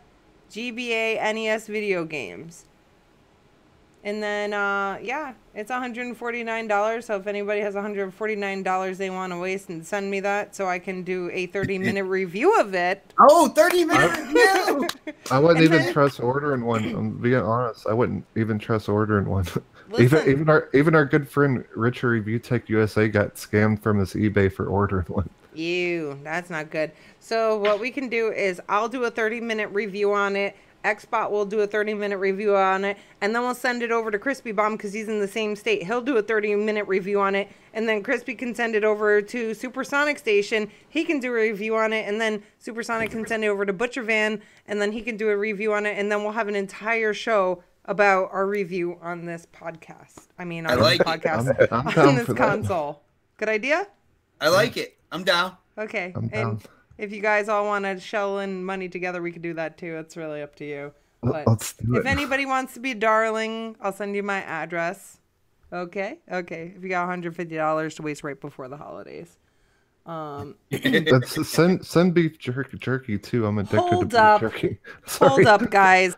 Speaker 1: GBA, NES video games. And then, yeah, it's $149. So if anybody has $149 they want to waste, and send me that so I can do a 30-minute review of it.
Speaker 2: Oh, 30-minute review!
Speaker 4: I wouldn't even trust ordering one. I'm being honest. I wouldn't even trust ordering one. Even our good friend Richard Review Tech USA got scammed from his eBay for ordering one.
Speaker 1: Ew, that's not good. So what we can do is I'll do a 30-minute review on it. Xbot will do a 30-minute review on it, and then we'll send it over to Crispy Bomb because he's in the same state. He'll do a 30-minute review on it, and then Crispy can send it over to Supersonic Station. He can do a review on it, and then Supersonic can send it over to Butcher Van, and then he can do a review on it, and then we'll have an entire show about our review on this podcast. I mean, on this podcast, on this console. Good idea?
Speaker 2: I like it. I'm down.
Speaker 1: Okay.
Speaker 4: I'm down.
Speaker 1: And if you guys all want to shell in money together, we could do that too. It's really up to you. But
Speaker 4: Let's do it.
Speaker 1: if anybody wants to be darling, I'll send you my address. Okay? Okay. If you got $150 to waste right before the holidays.
Speaker 4: Send beef jerky too. I'm addicted to beef jerky.
Speaker 1: Hold up, guys.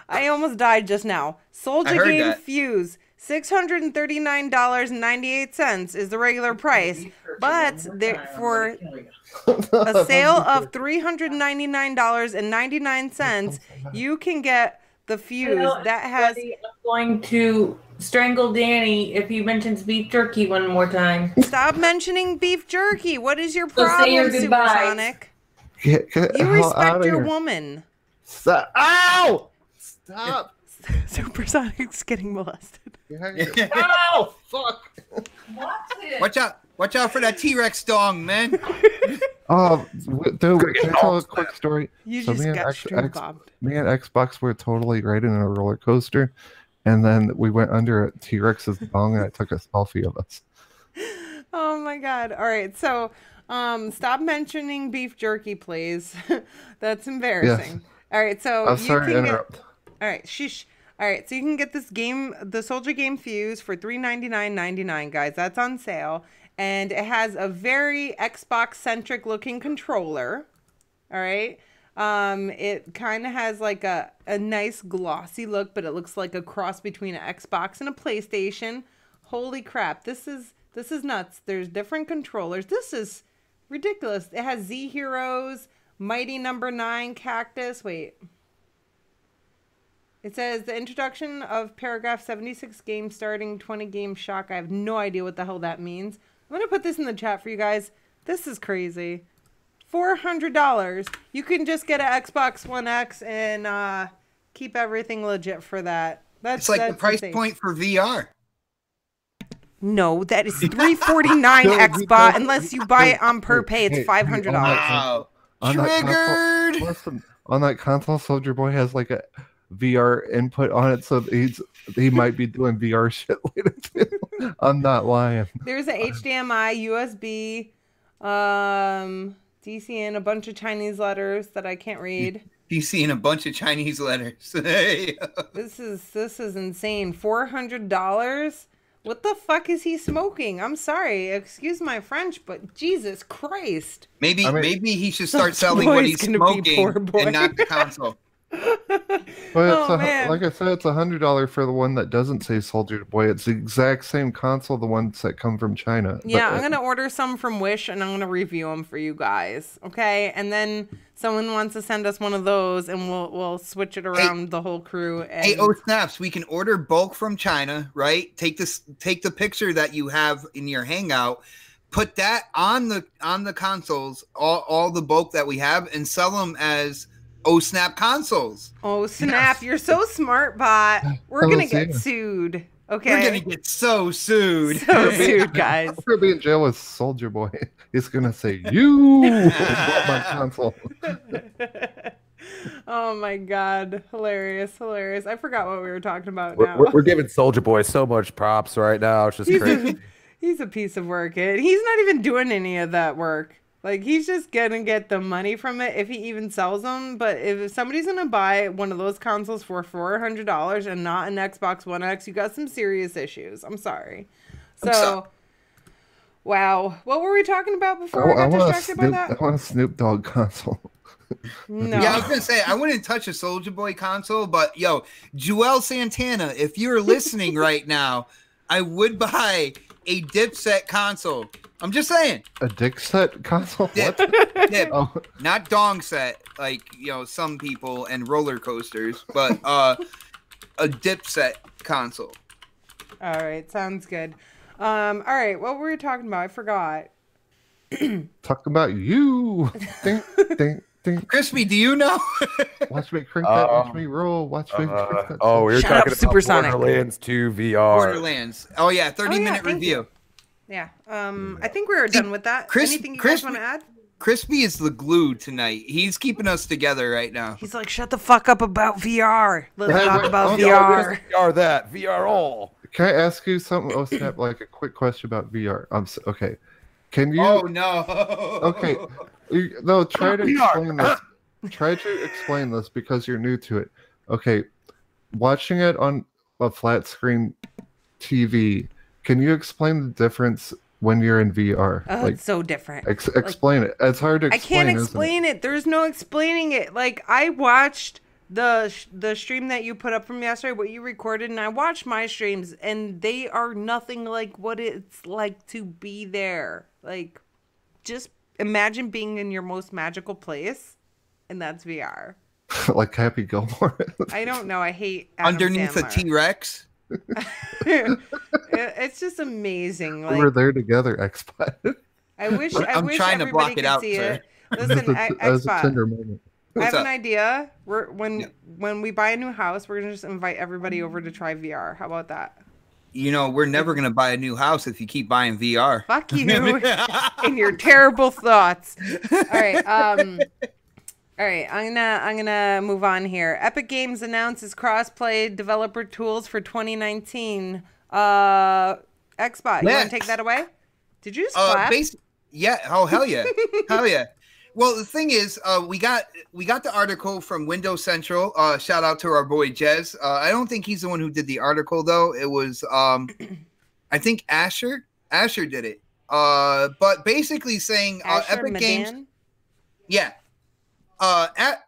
Speaker 1: I almost died just now. Soulja Game Fuse, $639.98 is the regular price, but for a sale of $399.99, you can get the fuse that has.
Speaker 6: I'm going to strangle Danny if he mentions beef jerky one more time.
Speaker 1: Stop mentioning beef jerky. What is your problem,
Speaker 6: say your
Speaker 1: Supersonic?
Speaker 4: Get
Speaker 1: You respect your woman.
Speaker 4: Stop. Ow! Stop.
Speaker 1: Supersonic's getting molested.
Speaker 4: Ow! Fuck.
Speaker 2: Watch out for that T-Rex dong, man.
Speaker 4: Dude, can I tell a quick story?
Speaker 1: You just got street bombed.
Speaker 4: Me and Xbox were totally riding in a roller coaster, and then we went under a T-Rex's dong, and I took a selfie of us.
Speaker 1: Oh my god. All right, so stop mentioning beef jerky, please. That's embarrassing. Yes. All right, so
Speaker 4: I'm sorry to interrupt.
Speaker 1: All right, shush. All right, so you can get this game, the Soulja Game Fuse, for $399.99, guys. That's on sale. And it has a very Xbox-centric looking controller. All right. It kind of has like a nice glossy look, but it looks like a cross between an Xbox and a PlayStation. Holy crap. This is nuts. There's different controllers. This is ridiculous. It has Z Heroes, Mighty No. 9 Cactus. Wait. It says the introduction of paragraph 76 game starting 20 game shock. I have no idea what the hell that means. I'm going to put this in the chat for you guys. This is crazy. $400. You can just get an Xbox One X and keep everything legit for that.
Speaker 2: It's like the price point for VR.
Speaker 1: No, that is $349 Xbox. Unless you buy it on per pay, it's $500.
Speaker 2: Wow. Triggered.
Speaker 4: On that console, Soulja Boy has like a VR input on it, so he might be doing VR shit later too. I'm not lying.
Speaker 1: There's an HDMI, USB, DC, and a bunch of Chinese letters that I can't read.
Speaker 2: DC and a bunch of Chinese letters.
Speaker 1: This is insane. $400. What the fuck is he smoking? I'm sorry, excuse my French, but Jesus Christ.
Speaker 2: Maybe he should start selling what he's smoking and not the console.
Speaker 4: But like I said, it's $100 for the one that doesn't say Soulja Boy. It's the exact same console, the ones that come from China.
Speaker 1: Yeah, I'm gonna order some from Wish, and I'm gonna review them for you guys. Okay, and then someone wants to send us one of those, and we'll switch it around the whole crew. And...
Speaker 2: Hey, Ohsnaps, we can order bulk from China, right? Take the picture that you have in your Hangout. put that on the consoles, all the bulk that we have, and sell them as OhSnap consoles.
Speaker 1: Oh snap! You're so smart, bot. We're gonna get sued. Okay,
Speaker 2: we're gonna get so sued.
Speaker 1: So sued, guys.
Speaker 4: I'm gonna be in jail with Soulja Boy. He's gonna say you bought my console.
Speaker 1: Oh my god, hilarious. I forgot what we were talking about now.
Speaker 5: We're giving Soulja Boy so much props right now. It's just crazy.
Speaker 1: He's a piece of work, kid. He's not even doing any of that work. Like, he's just gonna get the money from it if he even sells them. But if somebody's gonna buy one of those consoles for $400 and not an Xbox One X, you got some serious issues. I'm sorry. So, wow. What were we talking about before I got distracted by that?
Speaker 4: I want a Snoop Dogg console.
Speaker 1: No.
Speaker 2: Yeah, I was gonna say I wouldn't touch a Soulja Boy console, but yo, Joel Santana, if you're listening right now, I would buy a Dipset console. I'm just saying.
Speaker 4: A dick set console?
Speaker 2: Dip.
Speaker 4: What?
Speaker 2: Dip.
Speaker 4: Oh.
Speaker 2: Not dong set, like, you know, some people and roller coasters, but a Dipset console.
Speaker 1: All right, sounds good. All right, what were we talking about? I forgot.
Speaker 4: Talk about you. Ding, ding, ding.
Speaker 2: Crispy, do you know?
Speaker 4: Watch me crank that. Watch me roll. Watch me crank that.
Speaker 5: Oh, we were
Speaker 1: Shut
Speaker 5: talking
Speaker 1: up,
Speaker 5: about
Speaker 1: Supersonic.
Speaker 5: Borderlands 2 VR.
Speaker 2: Borderlands. Oh yeah, 30-minute
Speaker 1: thank
Speaker 2: review.
Speaker 1: Yeah. I think we're done with that. Anything you guys want to add?
Speaker 2: Crispy is the glue tonight. He's keeping us together right now.
Speaker 1: He's like, shut the fuck up about VR. Let's
Speaker 4: Hey,
Speaker 1: talk
Speaker 4: wait,
Speaker 1: about
Speaker 4: oh,
Speaker 1: VR.
Speaker 5: VR that. VR all.
Speaker 4: Can I ask you something, OhSnap, like a quick question about VR? Okay. Can you?
Speaker 2: Oh no.
Speaker 4: Okay. No, try to explain this. Try to explain this because you're new to it. Okay. Watching it on a flat screen TV, can you explain the difference when you're in VR?
Speaker 1: Oh,
Speaker 4: Like,
Speaker 1: it's so different.
Speaker 4: explain it. It's hard to
Speaker 1: I
Speaker 4: explain.
Speaker 1: can't explain it. There's no explaining it. Like, I watched the stream that you put up from yesterday, what you recorded, and I watched my streams, and they are nothing like what it's like to be there. Like, just imagine being in your most magical place, and that's VR.
Speaker 4: Like Happy Gilmore.
Speaker 1: I don't know. I hate Adam
Speaker 2: Underneath
Speaker 1: Sandler.
Speaker 2: a T-Rex.
Speaker 1: It's just amazing.
Speaker 4: We were
Speaker 1: Like,
Speaker 4: there together, Xbox.
Speaker 1: I wish
Speaker 2: I'm trying to block
Speaker 1: everybody
Speaker 2: it
Speaker 1: could
Speaker 2: out,
Speaker 1: see
Speaker 2: sir.
Speaker 1: it. Listen,
Speaker 4: That was a
Speaker 1: Xbox.
Speaker 4: tender moment.
Speaker 1: I
Speaker 2: What's
Speaker 1: have
Speaker 2: up?
Speaker 1: an idea. When we buy a new house, we're gonna just invite everybody over to try VR. How about that?
Speaker 2: You know, we're never gonna buy a new house if you keep buying VR.
Speaker 1: Fuck you and your terrible thoughts. All right. All right. I'm gonna move on here. Epic Games announces cross-play developer tools for 2019. Xbox, you want
Speaker 2: Yes.
Speaker 1: to take that away? Did you just clap?
Speaker 2: Yeah. Oh hell yeah. Hell yeah. Well, the thing is, we got the article from Windows Central. Shout out to our boy Jez. I don't think he's the one who did the article though. It was I think Asher. Asher did it. But basically saying
Speaker 1: Asher
Speaker 2: Epic Games.
Speaker 1: Madan?
Speaker 2: Yeah.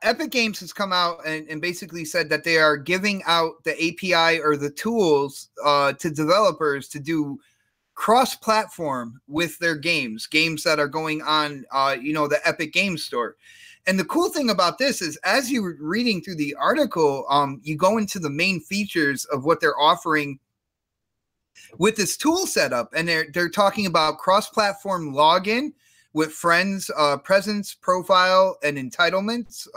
Speaker 2: Epic Games has come out and basically said that they are giving out the API or the tools to developers to do cross-platform with their games that are going on, the Epic Games Store. And the cool thing about this is, as you were reading through the article, you go into the main features of what they're offering with this tool setup, and they're talking about cross-platform login with friends, presence, profile, and entitlements.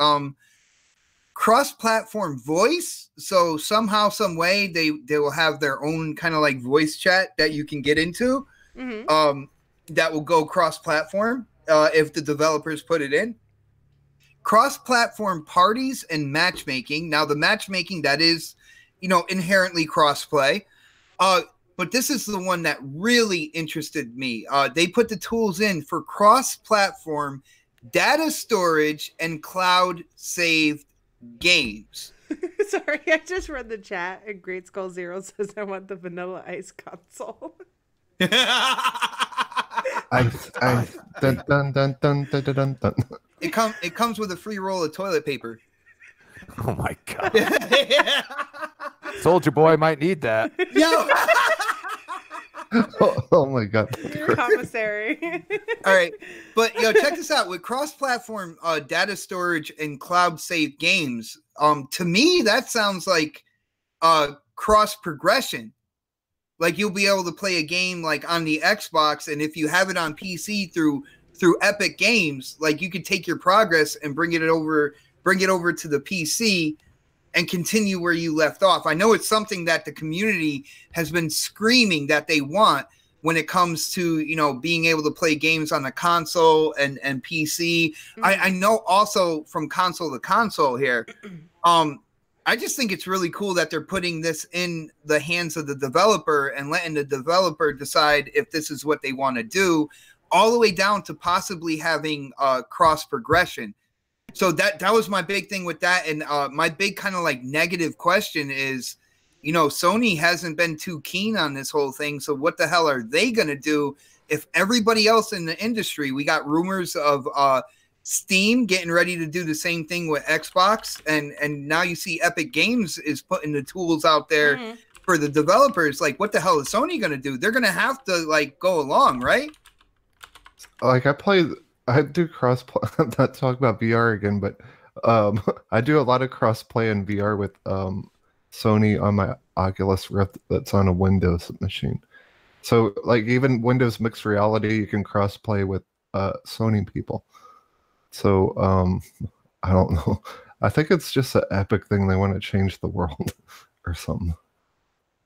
Speaker 2: Cross-platform voice, so somehow, some way, they will have their own kind of like voice chat that you can get into.
Speaker 1: Mm-hmm.
Speaker 2: That will go cross-platform if the developers put it in. Cross-platform parties and matchmaking. Now, the matchmaking, that is, inherently cross-play. But this is the one that really interested me. They put the tools in for cross-platform data storage and cloud-saved games.
Speaker 1: Sorry, I just read the chat and Great Skull Zero says I want the Vanilla Ice console.
Speaker 4: Ice. Dun, dun, dun, dun, dun, dun, dun.
Speaker 2: It comes with a free roll of toilet paper.
Speaker 5: Oh my god. Soulja Boy might need that.
Speaker 2: Yo.
Speaker 4: Oh my god.
Speaker 1: Your commissary.
Speaker 2: All right, but check this out. With cross-platform data storage and cloud-saved games, to me that sounds like cross progression. Like you'll be able to play a game like on the Xbox, and if you have it on PC through Epic Games, like you could take your progress and bring it over to the PC and continue where you left off. I know it's something that the community has been screaming that they want when it comes to, you know, being able to play games on the console and PC. Mm-hmm. I know also from console to console here. I just think it's really cool that they're putting this in the hands of the developer and letting the developer decide if this is what they want to do, all the way down to possibly having cross progression. So that was my big thing with that. And my big kind of like negative question is, you know, Sony hasn't been too keen on this whole thing. So what the hell are they going to do if everybody else in the industry, we got rumors of Steam getting ready to do the same thing with Xbox, and now you see Epic Games is putting the tools out there for the developers. Like, what the hell is Sony going to do? They're going to have to like go along, right?
Speaker 4: Like I do crossplay. I'm not talking about VR again, but I do a lot of crossplay in VR with Sony on my Oculus Rift that's on a Windows machine. So like even Windows mixed reality, you can crossplay with Sony people. So I don't know. I think it's just an Epic thing. They want to change the world or something.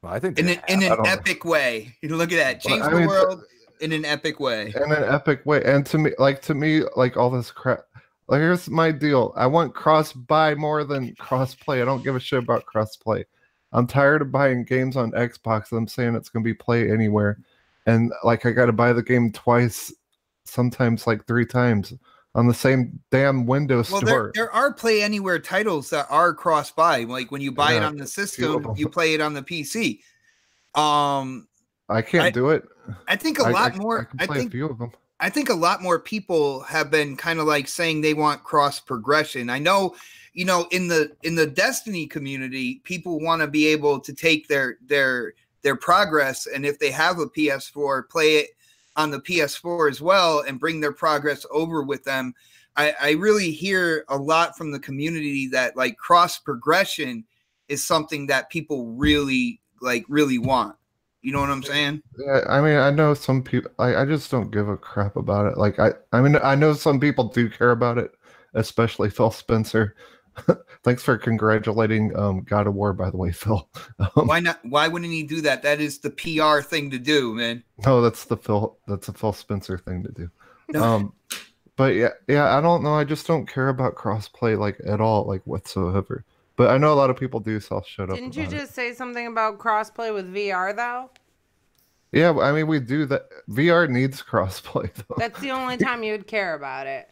Speaker 5: Well, I think
Speaker 2: in an epic way. You look at that, change the world in an epic way.
Speaker 4: In an epic way, and to me, like all this crap. Like here's my deal. I want cross-buy more than cross-play. I don't give a shit about cross-play. I'm tired of buying games on Xbox. I'm saying it's gonna be play anywhere, and like I got to buy the game twice, sometimes like 3 times. On the same damn Windows store.
Speaker 2: There are Play Anywhere titles that are cross-buy. Like when you buy it on the system, you play it on the PC.
Speaker 4: I can't do it.
Speaker 2: I think a lot more.
Speaker 4: I can play a few of them.
Speaker 2: I think a lot more people have been kind of like saying they want cross progression. I know, you know, in the Destiny community, people want to be able to take their progress, and if they have a PS4, play it on the PS4 as well and bring their progress over with them. I really hear a lot from the community that like cross progression is something that people really want. You know what I'm saying?
Speaker 4: Yeah, I mean, I know some people. I just don't give a crap about it. Like I mean, I know some people do care about it, especially Phil Spencer. Thanks for congratulating God of War, by the way, Phil.
Speaker 2: Why not? Why wouldn't he do that? That is the PR thing to do, man.
Speaker 4: No, that's a Phil Spencer thing to do. No. But yeah, I don't know. I just don't care about crossplay like at all, like whatsoever. But I know a lot of people do, so I'll shut up.
Speaker 1: Didn't you just say something about crossplay with VR though?
Speaker 4: Yeah, I mean we do that. VR needs crossplay though.
Speaker 1: That's the only time you would care about it.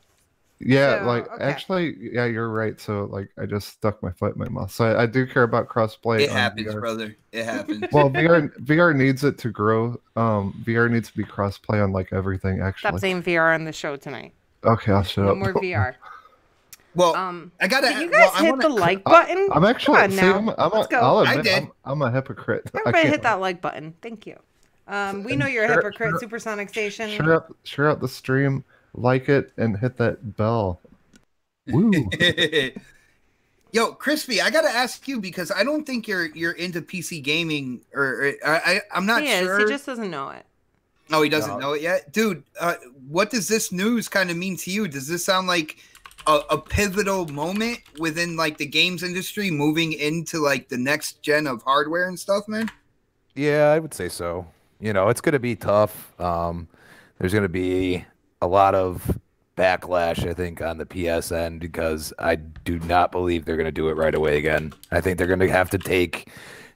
Speaker 4: Yeah,
Speaker 1: So,
Speaker 4: like
Speaker 1: okay.
Speaker 4: actually, yeah, you're right. So like, I just stuck my foot in my mouth. So I do care about crossplay.
Speaker 2: It happens, VR. Brother. It happens.
Speaker 4: Well, VR needs it to grow. VR needs to be crossplay on like everything. Actually,
Speaker 1: Stop saying VR on the show tonight.
Speaker 4: Okay, I'll shut up.
Speaker 1: No more VR.
Speaker 2: Well, I gotta.
Speaker 1: Can you guys hit the like button?
Speaker 4: I'm actually.
Speaker 1: Come on now. Let's go.
Speaker 4: I'll admit, I'm a hypocrite.
Speaker 1: Everybody hit that like button. Thank you. We know you're a hypocrite. Supersonic Station.
Speaker 4: Share out the stream. Like it and hit that bell. Woo.
Speaker 2: Yo, Crispy, I gotta ask you because I don't think you're into PC gaming, or I'm not sure.
Speaker 1: He just doesn't know it.
Speaker 2: Oh, he doesn't know it yet, dude. What does this news kind of mean to you? Does this sound like a pivotal moment within like the games industry, moving into like the next gen of hardware and stuff, man?
Speaker 5: Yeah, I would say so. You know, it's gonna be tough. There's gonna be a lot of backlash, I think, on the PS end because I do not believe they're going to do it right away again. I think they're going to have to take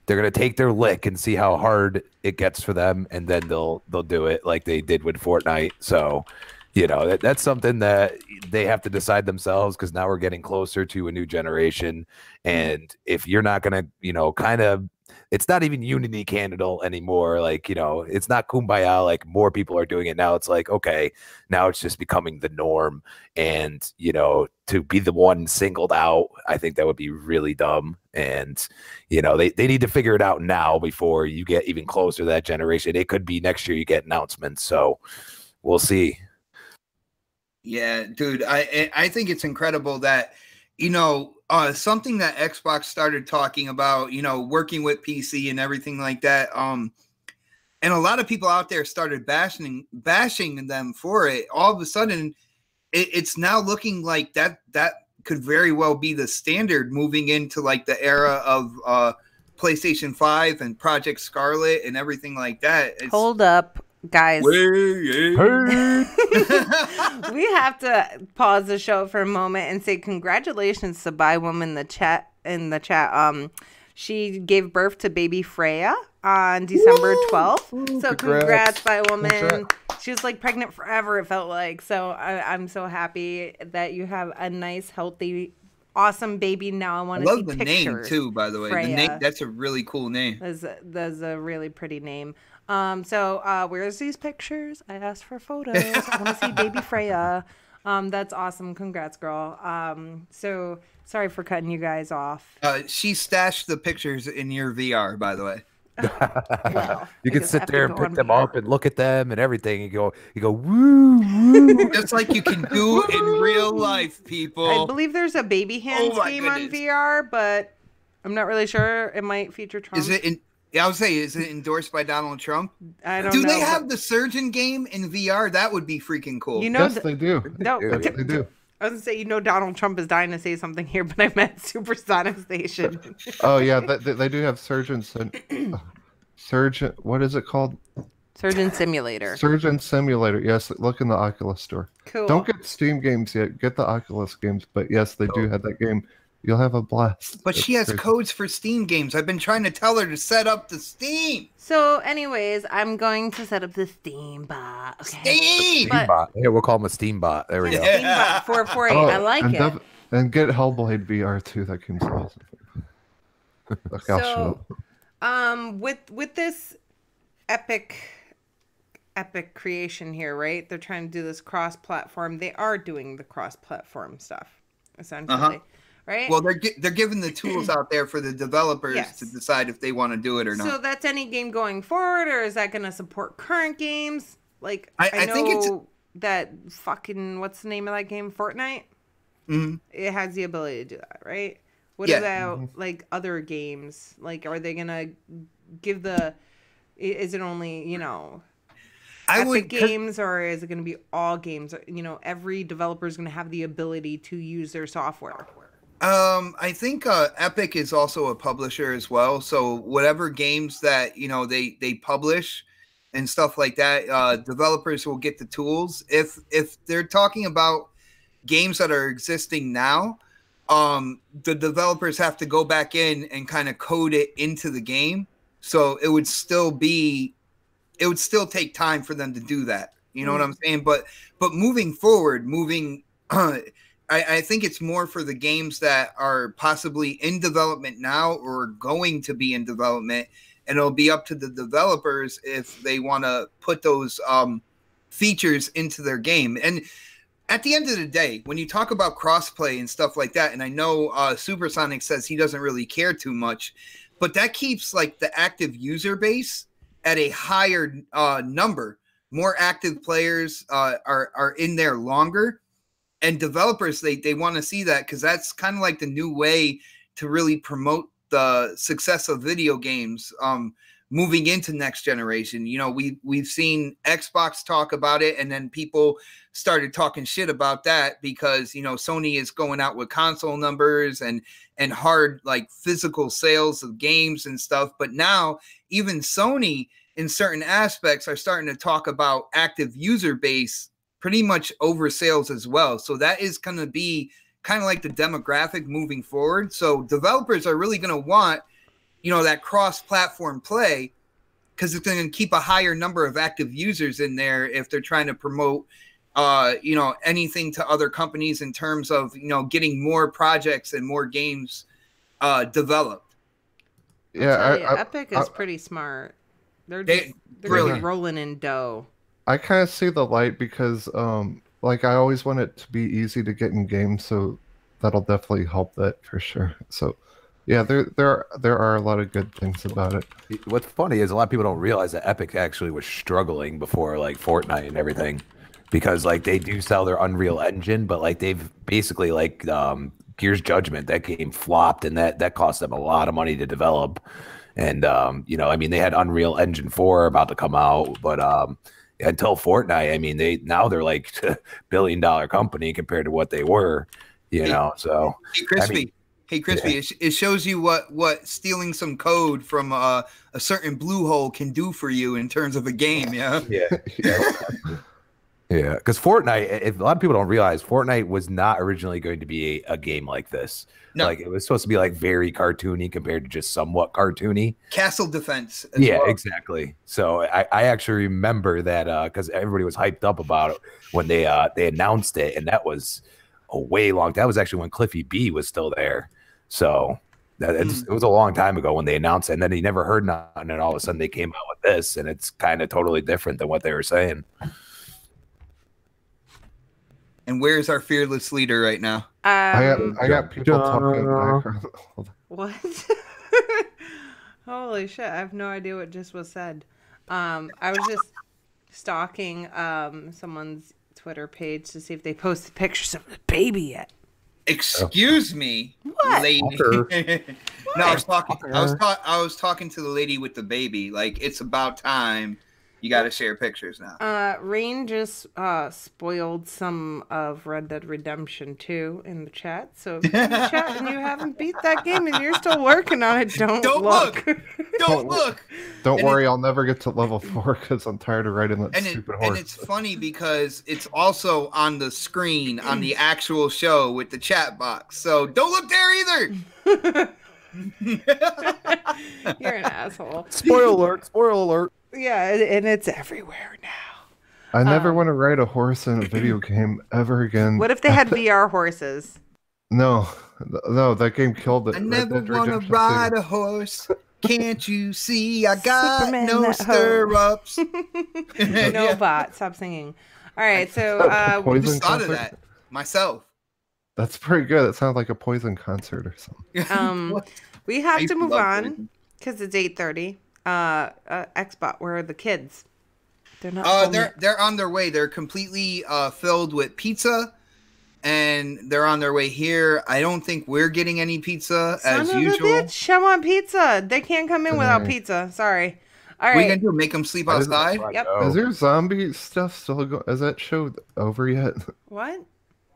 Speaker 5: their lick and see how hard it gets for them, and then they'll do it like they did with Fortnite. So, you know, that's something that they have to decide themselves because now we're getting closer to a new generation, and if you're not going to, you know, kind of. It's not even unity candle anymore. Like, you know, it's not kumbaya. Like more people are doing it now. It's like, okay, now it's just becoming the norm. And, you know, to be the one singled out, I think that would be really dumb. And, you know, they need to figure it out now before you get even closer to that generation. It could be next year you get announcements. So we'll see.
Speaker 2: Yeah, dude, I think it's incredible that, you know, something that Xbox started talking about, you know, working with PC and everything like that. and a lot of people out there started bashing them for it. All of a sudden, it's now looking like that could very well be the standard moving into like the era of PlayStation 5 and Project Scarlet and everything like that.
Speaker 1: Hold up, guys.
Speaker 2: Hey.
Speaker 1: We have to pause the show for a moment and say congratulations to Bi Woman in the chat. She gave birth to baby Freya on December 12th. So congrats, Bi Woman. She was like pregnant forever, it felt like. So I'm so happy that you have a nice, healthy, awesome baby. Now I want to see pictures.
Speaker 2: I love the name too, by the way.
Speaker 1: Freya.
Speaker 2: The name, that's a really cool name.
Speaker 1: That's a really pretty name. So where's these pictures? I asked for photos. I want to see baby Freya. That's awesome. Congrats, girl. So sorry for cutting you guys off.
Speaker 2: She stashed the pictures in your VR, by the way.
Speaker 1: Well,
Speaker 5: you can sit there and pick them up and look at them and everything. You go, woo, woo.
Speaker 2: Just like you can do in real life, people.
Speaker 1: I believe there's a baby hands game on VR, but I'm not really sure. It might feature Trump.
Speaker 2: Is it? I would say, is it endorsed by Donald Trump?
Speaker 1: I don't know.
Speaker 2: Do they have the surgeon game in VR? That would be freaking cool.
Speaker 1: You know,
Speaker 4: Yes, they do.
Speaker 1: No,
Speaker 4: Yes, they do.
Speaker 1: I was gonna say, Donald Trump is dying to say something here, but I meant Supersonic Station.
Speaker 4: Oh yeah, they do have surgeons and surgeon. What is it called?
Speaker 1: Surgeon Simulator.
Speaker 4: Surgeon Simulator. Yes, look in the Oculus store.
Speaker 1: Cool.
Speaker 4: Don't get Steam games yet. Get the Oculus games. But yes, they do have that game. You'll have a blast.
Speaker 2: But she has codes for Steam games. I've been trying to tell her to set up the Steam.
Speaker 1: So, anyways, I'm going to set up the Steam bot. Okay.
Speaker 2: Steam!
Speaker 5: Steambot. Yeah, we'll call him a Steambot. There we go.
Speaker 1: Steam bot 448. I like
Speaker 4: and
Speaker 1: it.
Speaker 4: And get Hellblade VR too. That game's awesome. Look, I'll show
Speaker 1: So, with this epic creation here, right? They're trying to do this cross-platform. They are doing the cross-platform stuff, essentially. Right?
Speaker 2: Well, they're giving the tools out there for the developers to decide if they want to do it or not.
Speaker 1: So that's any game going forward, or is that going to support current games? Like, I know
Speaker 2: think it's
Speaker 1: that fucking, what's the name of that game? Fortnite?
Speaker 2: Mm-hmm.
Speaker 1: It has the ability to do that, right? What about, like, other games? Like, are they going to give is it only, Epic games, or is it going to be all games? Every developer is going to have the ability to use their software.
Speaker 2: I think Epic is also a publisher as well. So whatever games that they publish and stuff like that, developers will get the tools. If they're talking about games that are existing now, the developers have to go back in and kind of code it into the game. So it would still take time for them to do that. You know what I'm saying? But moving forward, I think it's more for the games that are possibly in development now or going to be in development, and it'll be up to the developers if they want to put those features into their game. And at the end of the day, when you talk about crossplay and stuff like that, and I know Supersonic says he doesn't really care too much, but that keeps like the active user base at a higher number. More active players are in there longer. And developers, they want to see that because that's kind of like the new way to really promote the success of video games moving into next generation. We've seen Xbox talk about it, and then people started talking shit about that because Sony is going out with console numbers and hard like physical sales of games and stuff. But now even Sony in certain aspects are starting to talk about active user base pretty much over sales as well. So that is going to be kind of like the demographic moving forward. So developers are really going to want, that cross-platform play because it's going to keep a higher number of active users in there if they're trying to promote, anything to other companies in terms of, getting more projects and more games developed.
Speaker 4: Yeah,
Speaker 1: Epic is pretty smart. They're really rolling in dough.
Speaker 4: I kind of see the light because, I always want it to be easy to get in games, so that'll definitely help that for sure. So, yeah, there are a lot of good things about it.
Speaker 5: What's funny is a lot of people don't realize that Epic actually was struggling before like Fortnite and everything, because like they do sell their Unreal Engine, but like they've basically like Gears Judgment, that game flopped, and that cost them a lot of money to develop. And you know, I mean, they had Unreal Engine 4 about to come out, but until Fortnite, I mean, they're like $1 billion company compared to what they were, you know. So
Speaker 2: hey, Crispy.
Speaker 5: I mean,
Speaker 2: hey, Crispy, it shows you what stealing some code from a certain blue hole can do for you in terms of a game. Yeah.
Speaker 5: Yeah, because Fortnite, if a lot of people don't realize, Fortnite was not originally going to be a game like this. No. Like, it was supposed to be like very cartoony compared to just somewhat cartoony.
Speaker 2: Castle defense.
Speaker 5: Yeah, well. Exactly. So I actually remember that because everybody was hyped up about it when they announced it, and that was a way long. That was actually when Cliffy B was still there. So it was a long time ago when they announced it, and then he never heard nothing, and all of a sudden they came out with this, and it's kind of totally different than what they were saying.
Speaker 2: And where's our fearless leader right now?
Speaker 4: I got people talking in the background.
Speaker 1: What? Holy shit! I have no idea what just was said. I was just stalking someone's Twitter page to see if they posted pictures of the baby yet.
Speaker 2: Excuse me,
Speaker 1: what?
Speaker 2: Lady. No, I was talking to the lady with the baby. Like, it's about time. You got to share pictures now.
Speaker 1: Rain just spoiled some of Red Dead Redemption 2 in the chat. So if you're in the chat and you haven't beat that game and you're still working on it, don't look.
Speaker 2: Don't look.
Speaker 4: Don't worry, I'll never get to level 4 because I'm tired of riding that stupid horse.
Speaker 2: And it's funny because it's also on the screen on the actual show with the chat box. So don't look there either.
Speaker 1: You're an asshole.
Speaker 5: Spoiler alert. Spoiler alert.
Speaker 1: Yeah, and it's everywhere now.
Speaker 4: I never want to ride a horse in a video game ever again.
Speaker 1: What if they had VR horses?
Speaker 4: No, that game killed it.
Speaker 2: I never want to ride a horse. Can't you see? I got Superman, no stirrups.
Speaker 1: No bot. Stop singing. All right, so
Speaker 2: I just thought of that myself.
Speaker 4: That's pretty good. It sounds like a Poison concert or something.
Speaker 1: We have to move on because it's 8:30. Xbot, where are the kids? They're not
Speaker 2: they're on their way. They're completely filled with pizza, and they're on their way here. I don't think we're getting any pizza as usual.
Speaker 1: Bitch, I want pizza. They can't come in without pizza. Sorry. All right.
Speaker 2: What are you gonna do? Make them sleep outside?
Speaker 1: Yep.
Speaker 4: Is there zombie stuff still going? Is that show over yet?
Speaker 1: What?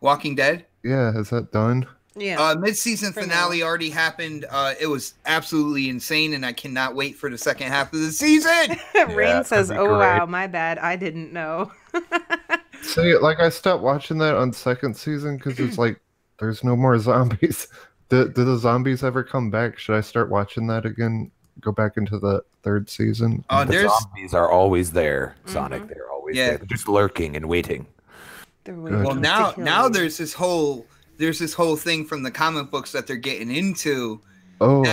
Speaker 2: Walking Dead?
Speaker 4: Yeah, is that done?
Speaker 1: Yeah.
Speaker 2: Mid-season finale already happened. It was absolutely insane, and I cannot wait for the second half of the season.
Speaker 1: Rain says, "Oh wow, my bad. I didn't know."
Speaker 4: See, like I stopped watching that on second season because it's like there's no more zombies. Did the zombies ever come back? Should I start watching that again? Go back into the third season?
Speaker 5: The zombies are always there, Sonic. They're always there. They're just lurking and waiting.
Speaker 1: They're waiting.
Speaker 2: Well, now there's this whole thing from the comic books that they're getting into.
Speaker 4: Oh,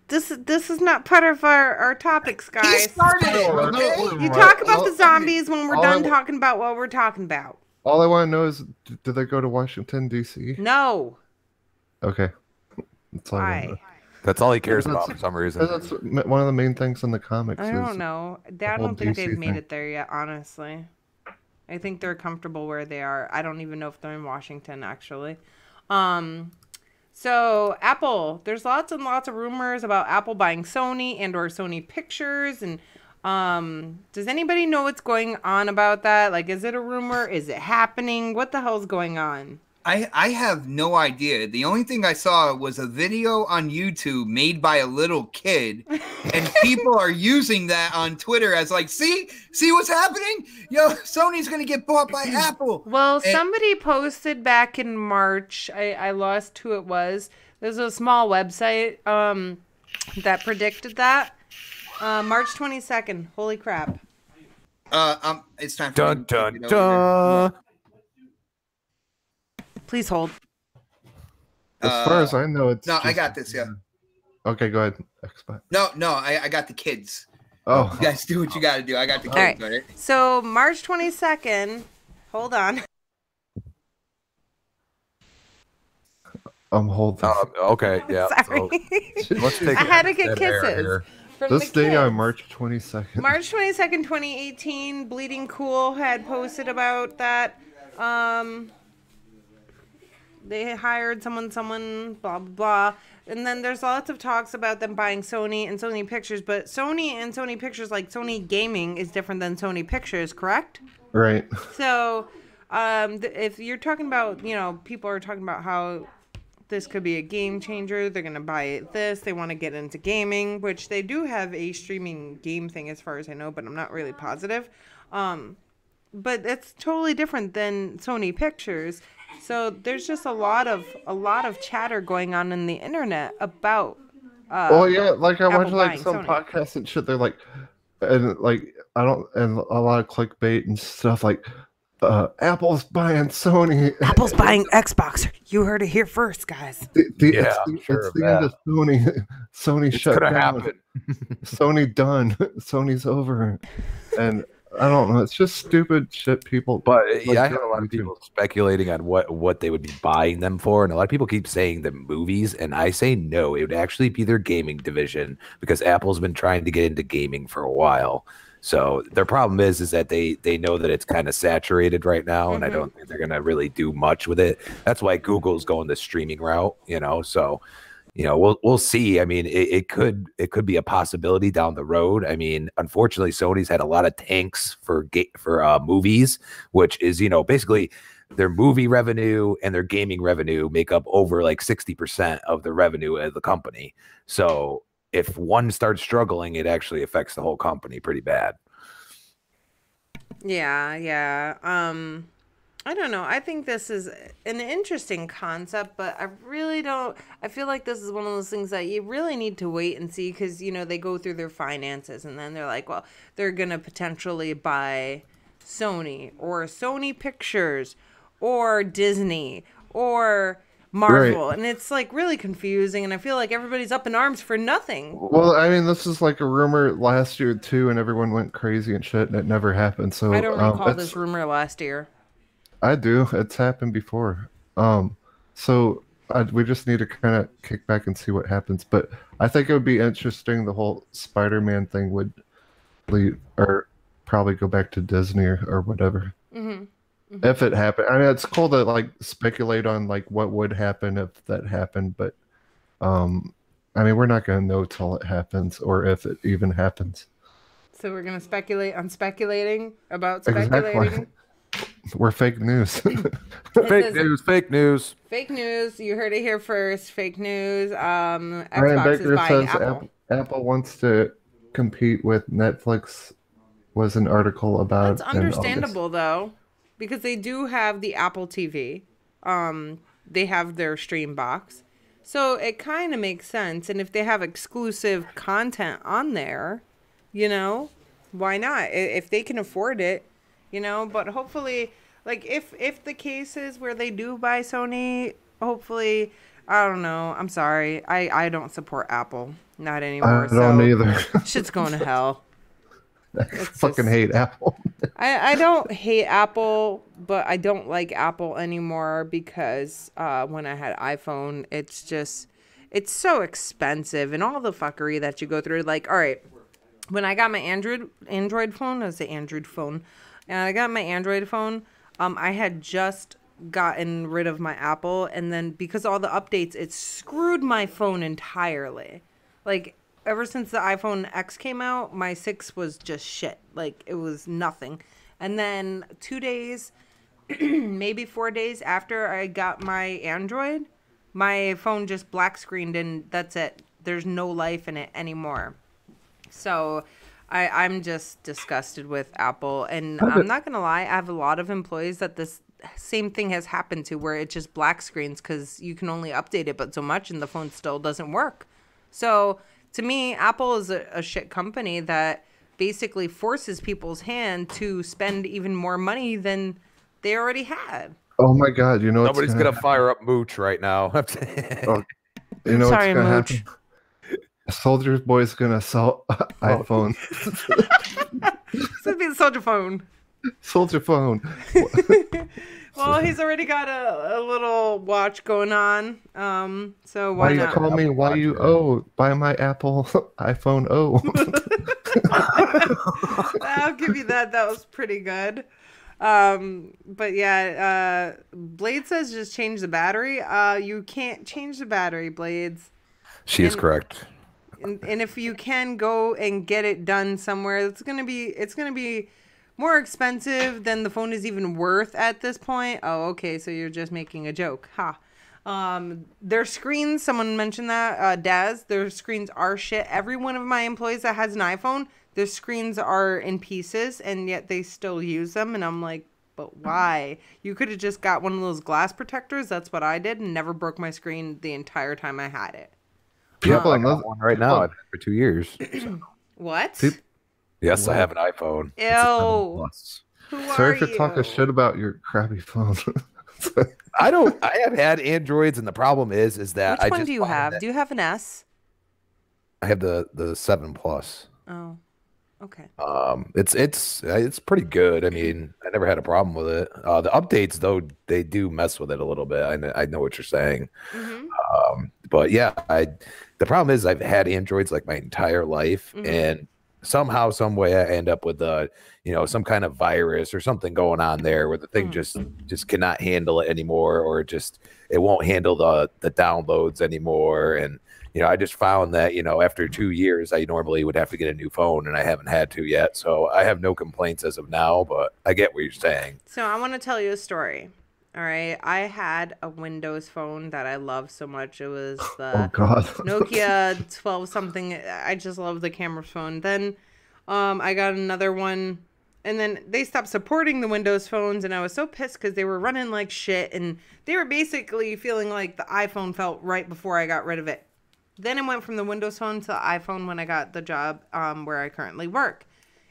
Speaker 1: this is not part of our topics, guys.
Speaker 2: He started it. Okay?
Speaker 1: You talk about the zombies when we're done talking about what we're talking about.
Speaker 4: All I want to know is, did they go to Washington, D.C.?
Speaker 1: No.
Speaker 4: Okay. That's all I know.
Speaker 5: That's all he cares about for some reason.
Speaker 4: That's one of the main things in the comics.
Speaker 1: I don't know. I don't think they've made it there yet, honestly. I think they're comfortable where they are. I don't even know if they're in Washington, actually. So Apple, there's lots and lots of rumors about Apple buying Sony and or Sony Pictures. And does anybody know what's going on about that? Like, is it a rumor? Is it happening? What the hell's going on?
Speaker 2: I have no idea. The only thing I saw was a video on YouTube made by a little kid, and people are using that on Twitter as like, see what's happening? Yo, Sony's gonna get bought by Apple.
Speaker 1: Well, somebody posted back in March. I lost who it was. There's a small website that predicted that. March 22nd. Holy crap.
Speaker 2: It's time for
Speaker 5: dun dun dun.
Speaker 1: Please hold.
Speaker 4: As far as I know, it's
Speaker 2: no. I got this. Yeah.
Speaker 4: Okay, go ahead. Xbox.
Speaker 2: No. I got the kids.
Speaker 4: Oh,
Speaker 2: you guys do what you got to do. I got the kids.
Speaker 1: All right. So March 22nd. Hold on.
Speaker 4: I'm holding.
Speaker 5: Okay. Yeah.
Speaker 1: Sorry.
Speaker 5: So, let's take
Speaker 1: I had to get kisses.
Speaker 4: This day on March 22nd.
Speaker 1: March 22nd, 2018. Bleeding Cool had posted about that. they hired someone, blah, blah, blah. And then there's lots of talks about them buying Sony and Sony Pictures. But Sony and Sony Pictures, like Sony Gaming, is different than Sony Pictures, correct?
Speaker 4: Right.
Speaker 1: So if you're talking about, people are talking about how this could be a game changer. They're going to buy this. They want to get into gaming, which they do have a streaming game thing as far as I know, but I'm not really positive. But it's totally different than Sony Pictures. So there's just a lot of chatter going on in the internet about
Speaker 4: yeah, like I
Speaker 1: Apple
Speaker 4: watch like
Speaker 1: buying
Speaker 4: some
Speaker 1: Sony.
Speaker 4: podcasts and shit. They're like, and like I don't, and a lot of clickbait and stuff like, Apple's buying Sony.
Speaker 1: Apple's buying Xbox. You heard it here first, guys.
Speaker 4: It's the end of Sony. Sony shut down.
Speaker 5: Happen.
Speaker 4: Sony done. Sony's over. And I don't know. It's just stupid shit, people.
Speaker 5: But
Speaker 4: like,
Speaker 5: yeah, I heard a lot of people speculating on what they would be buying them for, and a lot of people keep saying the movies, and I say no. It would actually be their gaming division because Apple's been trying to get into gaming for a while. So their problem is that they know that it's kind of saturated right now, and I don't think they're gonna really do much with it. That's why Google's going the streaming route, So, we'll see. I mean, it could be a possibility down the road. I mean, unfortunately, Sony's had a lot of tanks for movies, which is basically their movie revenue and their gaming revenue make up over like 60% of the revenue of the company. So if one starts struggling, it actually affects the whole company pretty bad.
Speaker 1: Yeah. I don't know. I think this is an interesting concept, but I really don't. I feel like this is one of those things that you really need to wait and see because, they go through their finances and then they're like, well, they're going to potentially buy Sony or Sony Pictures or Disney or Marvel. Right. And it's like really confusing. And I feel like everybody's up in arms for nothing.
Speaker 4: Well, I mean, this is like a rumor last year too, and everyone went crazy and shit, and it never happened. So
Speaker 1: I don't recall this rumor last year.
Speaker 4: I do. It's happened before. So we just need to kind of kick back and see what happens. But I think it would be interesting. The whole Spider-Man thing would leave, or probably go back to Disney or whatever. If it happened. I mean, it's cool to like speculate on like what would happen if that happened. But I mean, we're not going to know till it happens or if it even happens.
Speaker 1: So we're going to speculate on speculating about speculating.
Speaker 4: Exactly. We're fake news.
Speaker 5: Fake news.
Speaker 1: Fake news. You heard it here first. Fake news.
Speaker 4: Ryan
Speaker 1: Xbox
Speaker 4: Baker
Speaker 1: is buying
Speaker 4: says
Speaker 1: Apple.
Speaker 4: Apple wants to compete with Netflix. Was an article about.
Speaker 1: That's understandable though, because they do have the Apple TV. They have their stream box, so it kind of makes sense. And if they have exclusive content on there, why not? If they can afford it. But hopefully, like, if the case is where they do buy Sony, hopefully, I don't know. I'm sorry. I don't support Apple. Not anymore.
Speaker 4: I don't either.
Speaker 1: Shit's going to hell.
Speaker 4: I fucking hate Apple.
Speaker 1: I don't hate Apple, but I don't like Apple anymore because when I had iPhone, it's so expensive and all the fuckery that you go through. Like, all right, when I got my Android phone, and I got my Android phone, I had just gotten rid of my Apple, and then because all the updates, it screwed my phone entirely. Like, ever since the iPhone X came out, my 6 was just shit. Like, it was nothing. And then 2 days, maybe 4 days after I got my Android, my phone just black screened, and that's it. There's no life in it anymore. So I'm just disgusted with Apple, and I'm not gonna lie, I have a lot of employees that this same thing has happened to, where it just black screens because you can only update it but so much and the phone still doesn't work. So to me, Apple is a shit company that basically forces people's hand to spend even more money than they already had.
Speaker 4: Oh my god,
Speaker 5: nobody's gonna fire up Mooch right now.
Speaker 4: Sorry, what's gonna
Speaker 1: Mooch.
Speaker 4: happen? Soulja Boy's gonna sell iPhone.
Speaker 1: It's gonna be the Soulja phone.
Speaker 4: Soulja phone.
Speaker 1: Well, he's already got a little watch going on. So why
Speaker 4: you
Speaker 1: not?
Speaker 4: call me? Why you buy my Apple iPhone O?
Speaker 1: I'll give you that. That was pretty good. But yeah, Blade says just change the battery. You can't change the battery, Blades.
Speaker 5: She is correct.
Speaker 1: And if you can go and get it done somewhere, it's gonna be more expensive than the phone is even worth at this point. Oh, okay, so you're just making a joke, ha. Their screens, someone mentioned that, Daz, their screens are shit. Every one of my employees that has an iPhone, their screens are in pieces, and yet they still use them, and I'm like, but why? You could have just got one of those glass protectors. That's what I did, and never broke my screen the entire time I had it.
Speaker 4: People
Speaker 5: I got one right now. I've had it for 2 years.
Speaker 1: What?
Speaker 5: Yes, I have an iPhone.
Speaker 1: Ew. Who
Speaker 4: Sorry
Speaker 1: are
Speaker 4: for
Speaker 1: you?
Speaker 4: talking shit about your crappy phone.
Speaker 5: I have had Androids, and the problem is that
Speaker 1: Which one do you have? Do you have an S?
Speaker 5: I have the 7 Plus.
Speaker 1: Oh, okay.
Speaker 5: It's pretty good. I mean, I never had a problem with it. The updates though, they do mess with it a little bit. I know what you're saying. But yeah, the problem is I've had Androids like my entire life, and somehow, some way, I end up with some kind of virus or something going on there where the thing just cannot handle it anymore, or it won't handle the downloads anymore. And I just found that after 2 years, I normally would have to get a new phone, and I haven't had to yet. So I have no complaints as of now, but I get what you're saying.
Speaker 1: So I want to tell you a story. All right, I had a Windows phone that I love so much. It was the Nokia 12 something. I just love the camera phone. Then I got another one, and then they stopped supporting the Windows phones, and I was so pissed because they were running like shit, and they were basically feeling like the iPhone felt right before I got rid of it. Then it went from the Windows phone to the iPhone when I got the job where I currently work.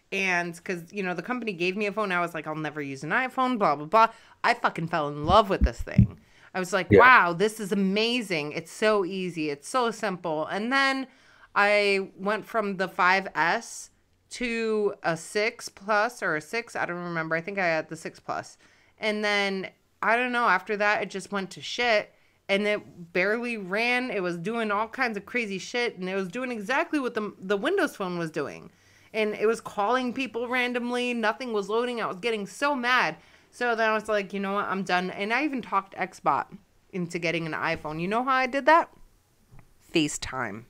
Speaker 1: And because, the company gave me a phone, I was like, I'll never use an iPhone, blah, blah, blah. I fucking fell in love with this thing. I was like, wow, this is amazing. It's so easy. It's so simple. And then I went from the 5S to a 6 Plus or a 6. I don't remember. I think I had the 6 Plus. And then, I don't know, after that, it just went to shit. And it barely ran. It was doing all kinds of crazy shit. And it was doing exactly what the Windows phone was doing. And it was calling people randomly. Nothing was loading. I was getting so mad. So then I was like, you know what? I'm done. And I even talked Xbot into getting an iPhone. You know how I did that? FaceTime.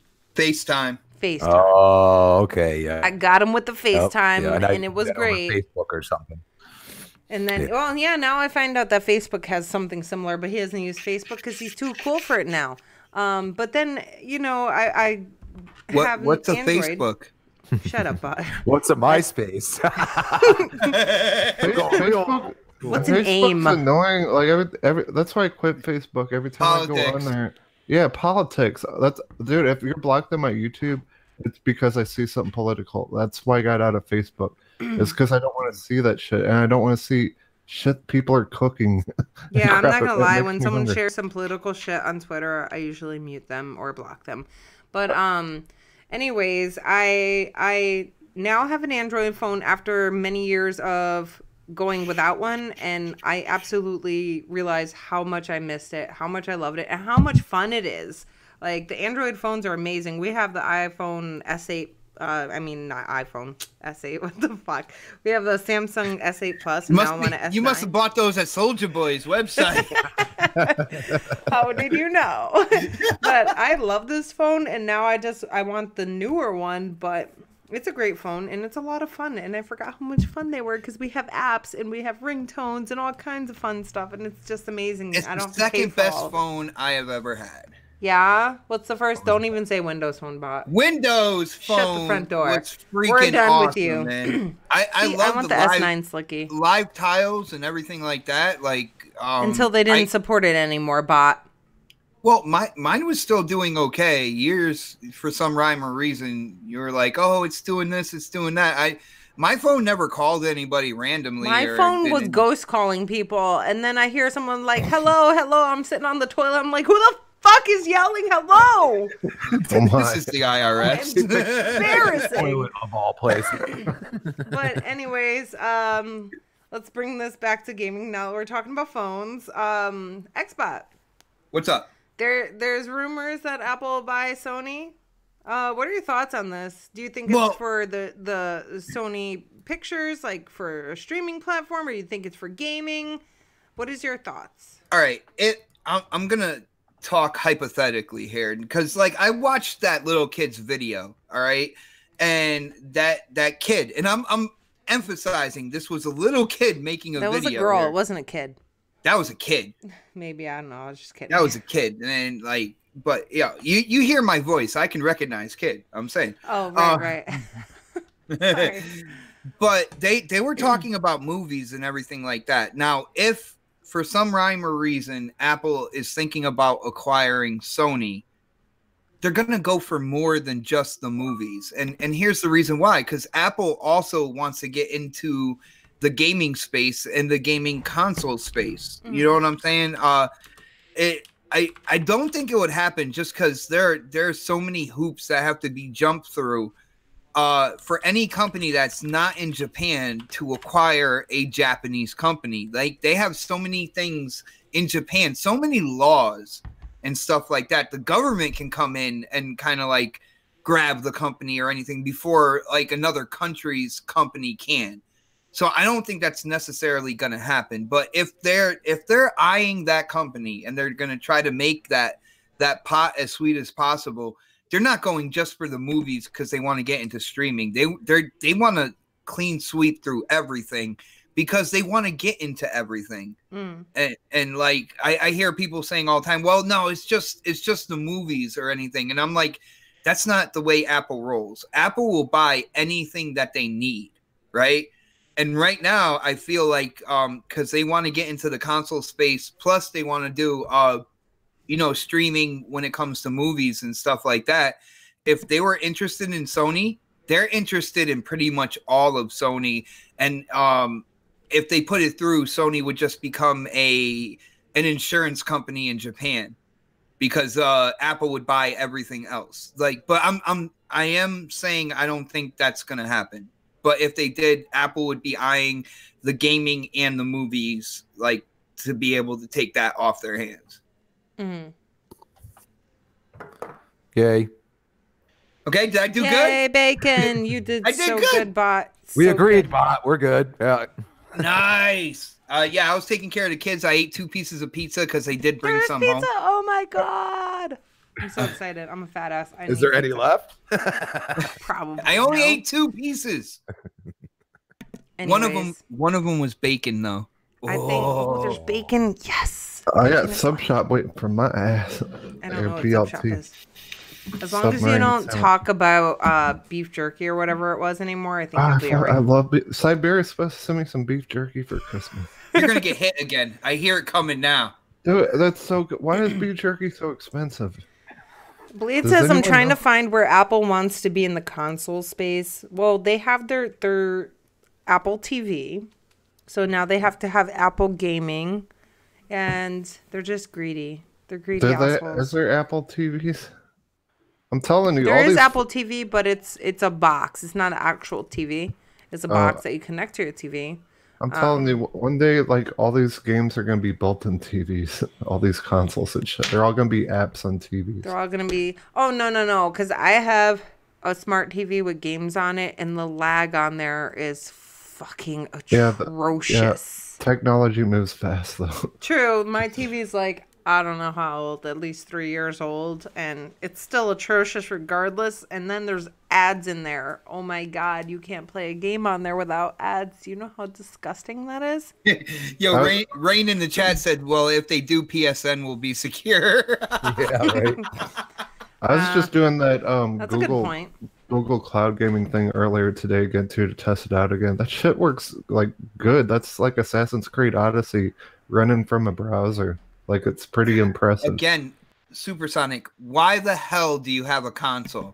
Speaker 5: Oh, okay. Yeah.
Speaker 1: I got him with the FaceTime, and it was great.
Speaker 5: Facebook or something.
Speaker 1: And then, now I find out that Facebook has something similar, but he doesn't use Facebook because he's too cool for it now. But then, I have
Speaker 2: what's
Speaker 1: Android.
Speaker 2: a Facebook?
Speaker 1: Shut up, bot.
Speaker 5: What's a MySpace?
Speaker 4: Facebook,
Speaker 1: What's an
Speaker 4: Facebook's
Speaker 1: AIM?
Speaker 4: Annoying. Like that's why I quit Facebook every time I go on there. Yeah, politics. Dude. If you're blocked on my YouTube, it's because I see something political. That's why I got out of Facebook. It's because I don't want to see that shit, and I don't want to see shit people are cooking.
Speaker 1: Yeah, I'm not gonna lie. When someone shares some political shit on Twitter, I usually mute them or block them. But anyways, I now have an Android phone after many years of going without one, and I absolutely realized how much I missed it, how much I loved it, and how much fun it is. Like, the Android phones are amazing. We have the iPhone S8. Not iPhone S8. What the fuck? We have the Samsung S8 Plus. And now I'm on an S9.
Speaker 2: You must have bought those at Soulja Boy's website.
Speaker 1: How did you know? But I love this phone, and now I want the newer one. But it's a great phone, and it's a lot of fun. And I forgot how much fun they were because we have apps and we have ringtones and all kinds of fun stuff, and it's just amazing.
Speaker 2: It's
Speaker 1: I don't
Speaker 2: the
Speaker 1: have to pay
Speaker 2: second
Speaker 1: for
Speaker 2: best
Speaker 1: all.
Speaker 2: phone I have ever had.
Speaker 1: Yeah? What's the first? Don't even say Windows Phone, bot.
Speaker 2: Windows Phone.
Speaker 1: Shut the front door.
Speaker 2: Looks freaking
Speaker 1: We're done
Speaker 2: awesome,
Speaker 1: with you.
Speaker 2: Man. I
Speaker 1: See,
Speaker 2: love
Speaker 1: I want
Speaker 2: the
Speaker 1: the
Speaker 2: live,
Speaker 1: S9 Slicky.
Speaker 2: live tiles and everything like that. Like
Speaker 1: Until they didn't support it anymore, bot.
Speaker 2: Well, mine was still doing okay. Years, for some rhyme or reason, you were like, "Oh, it's doing this, it's doing that." My phone never called anybody randomly.
Speaker 1: My phone was ghost calling people, and then I hear someone like, "Hello, hello." I'm sitting on the toilet. I'm like, "Who the fuck is yelling hello?"
Speaker 2: This is the IRS.
Speaker 1: It's embarrassing.
Speaker 5: Toilet of all places.
Speaker 1: But anyways, let's bring this back to gaming now. We're talking about phones. Xbot.
Speaker 2: What's up?
Speaker 1: There's rumors that Apple will buy Sony. What are your thoughts on this? Do you think it's for the Sony pictures, like for a streaming platform, or you think it's for gaming? What is your thoughts?
Speaker 2: All right, I'm gonna talk hypothetically here because, like, I watched that little kid's video. All right, and that kid, and I'm emphasizing this was a little kid making a video.
Speaker 1: That was a girl. Here. It wasn't a kid.
Speaker 2: That was a kid.
Speaker 1: Maybe, I don't know. I was just kidding.
Speaker 2: That was a kid, and then, like. But yeah, you hear my voice. I can recognize kid. I'm saying.
Speaker 1: Oh, right.
Speaker 2: But they were talking about movies and everything like that. Now, if for some rhyme or reason Apple is thinking about acquiring Sony, they're gonna go for more than just the movies. And here's the reason why: because Apple also wants to get into the gaming space and the gaming console space. You know what I'm saying? I don't think it would happen just because there's so many hoops that have to be jumped through for any company that's not in Japan to acquire a Japanese company. Like, they have so many things in Japan, so many laws and stuff like that. The government can come in and kind of like grab the company or anything before like another country's company can. So I don't think that's necessarily going to happen. But if they're eyeing that company and they're going to try to make that pot as sweet as possible, they're not going just for the movies because they want to get into streaming. They want to clean sweep through everything because they want to get into everything. And like I hear people saying all the time, well, no, it's just the movies or anything. And I'm like, that's not the way Apple rolls. Apple will buy anything that they need, right? And right now, I feel like because they want to get into the console space, plus they want to do, streaming when it comes to movies and stuff like that. If they were interested in Sony, they're interested in pretty much all of Sony. And if they put it through, Sony would just become an insurance company in Japan because Apple would buy everything else. Like, but I am saying I don't think that's going to happen. But if they did, Apple would be eyeing the gaming and the movies, like, to be able to take that off their hands.
Speaker 5: Yay.
Speaker 2: Okay, did I do good?
Speaker 1: Yay, Bacon. You did so good, Bot.
Speaker 5: We agreed, Bot. We're good. Yeah.
Speaker 2: Nice. Yeah, I was taking care of the kids. I ate 2 pieces of pizza because they did bring some
Speaker 1: pizza.
Speaker 2: home.
Speaker 1: Oh, my God. I'm so excited. I'm a fat ass.
Speaker 5: Is there any left?
Speaker 1: Probably.
Speaker 2: I only ate 2 pieces.
Speaker 1: Anyways.
Speaker 2: One of them was bacon, though.
Speaker 1: I think there's bacon. Yes.
Speaker 4: I got Sub Shop waiting for my ass.
Speaker 1: I don't know what Sub Shop is. As long as you don't talk about beef jerky or whatever it was anymore, I think you'll be all right.
Speaker 4: I love Siberia's supposed to send me some beef jerky for Christmas.
Speaker 2: You're gonna get hit again. I hear it coming now.
Speaker 4: Dude, that's so good. Why is beef jerky so expensive?
Speaker 1: Blade says, I'm trying to find where Apple wants to be in the console space. Well, they have their Apple TV. So now they have to have Apple Gaming. And they're just greedy. They're greedy assholes.
Speaker 4: Is there Apple TVs? I'm telling you.
Speaker 1: There is Apple TV, but it's a box. It's not an actual TV. It's a box that you connect to your TV.
Speaker 4: I'm telling you, one day, like, all these games are going to be built-in TVs. All these consoles and shit. They're all going to be apps on TVs.
Speaker 1: They're all going to be... Oh, no. Because I have a smart TV with games on it, and the lag on there is fucking atrocious.
Speaker 4: Technology moves fast, though.
Speaker 1: True. My TV's like, I don't know how old, at least 3 years old, and it's still atrocious regardless. And then there's ads in there. Oh my God, you can't play a game on there without ads. You know how disgusting that is?
Speaker 2: Yo, Rain in the chat said, well, if they do, PSN will be secure.
Speaker 5: Yeah, right.
Speaker 4: I was just doing that
Speaker 1: that's a good point.
Speaker 4: Google Cloud Gaming thing earlier today again to test it out again. That shit works like good. That's like Assassin's Creed Odyssey running from a browser. Like, it's pretty impressive.
Speaker 2: Again, Supersonic, why the hell do you have a console?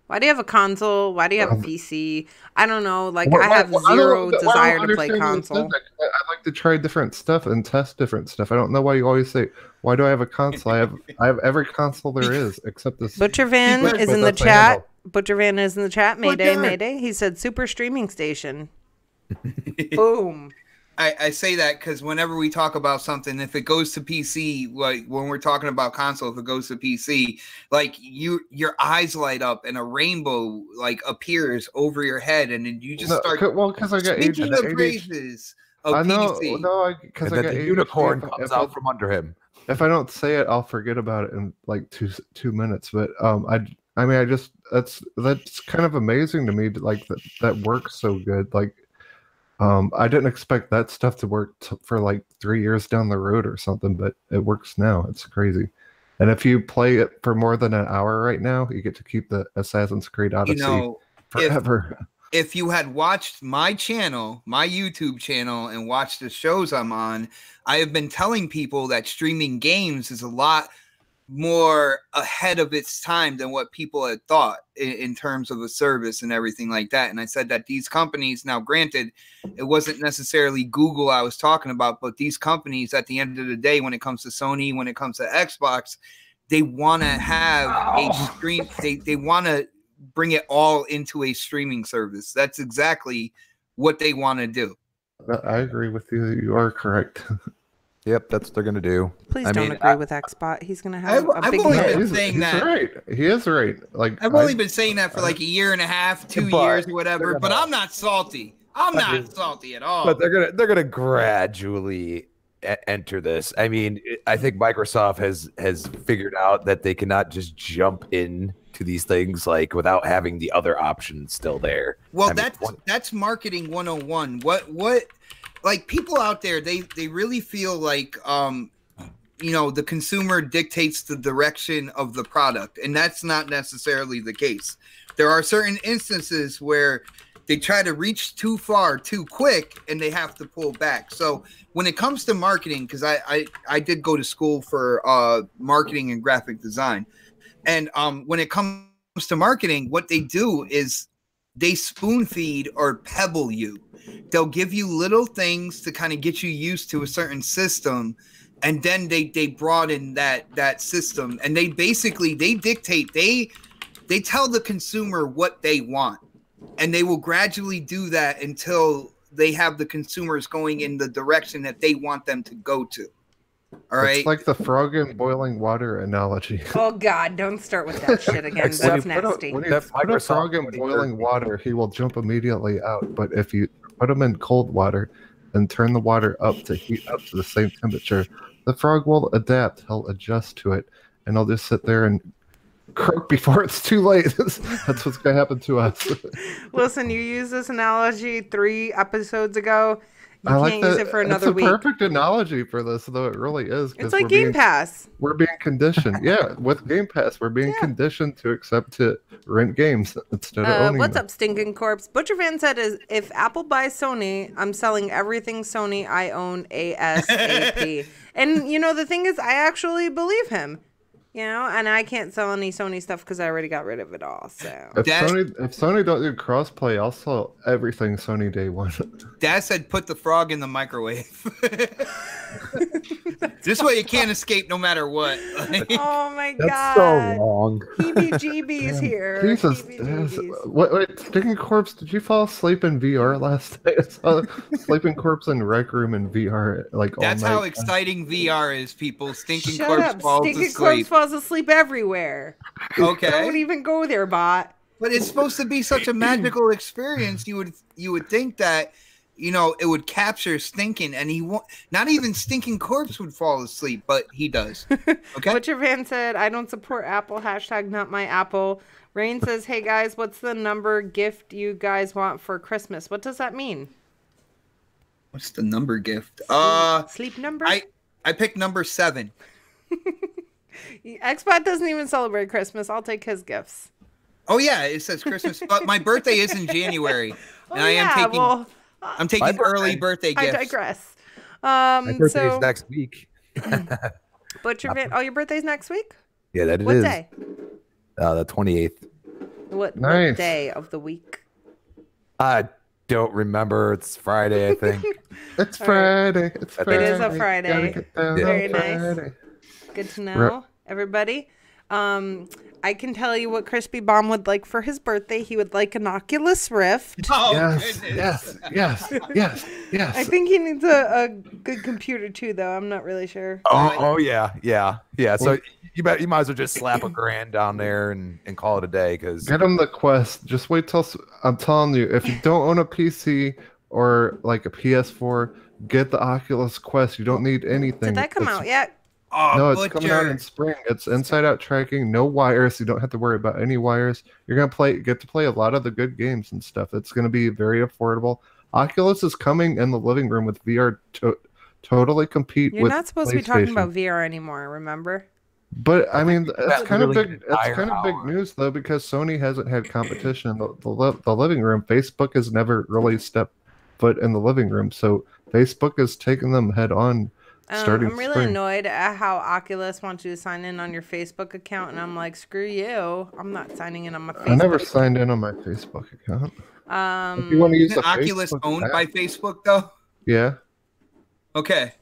Speaker 1: Why do you have a console? Why do you have a PC? I don't know. Like, I have zero desire to play console.
Speaker 4: I like to try different stuff and test different stuff. I don't know why you always say, why do I have a console? I have every console there is, except this.
Speaker 1: Butcher Van is in the chat. Butcher Van is in the chat. Mayday, Mayday. He said, super streaming station. Boom.
Speaker 2: I say that because whenever we talk about something, if it goes to PC, like when we're talking about console, if it goes to PC, like your eyes light up and a rainbow like appears over your head, and then you just start.
Speaker 4: Well, because I got
Speaker 2: speaking the praises of
Speaker 4: I know,
Speaker 2: PC.
Speaker 4: no, because I got
Speaker 5: the
Speaker 4: ADHD.
Speaker 5: unicorn comes out from under him.
Speaker 4: If I don't say it, I'll forget about it in like two minutes. But I mean, that's kind of amazing to me. Like that works so good. Like. I didn't expect that stuff to work for like 3 years down the road or something, but it works now. It's crazy. And if you play it for more than an hour right now, you get to keep the Assassin's Creed Odyssey forever.
Speaker 2: If you had watched my channel, my YouTube channel, and watched the shows I'm on, I have been telling people that streaming games is a lot more ahead of its time than what people had thought in terms of a service and everything like that. And I said that these companies, now granted, it wasn't necessarily Google I was talking about, but these companies at the end of the day, when it comes to Sony, when it comes to Xbox, they want to have a stream. They want to bring it all into a streaming service. That's exactly what they want to do.
Speaker 4: I agree with you. You are correct.
Speaker 5: Yep, that's what they're gonna do.
Speaker 1: Please don't agree with Xbot. He's gonna have a big.
Speaker 2: Been saying that.
Speaker 4: Right. He is right. Like
Speaker 2: I've only been saying that for like a year and a half, 2 years, or whatever. But I'm not salty. I'm not salty at all.
Speaker 5: But they're gonna gradually enter this. I mean, I think Microsoft has figured out that they cannot just jump in to these things like without having the other options still there.
Speaker 2: Well, that's marketing 101. What like people out there, they really feel like the consumer dictates the direction of the product, and that's not necessarily the case. There are certain instances where they try to reach too far too quick and they have to pull back. So when it comes to marketing, because I did go to school for marketing and graphic design, and when it comes to marketing, what they do is they spoon feed or pebble you. They'll give you little things to kind of get you used to a certain system, and then they broaden that system, and they dictate, they tell the consumer what they want, and they will gradually do that until they have the consumers going in the direction that they want them to go to. All right.
Speaker 4: It's like the frog in boiling water analogy.
Speaker 1: Oh God, don't start with that shit again. That's nasty.
Speaker 4: When you put a frog in boiling water, he will jump immediately out. But if you put him in cold water and turn the water up to heat up to the same temperature, the frog will adapt. He'll adjust to it, and he'll just sit there and croak before it's too late. That's what's going to happen to us.
Speaker 1: Listen, you used this analogy 3 episodes ago. You
Speaker 4: I
Speaker 1: can't
Speaker 4: like
Speaker 1: use
Speaker 4: that.
Speaker 1: it for another
Speaker 4: week.
Speaker 1: It's
Speaker 4: a perfect analogy for this, though it really is.
Speaker 1: It's like Game Pass.
Speaker 4: We're being conditioned. Yeah, with Game Pass, we're being conditioned to accept to rent games instead of owning
Speaker 1: what's
Speaker 4: them.
Speaker 1: up, Stinking Corpse? Butcher Van said, if Apple buys Sony, I'm selling everything Sony I own ASAP. And, the thing is, I actually believe him. And I can't sell any Sony stuff because I already got rid of it all. So
Speaker 4: if Sony don't do crossplay, I'll sell everything Sony day one.
Speaker 2: Dad said, "Put the frog in the microwave." This way, you can't escape no matter what.
Speaker 1: Oh my God,
Speaker 5: that's so wrong.
Speaker 1: Heebie-jeebies here.
Speaker 4: Jesus, wait, Stinking Corpse, did you fall asleep in VR last night? I saw Sleeping Corpse in Rec Room in VR like
Speaker 2: That's
Speaker 4: all night.
Speaker 2: how exciting VR is, people. Stinking
Speaker 1: Shut
Speaker 2: Corpse
Speaker 1: up.
Speaker 2: falls
Speaker 1: Stinking
Speaker 2: asleep.
Speaker 1: Corpse falls asleep everywhere.
Speaker 2: Okay.
Speaker 1: Don't even go there, bot.
Speaker 2: But it's supposed to be such a magical experience. You would think that, it would capture Stinking, and he won't. Not even Stinking Corpse would fall asleep, but he does. Okay.
Speaker 1: Butcher Van said, "I don't support Apple. # not my Apple." Rain says, "Hey guys, what's the number gift you guys want for Christmas?" What does that mean?
Speaker 2: What's the number gift?
Speaker 1: Sleep number.
Speaker 2: I picked number 7.
Speaker 1: Xbot doesn't even celebrate Christmas. I'll take his gifts.
Speaker 2: Oh yeah, it says Christmas, but my birthday is in January, and I'm taking early birthday gifts.
Speaker 1: I digress.
Speaker 5: My birthday is next week.
Speaker 1: Butcher Van, your birthday's next week?
Speaker 5: Yeah, that it
Speaker 1: what
Speaker 5: is.
Speaker 1: What day?
Speaker 5: The 28th.
Speaker 1: What day of the week?
Speaker 5: I don't remember. It's Friday, I think.
Speaker 4: It's Friday. It's Friday.
Speaker 1: It is a Friday.
Speaker 4: Gotta get down
Speaker 1: Very
Speaker 4: on
Speaker 1: nice.
Speaker 4: Friday.
Speaker 1: Good to know, everybody. I can tell you what Crispy Bomb would like for his birthday. He would like an Oculus Rift.
Speaker 2: Oh,
Speaker 4: Yes,
Speaker 2: goodness.
Speaker 4: yes.
Speaker 1: I think he needs a good computer too, though. I'm not really sure.
Speaker 5: Oh yeah. So you might as well just slap $1,000 down there and call it a day, because
Speaker 4: Get him the Quest. Just wait till I'm telling you, if you don't own a PC or like a PS4, get the Oculus Quest. You don't need anything.
Speaker 1: Did that come out yet?
Speaker 2: Oh,
Speaker 4: No, it's coming out in spring. It's inside-out tracking, no wires. You don't have to worry about any wires. You're gonna get to play a lot of the good games and stuff. It's gonna be very affordable. Oculus is coming in the living room with VR to totally compete with.
Speaker 1: You're not supposed to be talking
Speaker 4: PlayStation.
Speaker 1: about VR anymore, remember?
Speaker 4: But I mean, it's
Speaker 5: that's
Speaker 4: kind of
Speaker 5: really
Speaker 4: big.
Speaker 5: an
Speaker 4: It's
Speaker 5: entire
Speaker 4: kind of big
Speaker 5: hour.
Speaker 4: news though, because Sony hasn't had competition in the living room. Facebook has never really stepped foot in the living room, so Facebook is taking them head on. Starting
Speaker 1: I'm really
Speaker 4: spring.
Speaker 1: annoyed at how Oculus wants you to sign in on your Facebook account, and I'm like, screw you. I'm not signing in on my Facebook.
Speaker 4: I never signed in on my Facebook account. If you want to use
Speaker 2: Isn't
Speaker 4: the
Speaker 2: Oculus
Speaker 4: Facebook
Speaker 2: owned
Speaker 4: app-
Speaker 2: by Facebook, though?
Speaker 4: Yeah,
Speaker 2: Okay.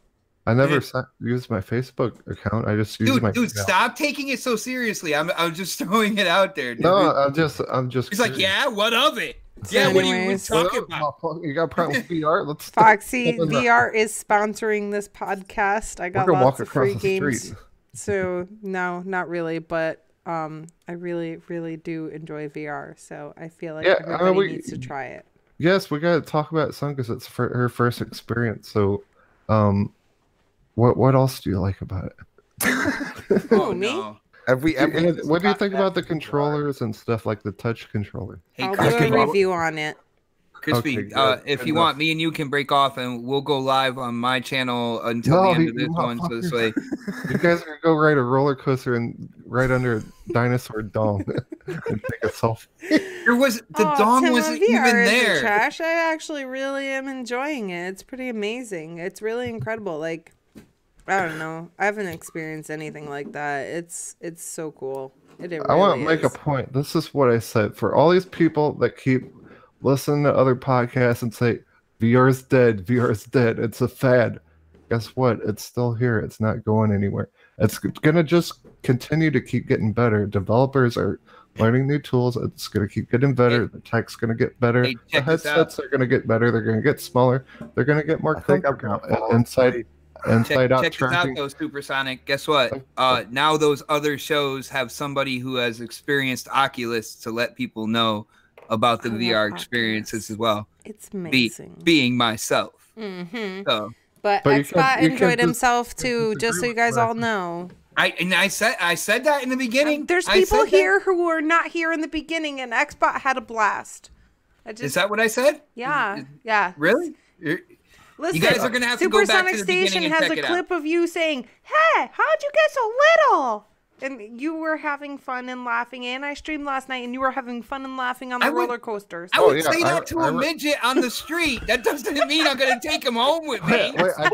Speaker 4: I never used my Facebook account. I just used my.
Speaker 2: Dude,
Speaker 4: email.
Speaker 2: stop taking it so seriously. I'm just throwing it out there. Dude.
Speaker 4: No, I'm just.
Speaker 2: He's like,
Speaker 4: curious.
Speaker 2: yeah, what of it?
Speaker 1: So
Speaker 2: Yeah, what are you
Speaker 1: anyways-
Speaker 2: talking about?
Speaker 4: You got a problem with VR? Let's.
Speaker 1: Foxy
Speaker 4: Open that.
Speaker 1: VR is sponsoring this podcast. I got
Speaker 4: We're gonna
Speaker 1: lots
Speaker 4: walk
Speaker 1: of
Speaker 4: across
Speaker 1: free
Speaker 4: the
Speaker 1: games.
Speaker 4: street.
Speaker 1: So no, not really, but I really, really do enjoy VR. So I feel like
Speaker 4: Yeah,
Speaker 1: everybody needs to try it.
Speaker 4: Yes, we got to talk about Sun because it's her first experience. So, what else do you like about it?
Speaker 1: Oh, me?
Speaker 2: no.
Speaker 5: Have we ever?
Speaker 4: And what do you think about the controllers and stuff like the touch controller?
Speaker 2: Hey,
Speaker 1: I'll
Speaker 2: Crispy,
Speaker 1: do a review on it.
Speaker 2: Crispy,
Speaker 4: Okay, good.
Speaker 2: if
Speaker 4: Good
Speaker 2: you
Speaker 4: enough.
Speaker 2: want, me and you can break off and we'll go live on my channel until
Speaker 4: No,
Speaker 2: the end
Speaker 4: you
Speaker 2: of this one. So this way,
Speaker 4: You guys are gonna go ride a roller coaster and right under a dinosaur dome and take a selfie.
Speaker 2: there was the
Speaker 1: Oh,
Speaker 2: dong
Speaker 1: Tim,
Speaker 2: wasn't
Speaker 1: VR
Speaker 2: even
Speaker 1: isn't
Speaker 2: there.
Speaker 1: Trash. I actually really am enjoying it. It's pretty amazing. It's really incredible. Like, I don't know. I haven't experienced anything like that. It's so cool. It really
Speaker 4: I want to make a
Speaker 1: is.
Speaker 4: point. This is what I said for all these people that keep listening to other podcasts and say VR is dead. VR is dead. It's a fad. Guess what? It's still here. It's not going anywhere. It's gonna just continue to keep getting better. Developers are learning new tools. It's gonna keep getting better. The tech's gonna get better.
Speaker 2: Hey,
Speaker 4: The
Speaker 2: check this out.
Speaker 4: headsets are gonna get better. They're gonna get smaller. They're gonna get more
Speaker 5: I think I'm
Speaker 4: comfortable.
Speaker 5: gonna fall
Speaker 4: Inside out
Speaker 2: Check this out
Speaker 4: tracking.
Speaker 2: though, Supersonic. Guess what? Now those other shows have somebody who has experienced Oculus to let people know about the
Speaker 1: I love
Speaker 2: VR experiences
Speaker 1: Oculus.
Speaker 2: as well.
Speaker 1: It's amazing.
Speaker 2: Being myself.
Speaker 1: Mm-hmm.
Speaker 2: So
Speaker 1: But
Speaker 4: But you
Speaker 1: Xbot
Speaker 4: can't
Speaker 1: enjoyed
Speaker 4: just
Speaker 1: himself too, just so
Speaker 4: disagree
Speaker 1: you
Speaker 4: with
Speaker 1: guys
Speaker 4: that.
Speaker 1: all know.
Speaker 2: I said that in the beginning.
Speaker 1: There's
Speaker 2: I
Speaker 1: people
Speaker 2: said that.
Speaker 1: here who were not here in the beginning, and Xbot had a blast.
Speaker 2: Is that what I said?
Speaker 1: Yeah, yeah.
Speaker 2: Really?
Speaker 1: Listen,
Speaker 2: You guys are gonna have to go back
Speaker 1: Supersonic
Speaker 2: to the beginning
Speaker 1: Station
Speaker 2: and
Speaker 1: has
Speaker 2: check
Speaker 1: a
Speaker 2: it out.
Speaker 1: clip of you saying, "Hey, how'd you get so little?" And you were having fun and laughing. And I streamed last night, and you were having fun and laughing on the
Speaker 2: I would-
Speaker 1: roller coasters.
Speaker 2: I would
Speaker 4: yeah,
Speaker 2: say that to
Speaker 4: I
Speaker 2: a midget on the street. That doesn't mean I'm gonna take him home with me.
Speaker 4: Wait, I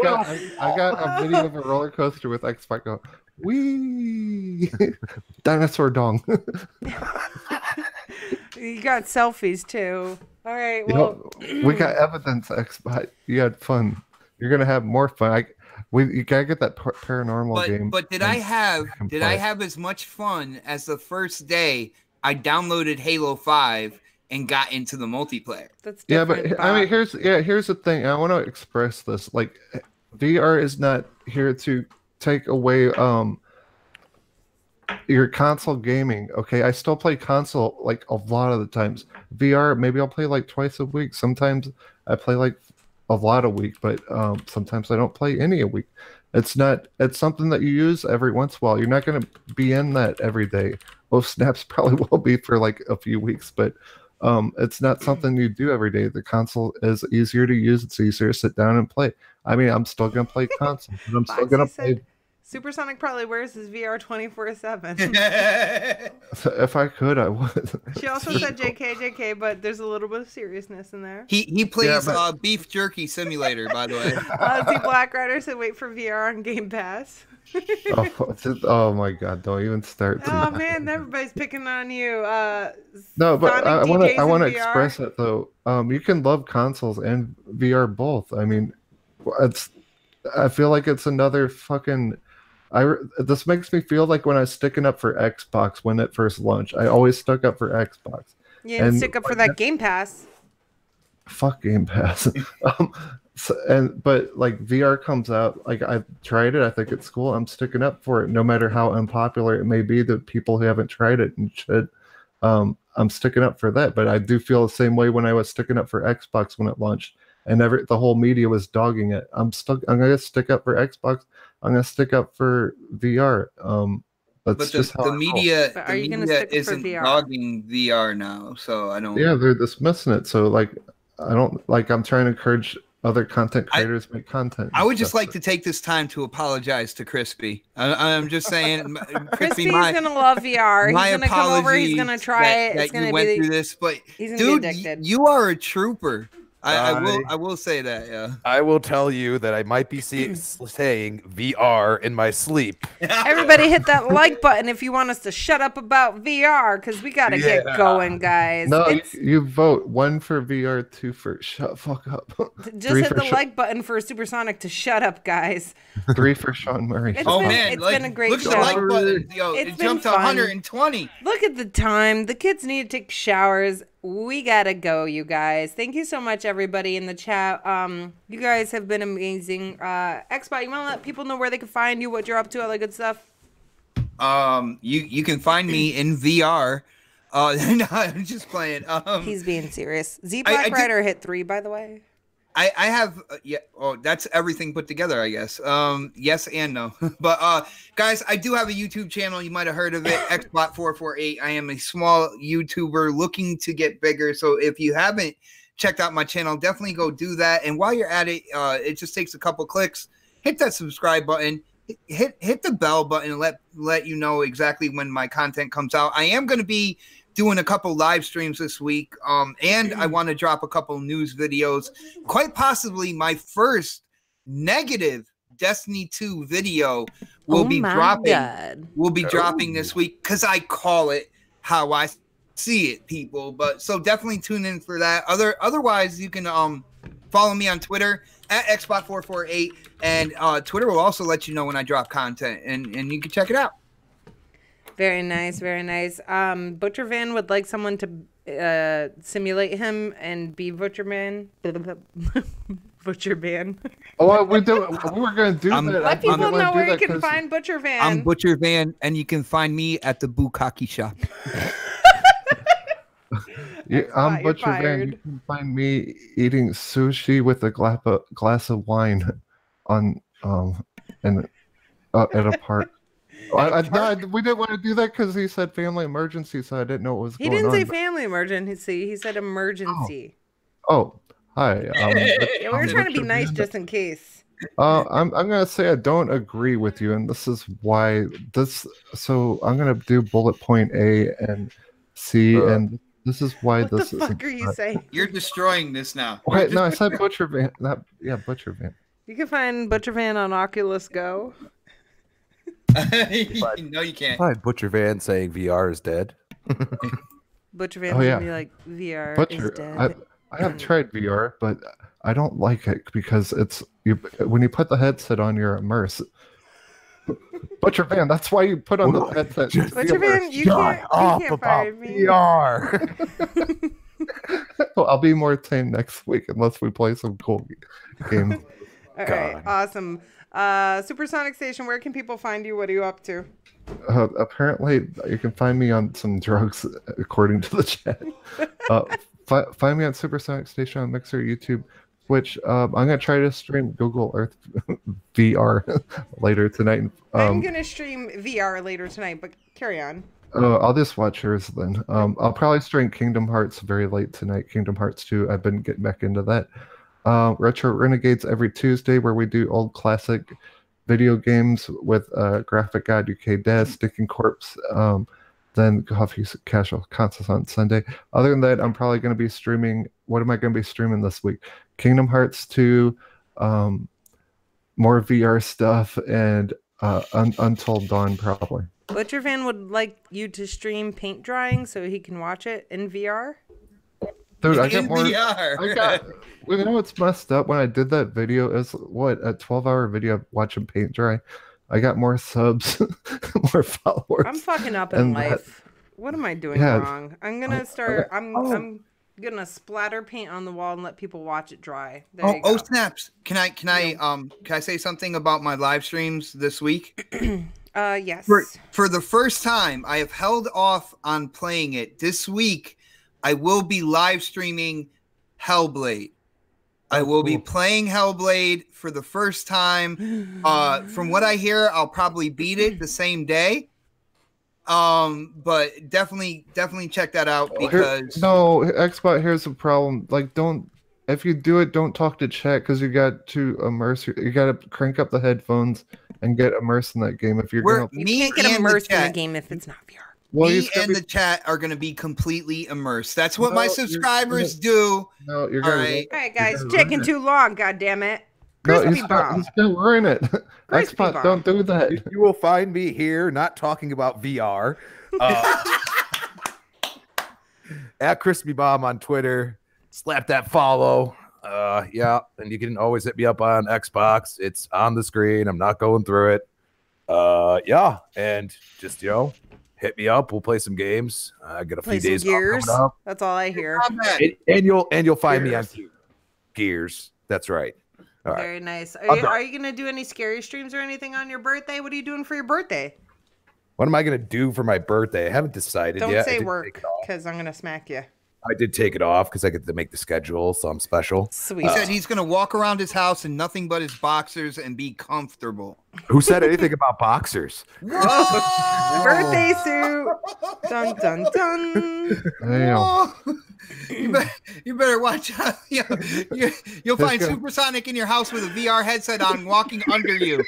Speaker 4: got a video of a roller coaster with X-Spike go, wee, dinosaur dong.
Speaker 1: You got selfies too. All right,
Speaker 4: You
Speaker 1: well,
Speaker 4: know, we got evidence, X-Spike. You had fun. You're gonna have more fun. You gotta get that paranormal game.
Speaker 2: But did I have
Speaker 4: can
Speaker 2: did
Speaker 4: play.
Speaker 2: I have as much fun as the first day I downloaded Halo 5 and got into the multiplayer?
Speaker 1: that's
Speaker 4: Yeah,
Speaker 1: different.
Speaker 4: but I mean,
Speaker 1: Bob.
Speaker 4: here's the thing. I want to express this. Like, VR is not here to take away your console gaming. Okay, I still play console like a lot of the times. VR, maybe I'll play like twice a week. Sometimes I play like a lot a week, but sometimes I don't play any a week. It's something that you use every once in a while. You're not going to be in that every day. Ohsnaps probably will be for like a few weeks, but it's not something you do every day. The console is easier to use. It's easier to sit down and play. I mean, I'm still going to play console, but I'm still
Speaker 1: Foxy
Speaker 4: going to
Speaker 1: said
Speaker 4: play.
Speaker 1: Supersonic probably wears his VR 24/7.
Speaker 4: If I could, I would.
Speaker 1: She also said JK, but there's a little bit of seriousness in there.
Speaker 2: He plays
Speaker 4: but-
Speaker 2: Beef Jerky Simulator, by the way.
Speaker 1: Ozzy Black Rider said wait for VR on Game Pass.
Speaker 4: Oh my God! Don't even start.
Speaker 1: Oh man, everybody's picking on you.
Speaker 4: No, but
Speaker 1: Sonic
Speaker 4: I want
Speaker 1: DJs
Speaker 4: to. I want to
Speaker 1: in VR.
Speaker 4: express it though. You can love consoles and VR both. I mean, I feel like it's another fucking This makes me feel like when I was sticking up for Xbox when it first launched. I always stuck up for Xbox.
Speaker 1: You didn't stick up for that Game Pass.
Speaker 4: Fuck Game Pass. But like VR comes out, like I've tried it. I think it's cool. I'm sticking up for it, no matter how unpopular it may be to people who haven't tried it and should. I'm sticking up for that. But I do feel the same way when I was sticking up for Xbox when it launched, and the whole media was dogging it. I'm gonna stick up for Xbox. I'm gonna stick up for VR. That's just how
Speaker 2: the media.
Speaker 1: But
Speaker 2: the
Speaker 1: are you gonna
Speaker 2: media
Speaker 1: stick up for
Speaker 2: isn't
Speaker 1: VR?
Speaker 2: dogging VR now, so I don't.
Speaker 4: Yeah, they're dismissing it. So like, I don't like. I'm trying to encourage other content creators to make content.
Speaker 2: I would just like to take this time to apologize to Crispy. I'm just saying,
Speaker 1: Crispy's gonna love VR. He's gonna come over. He's gonna try it.
Speaker 2: That
Speaker 1: It's gonna
Speaker 2: you went
Speaker 1: be.
Speaker 2: through this, but
Speaker 1: He's gonna
Speaker 2: dude,
Speaker 1: be addicted.
Speaker 2: you are a trooper. I will say that. Yeah.
Speaker 5: I will tell you that I might be saying VR in my sleep.
Speaker 1: Everybody hit that like button if you want us to shut up about VR, because we gotta get going, guys.
Speaker 4: No, you vote 1 for VR, 2 for shut fuck up.
Speaker 1: Just hit the like button for Supersonic to shut up, guys.
Speaker 4: 3 for Sean Murray.
Speaker 1: It's been a great
Speaker 2: look
Speaker 1: show.
Speaker 2: at the like button. Yo,
Speaker 1: It's
Speaker 2: it
Speaker 1: been
Speaker 2: jumped to
Speaker 1: fun.
Speaker 2: 120.
Speaker 1: Look at the time. The kids need to take showers. We gotta go, you guys. Thank you so much, everybody in the chat. You guys have been amazing. Xbot, you want to let people know where they can find you, what you're up to, all that good stuff?
Speaker 2: You can find me in VR. No, I'm just playing.
Speaker 1: He's being serious. Z Black Rider hit 3, by the way.
Speaker 2: I have that's everything put together, I guess. Yes and no. But guys, I do have a YouTube channel. You might have heard of it, Xbot448. I am a small YouTuber looking to get bigger. So if you haven't checked out my channel, definitely go do that. And while you're at it, it just takes a couple clicks. Hit that subscribe button. Hit the bell button and let you know exactly when my content comes out. I am going to be doing a couple live streams this week, and I want to drop a couple news videos. Quite possibly my first negative Destiny 2 video will be dropping. Will be dropping this week because I call it how I see it, people. But so definitely tune in for that. Otherwise, you can follow me on Twitter at Xbot448, and Twitter will also let you know when I drop content, and you can check it out.
Speaker 1: Very nice, very nice. Butcher Van would like someone to simulate him and be Butcher Man. Butcher Van.
Speaker 4: Oh, we were going to do that.
Speaker 1: Let people know where you can find Butcher Van.
Speaker 2: I'm Butcher Van, and you can find me at the Bukkake shop.
Speaker 4: I'm Butcher Van. You can find me eating sushi with a glass of wine on at a park. We didn't want to do that because he said family emergency, so I didn't know what was going on.
Speaker 1: He didn't say family emergency. He said emergency.
Speaker 4: Oh, hi.
Speaker 1: We were trying to be nice just in case.
Speaker 4: I'm gonna say I don't agree with you, and this is why. So I'm gonna do bullet point A and C, and this is why
Speaker 1: what
Speaker 4: this is.
Speaker 1: What the fuck are you saying?
Speaker 2: You're destroying this now.
Speaker 4: Wait, no, I said Butcher Van. Butcher Van.
Speaker 1: You can find Butcher Van on Oculus Go.
Speaker 2: No, you can't.
Speaker 5: Find Butcher Van saying VR is dead.
Speaker 1: Butcher Van's gonna be like, VR is dead.
Speaker 4: I have tried VR, but I don't like it because when you put the headset on, you're immersed. Butcher Van, that's why you put on the headset.
Speaker 1: Butcher Van, you can't fire me.
Speaker 5: VR.
Speaker 4: Well, I'll be more tame next week unless we play some cool games.
Speaker 1: All right, awesome. Supersonic Station, where can people find you? What are you up to?
Speaker 4: Apparently, you can find me on some drugs, according to the chat. Find me on Supersonic Station on Mixer, YouTube, Twitch. I'm gonna try to stream Google Earth VR later tonight.
Speaker 1: I'm gonna stream VR later tonight, but carry on.
Speaker 4: I'll just watch yours then. I'll probably stream Kingdom Hearts very late tonight. Kingdom Hearts 2. I've been getting back into that. Retro Renegades every Tuesday, where we do old classic video games with Graphic God, UK Daz, Sticking Corpse, then Coffee Casual Consoles on Sunday. Other than that, I'm probably going to be streaming. What am I going to be streaming this week? Kingdom Hearts 2, more VR stuff, and Untold Dawn probably.
Speaker 1: Butcher Van would like you to stream paint drying so he can watch it in VR.
Speaker 4: Dude, I got more. You know what's messed up? When I did that video, is what, a 12-hour video of watching paint dry. I got more subs, more followers.
Speaker 1: I'm fucking up in
Speaker 4: and
Speaker 1: life. What am I doing
Speaker 4: Yeah.
Speaker 1: wrong? I'm gonna start. I'm gonna splatter paint on the wall and let people watch it dry. There you go.
Speaker 2: Snaps! Can I say something about my live streams this week?
Speaker 1: Yes.
Speaker 2: For the first time, I have held off on playing it. This week, I will be live streaming Hellblade. I will be playing Hellblade for the first time. From what I hear, I'll probably beat it the same day. But definitely check that out because
Speaker 4: Xbot, here's the problem. Like, if you do it, don't talk to chat because you got to immerse. You got to crank up the headphones and get immersed in that game. If you're gonna,
Speaker 1: you can't get immersed in the game if it's not VR.
Speaker 2: Well, me and the chat are going to be completely immersed. That's what my subscribers do.
Speaker 4: No, you're
Speaker 1: all right, guys, taking too long. God damn it! Crispy Bomb.
Speaker 4: He's gonna ruin it. Xbox, don't do that.
Speaker 5: You will find me here, not talking about VR. At Crispy Bomb on Twitter. Slap that follow. Yeah, and you can always hit me up on Xbox. It's on the screen. I'm not going through it. Yeah, and just hit me up. We'll play some games. I got a few days
Speaker 1: Gears.
Speaker 5: coming up.
Speaker 1: That's all I hear.
Speaker 5: And you'll find me on Gears. That's right. All right.
Speaker 1: Very nice. Are you gonna do any scary streams or anything on your birthday? What are you doing for your birthday?
Speaker 5: What am I gonna do for my birthday? I haven't decided yet.
Speaker 1: Don't say work, because I'm gonna smack you.
Speaker 5: I did take it off because I get to make the schedule, so I'm special.
Speaker 1: Sweet.
Speaker 2: He said he's going to walk around his house in nothing but his boxers and be comfortable.
Speaker 5: Who said anything about boxers?
Speaker 1: Birthday suit. Dun dun dun.
Speaker 4: Damn.
Speaker 2: You better watch out. You'll find Supersonic in your house with a VR headset on, walking under you.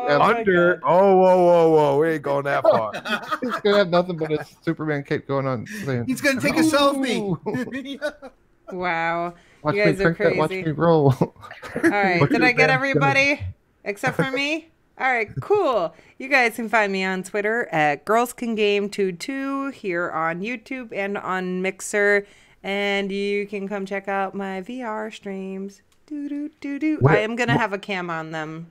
Speaker 5: Under. Whoa. We ain't going that far.
Speaker 4: He's gonna have nothing but a Superman cape going on. Saying,
Speaker 2: he's gonna take a selfie.
Speaker 1: Wow.
Speaker 4: Watch
Speaker 1: you guys
Speaker 4: me
Speaker 1: are crazy.
Speaker 4: Watch me roll.
Speaker 1: All right. Did I get everybody except for me? All right, cool. You guys can find me on Twitter at girlscangame22, here on YouTube and on Mixer, and you can come check out my VR streams. I am gonna have a cam on them,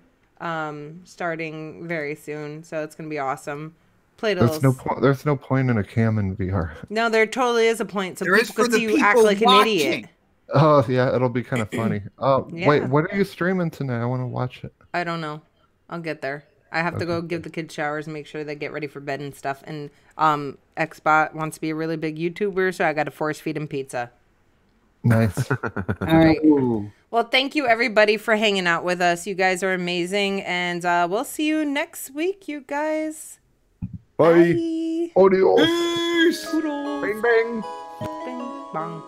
Speaker 1: starting very soon, so it's gonna be awesome.
Speaker 4: There's no point in a cam in VR.
Speaker 1: No, there totally is a point. So
Speaker 2: there
Speaker 1: people can see you act like an idiot.
Speaker 4: Oh yeah, it'll be kind of funny.
Speaker 1: Yeah.
Speaker 4: Wait, what are you streaming tonight? I want to watch it.
Speaker 1: I don't know. I'll get there. I have to go give the kids showers and make sure they get ready for bed and stuff. And Xbot wants to be a really big YouTuber, so I got to force feed him pizza.
Speaker 4: Nice.
Speaker 1: All right. Well, thank you everybody for hanging out with us. You guys are amazing, and we'll see you next week, you guys.
Speaker 5: Bye.
Speaker 4: Audio.
Speaker 5: Peace.
Speaker 1: Toodles.
Speaker 5: Bing bang.
Speaker 1: Bing bong.